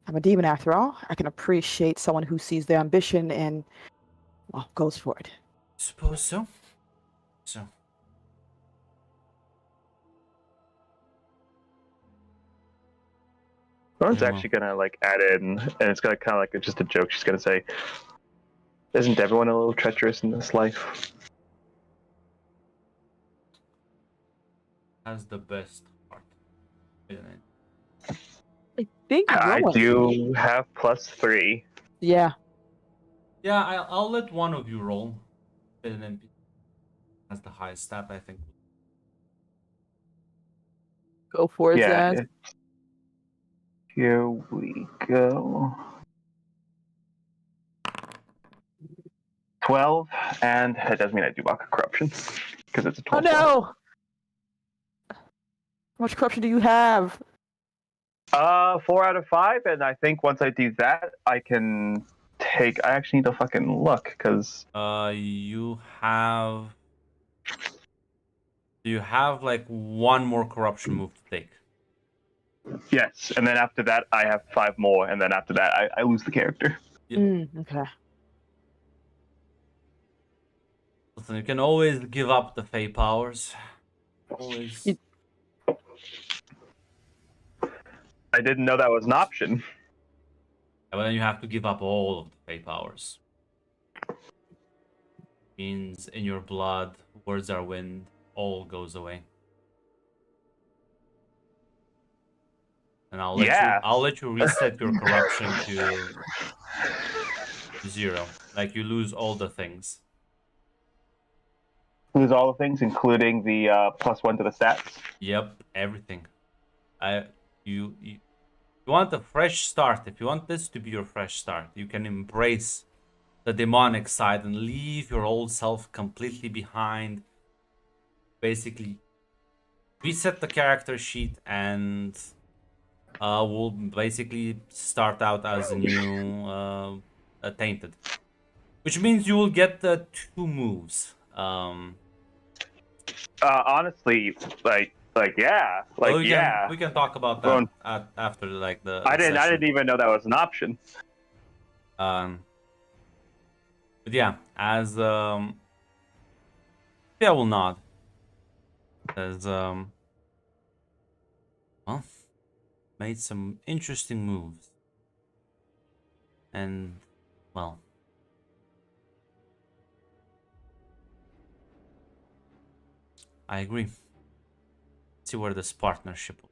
I'm a demon after all. I can appreciate someone who sees their ambition and, well, goes for it. Suppose so. So. Lauren's Yeah. actually gonna like add in, and it's gonna kind of like just a joke. She's gonna say, "Isn't everyone a little treacherous in this life?" Has the best heart, isn't it? I think I Rowan- do have +3. Yeah. Yeah, I'll let one of you roll. And then has the highest stat, I think. Go for it, Yeah. Zaz. Here we go. 12, and it does mean I do block a corruption because it's a Oh 12. no! How much corruption do you have? 4 out of 5, and I think once I do that, I can take. I actually need to fucking look because You have like one more corruption move to take. yes, and then after that, I have 5 more, and then after that, I lose the character. Yeah. Okay. Listen, you can always give up the Fey powers. Always. You- I didn't know that was an option. But then you have to give up all of the Fey powers. Means in your blood, words are wind, all goes away. And I'll let you reset your corruption to 0. Like you lose all the things. Lose all the things, including the +1 to the stats. Yep, everything. You want a fresh start. If you want this to be your fresh start, you can embrace the demonic side and leave your old self completely behind. Basically, reset the character sheet and we'll basically start out as a new tainted, which means you will get the 2 moves. Honestly, like Like, yeah, Well, yeah. we can talk about that Going- after like the. I the didn't session. even know that was an option. But yeah, as yeah, will nod. As well, made some interesting moves, and well, I agree. See where this partnership will.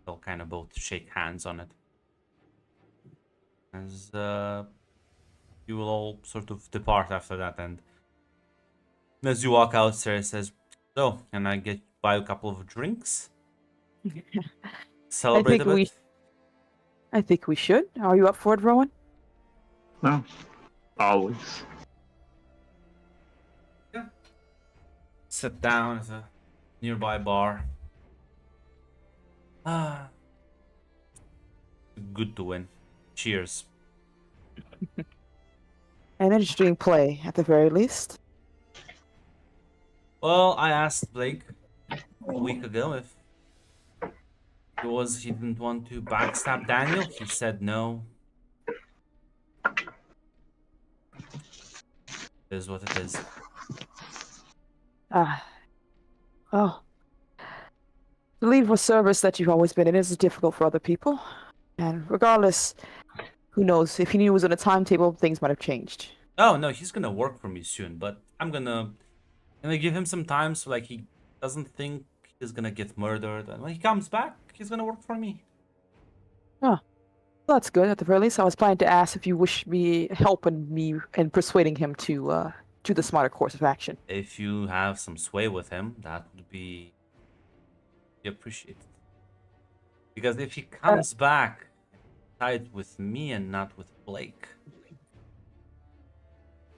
They'll kind of both shake hands on it. As you will all sort of depart after that, and as you walk out, Sarah says, "So, can I buy a couple of drinks? Celebrate a bit." I think we should. Are you up for it, Rowan? No, always. Sit down at a nearby bar. Ah, good to win. Cheers. An interesting play, at the very least. Well, I asked Blake a week ago if he didn't want to backstab Daniel. He said no. It is what it is. Oh. To leave a service that you've always been in is difficult for other people. And regardless, who knows, if he knew it was on a timetable, things might have changed. Oh no, he's gonna work for me soon, but I'm gonna give him some time so like he doesn't think he's gonna get murdered, and when he comes back, he's gonna work for me. Well, that's good. At the very least, I was planning to ask if you wish me help in persuading him to do the smarter course of action. If you have some sway with him, that would be appreciated. Because if he comes back tied with me and not with Blake,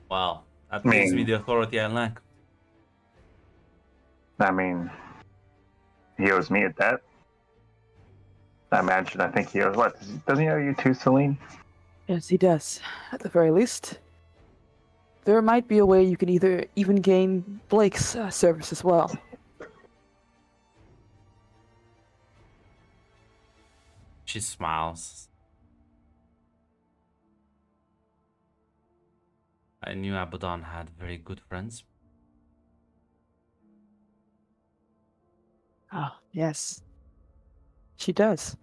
well, that gives me the authority I lack. I mean, he owes me a debt. I think he owes what? Doesn't he owe you too, Celine? Yes, he does. At the very least. There might be a way you can even gain Blake's service as well. She smiles. I knew Abaddon had very good friends. Oh, yes. She does.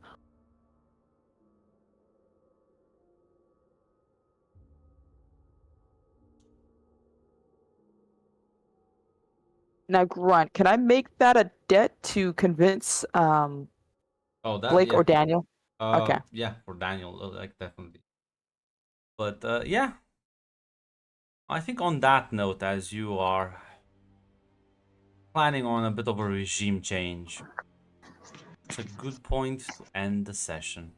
Now, Grunt, can I make that a debt to convince Oh, that Blake yeah. or Daniel? Okay. Yeah, for Daniel, like definitely. But yeah, I think on that note, as you are planning on a bit of a regime change, it's a good point to end the session.